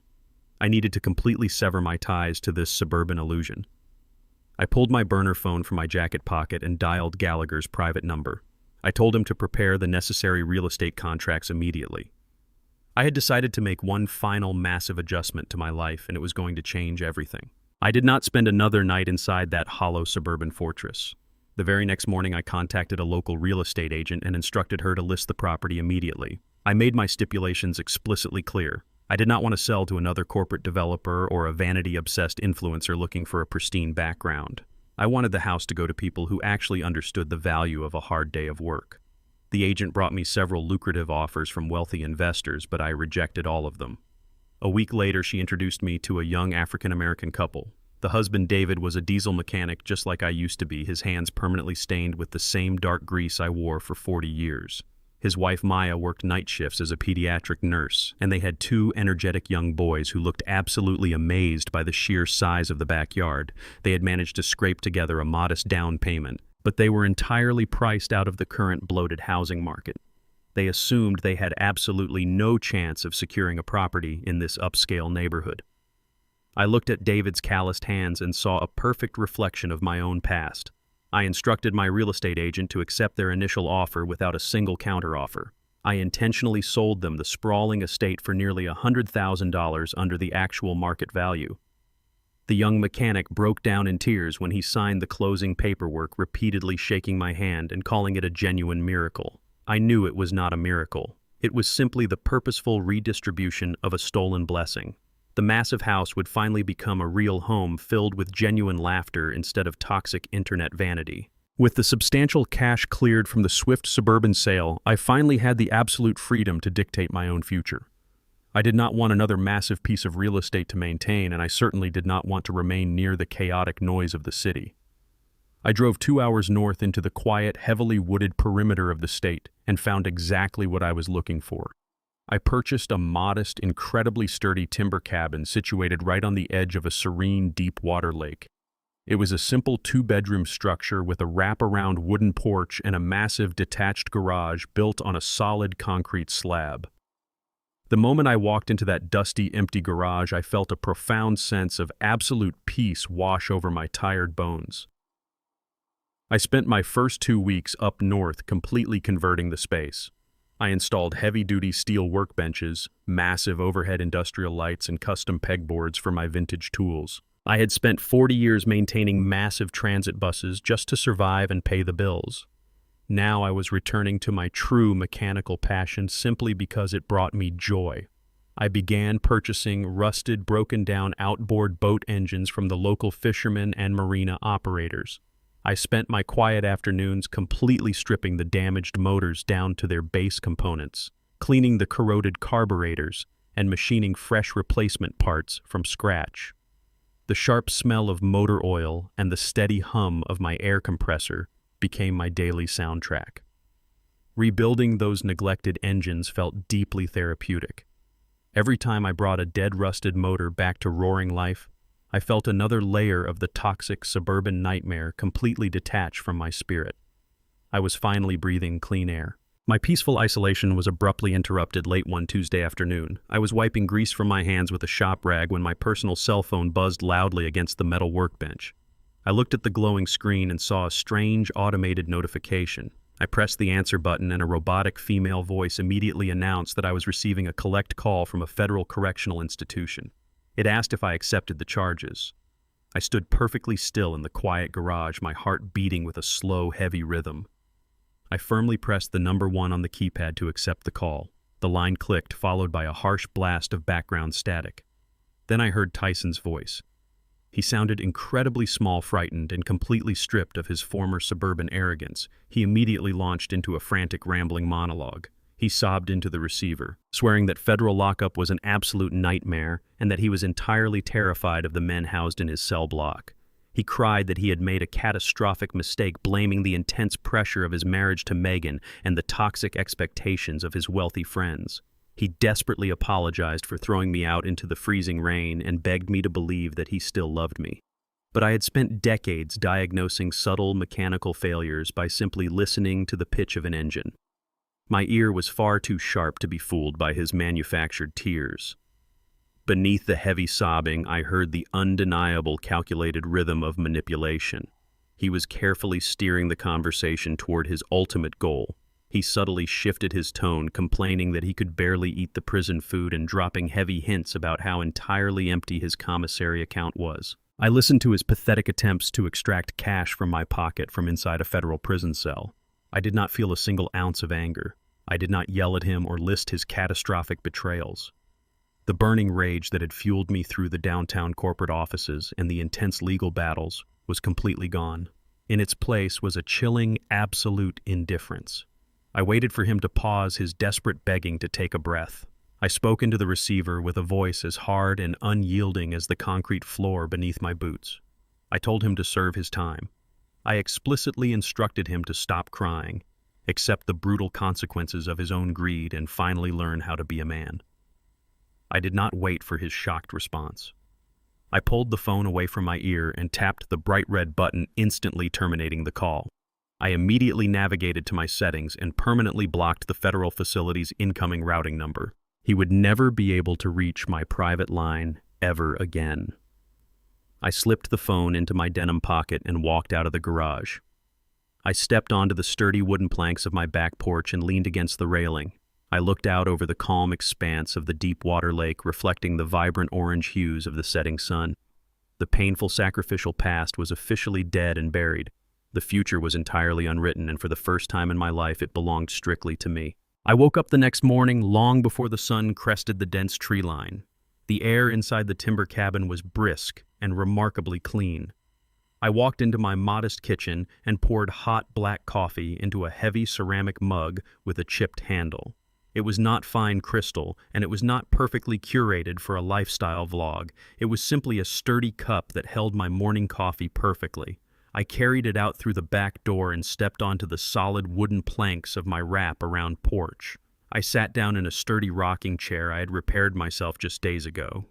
I needed to completely sever my ties to this suburban illusion. I pulled my burner phone from my jacket pocket and dialed Gallagher's private number. I told him to prepare the necessary real estate contracts immediately. I had decided to make one final massive adjustment to my life, and it was going to change everything. I did not spend another night inside that hollow suburban fortress. The very next morning, I contacted a local real estate agent and instructed her to list the property immediately. I made my stipulations explicitly clear. I did not want to sell to another corporate developer or a vanity-obsessed influencer looking for a pristine background. I wanted the house to go to people who actually understood the value of a hard day of work. The agent brought me several lucrative offers from wealthy investors, but I rejected all of them. A week later, she introduced me to a young African-American couple. The husband, David, was a diesel mechanic just like I used to be, his hands permanently stained with the same dark grease I wore for 40 years. His wife, Maya, worked night shifts as a pediatric nurse, and they had two energetic young boys who looked absolutely amazed by the sheer size of the backyard. They had managed to scrape together a modest down payment, but they were entirely priced out of the current bloated housing market. They assumed they had absolutely no chance of securing a property in this upscale neighborhood. I looked at David's calloused hands and saw a perfect reflection of my own past. I instructed my real estate agent to accept their initial offer without a single counteroffer. I intentionally sold them the sprawling estate for nearly $100,000 under the actual market value. The young mechanic broke down in tears when he signed the closing paperwork, repeatedly shaking my hand and calling it a genuine miracle. I knew it was not a miracle. It was simply the purposeful redistribution of a stolen blessing. The massive house would finally become a real home filled with genuine laughter instead of toxic internet vanity. With the substantial cash cleared from the swift suburban sale, I finally had the absolute freedom to dictate my own future. I did not want another massive piece of real estate to maintain, and I certainly did not want to remain near the chaotic noise of the city. I drove 2 hours north into the quiet, heavily wooded perimeter of the state and found exactly what I was looking for. I purchased a modest, incredibly sturdy timber cabin situated right on the edge of a serene, deep-water lake. It was a simple 2-bedroom structure with a wrap-around wooden porch and a massive detached garage built on a solid concrete slab. The moment I walked into that dusty, empty garage, I felt a profound sense of absolute peace wash over my tired bones. I spent my first 2 weeks up north completely converting the space. I installed heavy-duty steel workbenches, massive overhead industrial lights, and custom pegboards for my vintage tools. I had spent 40 years maintaining massive transit buses just to survive and pay the bills. Now I was returning to my true mechanical passion simply because it brought me joy. I began purchasing rusted, broken-down outboard boat engines from the local fishermen and marina operators. I spent my quiet afternoons completely stripping the damaged motors down to their base components, cleaning the corroded carburetors, and machining fresh replacement parts from scratch. The sharp smell of motor oil and the steady hum of my air compressor became my daily soundtrack. Rebuilding those neglected engines felt deeply therapeutic. Every time I brought a dead rusted motor back to roaring life, I felt another layer of the toxic suburban nightmare completely detached from my spirit. I was finally breathing clean air. My peaceful isolation was abruptly interrupted late one Tuesday afternoon. I was wiping grease from my hands with a shop rag when my personal cell phone buzzed loudly against the metal workbench. I looked at the glowing screen and saw a strange automated notification. I pressed the answer button and a robotic female voice immediately announced that I was receiving a collect call from a federal correctional institution. It asked if I accepted the charges. I stood perfectly still in the quiet garage, my heart beating with a slow, heavy rhythm. I firmly pressed the number 1 on the keypad to accept the call. The line clicked, followed by a harsh blast of background static. Then I heard Tyson's voice. He sounded incredibly small, frightened, and completely stripped of his former suburban arrogance. He immediately launched into a frantic, rambling monologue. He sobbed into the receiver, swearing that federal lockup was an absolute nightmare and that he was entirely terrified of the men housed in his cell block. He cried that he had made a catastrophic mistake, blaming the intense pressure of his marriage to Megan and the toxic expectations of his wealthy friends. He desperately apologized for throwing me out into the freezing rain and begged me to believe that he still loved me. But I had spent decades diagnosing subtle mechanical failures by simply listening to the pitch of an engine. My ear was far too sharp to be fooled by his manufactured tears. Beneath the heavy sobbing, I heard the undeniable calculated rhythm of manipulation. He was carefully steering the conversation toward his ultimate goal. He subtly shifted his tone, complaining that he could barely eat the prison food and dropping heavy hints about how entirely empty his commissary account was. I listened to his pathetic attempts to extract cash from my pocket from inside a federal prison cell. I did not feel a single ounce of anger. I did not yell at him or list his catastrophic betrayals. The burning rage that had fueled me through the downtown corporate offices and the intense legal battles was completely gone. In its place was a chilling, absolute indifference. I waited for him to pause his desperate begging to take a breath. I spoke into the receiver with a voice as hard and unyielding as the concrete floor beneath my boots. I told him to serve his time. I explicitly instructed him to stop crying, accept the brutal consequences of his own greed, and finally learn how to be a man. I did not wait for his shocked response. I pulled the phone away from my ear and tapped the bright red button, instantly terminating the call. I immediately navigated to my settings and permanently blocked the federal facility's incoming routing number. He would never be able to reach my private line ever again. I slipped the phone into my denim pocket and walked out of the garage. I stepped onto the sturdy wooden planks of my back porch and leaned against the railing. I looked out over the calm expanse of the deep water lake, reflecting the vibrant orange hues of the setting sun. The painful sacrificial past was officially dead and buried. The future was entirely unwritten, and for the first time in my life, it belonged strictly to me. I woke up the next morning long before the sun crested the dense tree line. The air inside the timber cabin was brisk and remarkably clean. I walked into my modest kitchen and poured hot black coffee into a heavy ceramic mug with a chipped handle. It was not fine crystal, and it was not perfectly curated for a lifestyle vlog. It was simply a sturdy cup that held my morning coffee perfectly. I carried it out through the back door and stepped onto the solid wooden planks of my wrap-around porch. I sat down in a sturdy rocking chair I had repaired myself just days ago.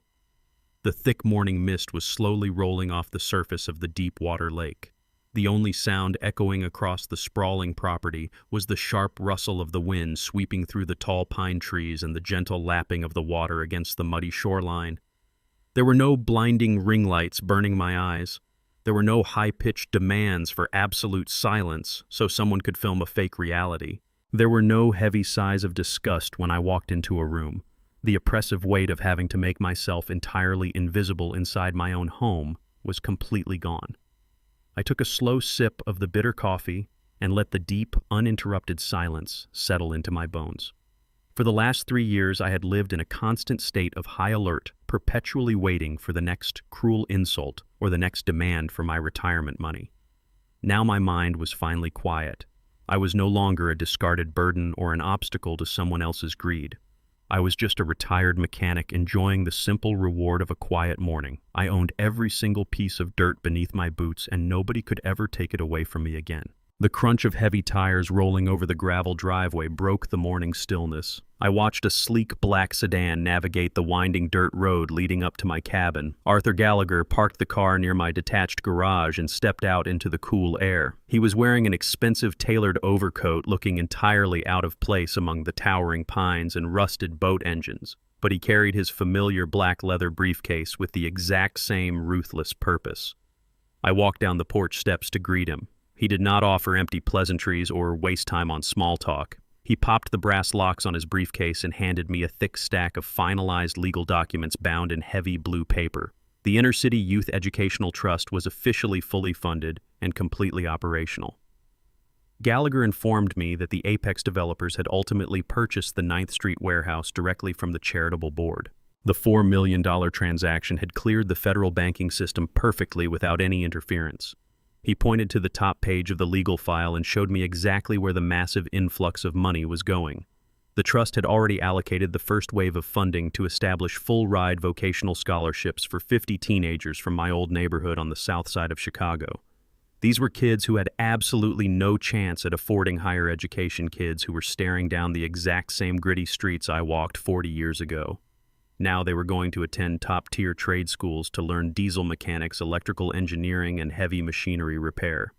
The thick morning mist was slowly rolling off the surface of the deep water lake. The only sound echoing across the sprawling property was the sharp rustle of the wind sweeping through the tall pine trees and the gentle lapping of the water against the muddy shoreline. There were no blinding ring lights burning my eyes. There were no high-pitched demands for absolute silence so someone could film a fake reality. There were no heavy sighs of disgust when I walked into a room. The oppressive weight of having to make myself entirely invisible inside my own home was completely gone. I took a slow sip of the bitter coffee and let the deep, uninterrupted silence settle into my bones. For the last 3 years, I had lived in a constant state of high alert, perpetually waiting for the next cruel insult or the next demand for my retirement money. Now my mind was finally quiet. I was no longer a discarded burden or an obstacle to someone else's greed. I was just a retired mechanic enjoying the simple reward of a quiet morning. I owned every single piece of dirt beneath my boots, and nobody could ever take it away from me again. The crunch of heavy tires rolling over the gravel driveway broke the morning stillness. I watched a sleek black sedan navigate the winding dirt road leading up to my cabin. Arthur Gallagher parked the car near my detached garage and stepped out into the cool air. He was wearing an expensive tailored overcoat, looking entirely out of place among the towering pines and rusted boat engines, but he carried his familiar black leather briefcase with the exact same ruthless purpose. I walked down the porch steps to greet him. He did not offer empty pleasantries or waste time on small talk. He popped the brass locks on his briefcase and handed me a thick stack of finalized legal documents bound in heavy blue paper. The Inner City Youth Educational Trust was officially fully funded and completely operational. Gallagher informed me that the Apex developers had ultimately purchased the 9th Street warehouse directly from the charitable board. The $4 million transaction had cleared the federal banking system perfectly without any interference. He pointed to the top page of the legal file and showed me exactly where the massive influx of money was going. The trust had already allocated the first wave of funding to establish full-ride vocational scholarships for 50 teenagers from my old neighborhood on the south side of Chicago. These were kids who had absolutely no chance at affording higher education kids who were staring down the exact same gritty streets I walked 40 years ago. Now they were going to attend top-tier trade schools to learn diesel mechanics, electrical engineering, and heavy machinery repair.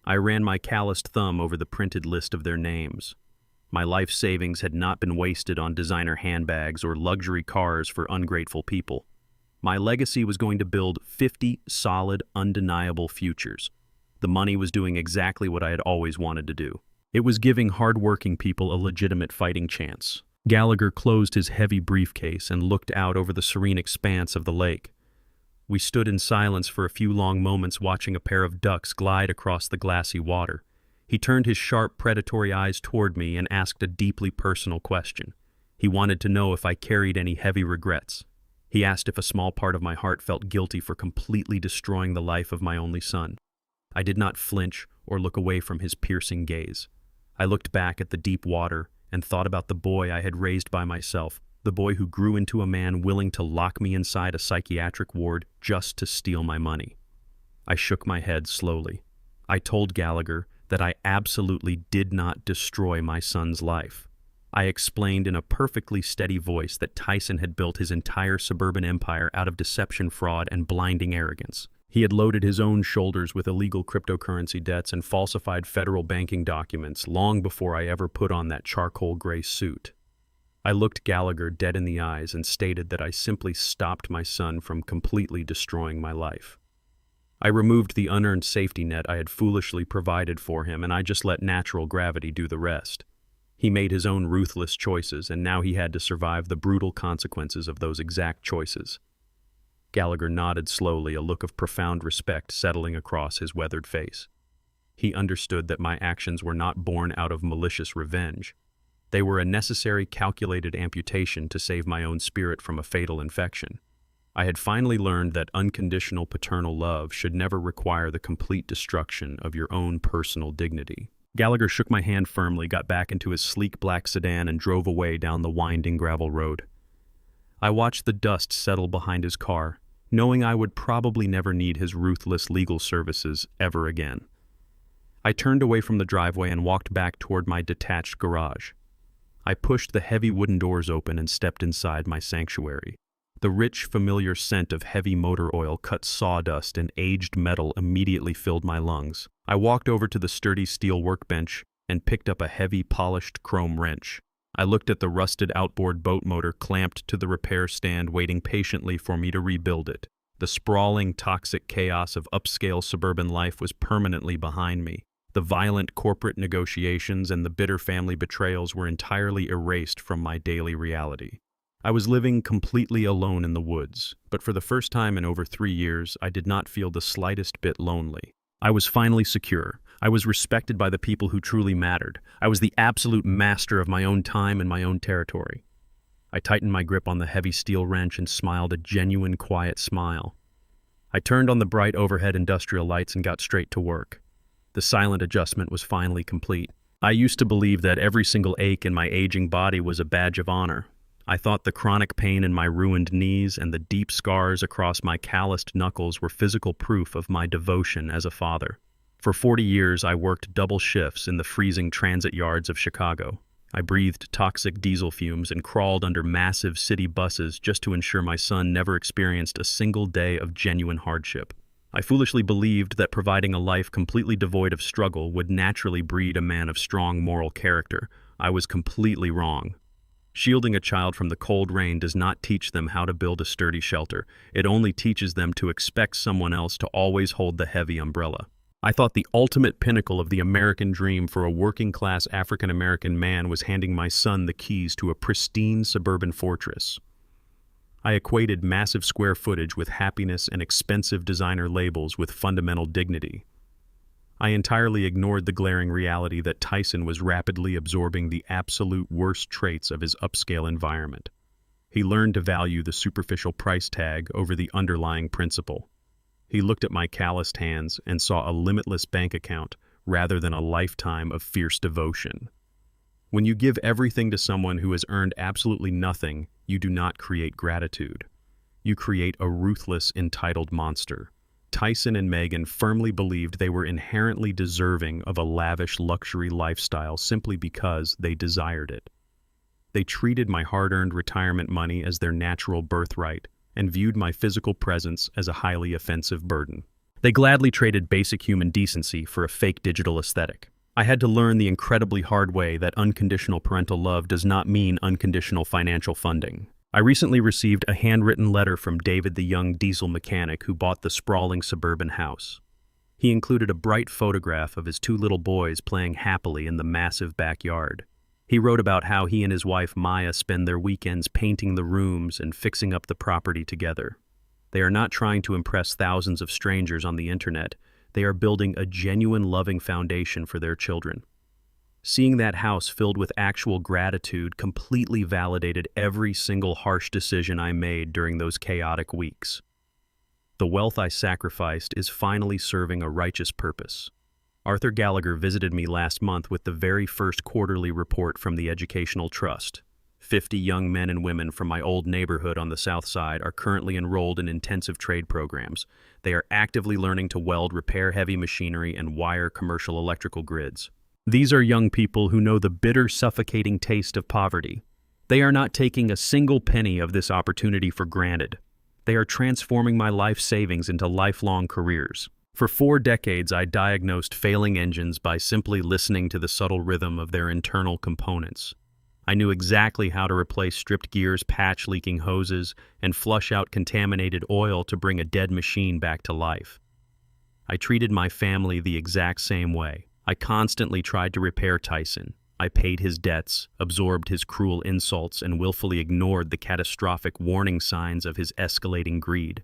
I ran my calloused thumb over the printed list of their names. My life savings had not been wasted on designer handbags or luxury cars for ungrateful people. My legacy was going to build 50 solid, undeniable futures. The money was doing exactly what I had always wanted to do. It was giving hard-working people a legitimate fighting chance. Gallagher closed his heavy briefcase and looked out over the serene expanse of the lake. We stood in silence for a few long moments, watching a pair of ducks glide across the glassy water. He turned his sharp, predatory eyes toward me and asked a deeply personal question. He wanted to know if I carried any heavy regrets. He asked if a small part of my heart felt guilty for completely destroying the life of my only son. I did not flinch or look away from his piercing gaze. I looked back at the deep water and thought about the boy I had raised by myself, the boy who grew into a man willing to lock me inside a psychiatric ward just to steal my money. I shook my head slowly. I told Gallagher that I absolutely did not destroy my son's life. I explained in a perfectly steady voice that Tyson had built his entire suburban empire out of deception, fraud, and blinding arrogance. He had loaded his own shoulders with illegal cryptocurrency debts and falsified federal banking documents long before I ever put on that charcoal gray suit. I looked Gallagher dead in the eyes and stated that I simply stopped my son from completely destroying my life. I removed the unearned safety net I had foolishly provided for him, and I just let natural gravity do the rest. He made his own ruthless choices, and now he had to survive the brutal consequences of those exact choices. Gallagher nodded slowly, a look of profound respect settling across his weathered face. He understood that my actions were not born out of malicious revenge. They were a necessary, calculated amputation to save my own spirit from a fatal infection. I had finally learned that unconditional paternal love should never require the complete destruction of your own personal dignity. Gallagher shook my hand firmly, got back into his sleek black sedan, and drove away down the winding gravel road. I watched the dust settle behind his car, knowing I would probably never need his ruthless legal services ever again. I turned away from the driveway and walked back toward my detached garage. I pushed the heavy wooden doors open and stepped inside my sanctuary. The rich, familiar scent of heavy motor oil, cut sawdust, and aged metal immediately filled my lungs. I walked over to the sturdy steel workbench and picked up a heavy, polished chrome wrench. I looked at the rusted outboard boat motor clamped to the repair stand, waiting patiently for me to rebuild it. The sprawling, toxic chaos of upscale suburban life was permanently behind me. The violent corporate negotiations and the bitter family betrayals were entirely erased from my daily reality. I was living completely alone in the woods, but for the first time in over 3 years, I did not feel the slightest bit lonely. I was finally secure. I was respected by the people who truly mattered. I was the absolute master of my own time and my own territory. I tightened my grip on the heavy steel wrench and smiled a genuine, quiet smile. I turned on the bright overhead industrial lights and got straight to work. The silent adjustment was finally complete. I used to believe that every single ache in my aging body was a badge of honor. I thought the chronic pain in my ruined knees and the deep scars across my calloused knuckles were physical proof of my devotion as a father. For 40 years, I worked double shifts in the freezing transit yards of Chicago. I breathed toxic diesel fumes and crawled under massive city buses just to ensure my son never experienced a single day of genuine hardship. I foolishly believed that providing a life completely devoid of struggle would naturally breed a man of strong moral character. I was completely wrong. Shielding a child from the cold rain does not teach them how to build a sturdy shelter. It only teaches them to expect someone else to always hold the heavy umbrella. I thought the ultimate pinnacle of the American dream for a working-class African-American man was handing my son the keys to a pristine suburban fortress. I equated massive square footage with happiness and expensive designer labels with fundamental dignity. I entirely ignored the glaring reality that Tyson was rapidly absorbing the absolute worst traits of his upscale environment. He learned to value the superficial price tag over the underlying principle. He looked at my calloused hands and saw a limitless bank account rather than a lifetime of fierce devotion. When you give everything to someone who has earned absolutely nothing, you do not create gratitude. You create a ruthless, entitled monster. Tyson and Megan firmly believed they were inherently deserving of a lavish luxury lifestyle simply because they desired it. They treated my hard-earned retirement money as their natural birthright and viewed my physical presence as a highly offensive burden. They gladly traded basic human decency for a fake digital aesthetic. I had to learn the incredibly hard way that unconditional parental love does not mean unconditional financial funding. I recently received a handwritten letter from David, the young diesel mechanic who bought the sprawling suburban house. He included a bright photograph of his two little boys playing happily in the massive backyard. He wrote about how he and his wife Maya spend their weekends painting the rooms and fixing up the property together. They are not trying to impress thousands of strangers on the internet. They are building a genuine loving foundation for their children. Seeing that house filled with actual gratitude completely validated every single harsh decision I made during those chaotic weeks. The wealth I sacrificed is finally serving a righteous purpose. Arthur Gallagher visited me last month with the very first quarterly report from the Educational Trust. 50 young men and women from my old neighborhood on the South Side are currently enrolled in intensive trade programs. They are actively learning to weld, repair heavy machinery, and wire commercial electrical grids. These are young people who know the bitter, suffocating taste of poverty. They are not taking a single penny of this opportunity for granted. They are transforming my life savings into lifelong careers. For 4 decades, I diagnosed failing engines by simply listening to the subtle rhythm of their internal components. I knew exactly how to replace stripped gears, patch leaking hoses, and flush out contaminated oil to bring a dead machine back to life. I treated my family the exact same way. I constantly tried to repair Tyson. I paid his debts, absorbed his cruel insults, and willfully ignored the catastrophic warning signs of his escalating greed.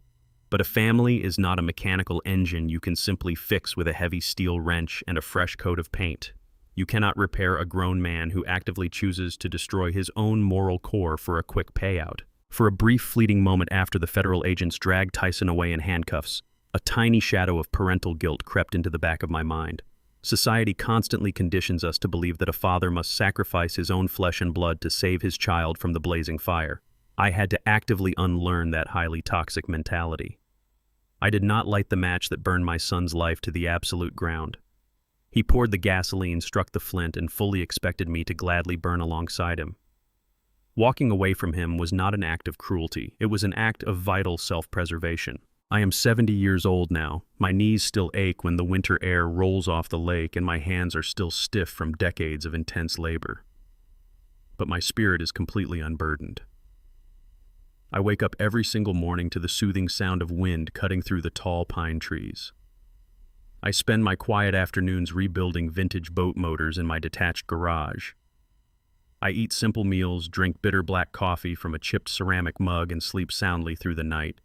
But a family is not a mechanical engine you can simply fix with a heavy steel wrench and a fresh coat of paint. You cannot repair a grown man who actively chooses to destroy his own moral core for a quick payout. For a brief fleeting moment after the federal agents dragged Tyson away in handcuffs, a tiny shadow of parental guilt crept into the back of my mind. Society constantly conditions us to believe that a father must sacrifice his own flesh and blood to save his child from the blazing fire. I had to actively unlearn that highly toxic mentality. I did not light the match that burned my son's life to the absolute ground. He poured the gasoline, struck the flint, and fully expected me to gladly burn alongside him. Walking away from him was not an act of cruelty. It was an act of vital self-preservation. I am 70 years old now. My knees still ache when the winter air rolls off the lake and my hands are still stiff from decades of intense labor. But my spirit is completely unburdened. I wake up every single morning to the soothing sound of wind cutting through the tall pine trees. I spend my quiet afternoons rebuilding vintage boat motors in my detached garage. I eat simple meals, drink bitter black coffee from a chipped ceramic mug, and sleep soundly through the night.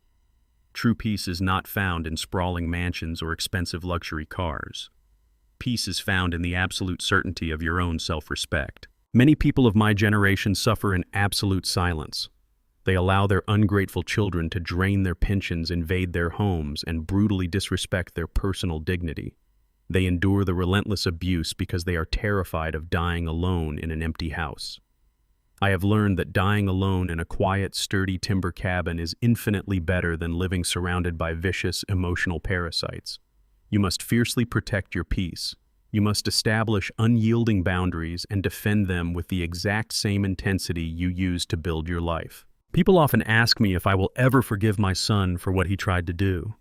True peace is not found in sprawling mansions or expensive luxury cars. peace is found in the absolute certainty of your own self-respect. Many people of my generation suffer in absolute silence. They allow their ungrateful children to drain their pensions, invade their homes, and brutally disrespect their personal dignity. They endure the relentless abuse because they are terrified of dying alone in an empty house. I have learned that dying alone in a quiet, sturdy timber cabin is infinitely better than living surrounded by vicious, emotional parasites. You must fiercely protect your peace. You must establish unyielding boundaries and defend them with the exact same intensity you use to build your life. People often ask me if I will ever forgive my son for what he tried to do.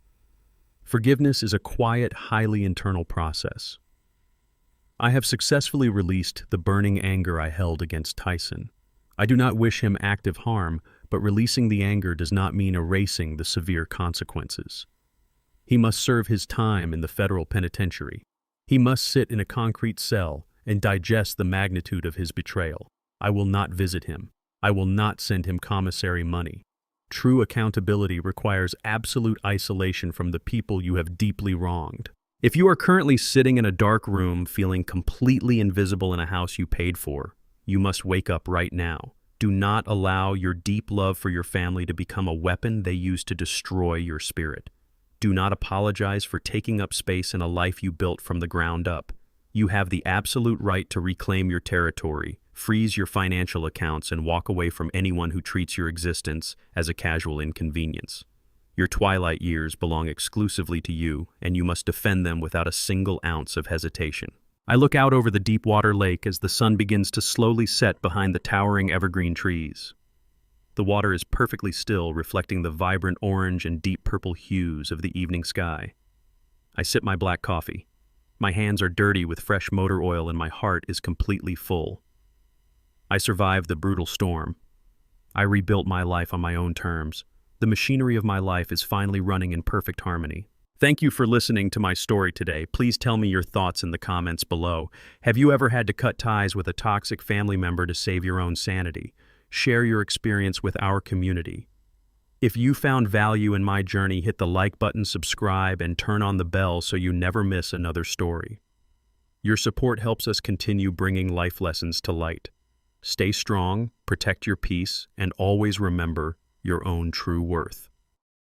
Forgiveness is a quiet, highly internal process. I have successfully released the burning anger I held against Tyson. I do not wish him active harm, but releasing the anger does not mean erasing the severe consequences. He must serve his time in the federal penitentiary. He must sit in a concrete cell and digest the magnitude of his betrayal. I will not visit him. I will not send him commissary money. True accountability requires absolute isolation from the people you have deeply wronged. If you are currently sitting in a dark room feeling completely invisible in a house you paid for, you must wake up right now. Do not allow your deep love for your family to become a weapon they use to destroy your spirit. Do not apologize for taking up space in a life you built from the ground up. You have the absolute right to reclaim your territory, freeze your financial accounts, and walk away from anyone who treats your existence as a casual inconvenience. Your twilight years belong exclusively to you, and you must defend them without a single ounce of hesitation. I look out over the Deepwater Lake as the sun begins to slowly set behind the towering evergreen trees. The water is perfectly still, reflecting the vibrant orange and deep purple hues of the evening sky. I sip my black coffee. My hands are dirty with fresh motor oil and my heart is completely full. I survived the brutal storm. I rebuilt my life on my own terms. The machinery of my life is finally running in perfect harmony. Thank you for listening to my story today. Please tell me your thoughts in the comments below. Have you ever had to cut ties with a toxic family member to save your own sanity? Share your experience with our community. If you found value in my journey, hit the like button, subscribe, and turn on the bell so you never miss another story. Your support helps us continue bringing life lessons to light. Stay strong, protect your peace, and always remember your own true worth.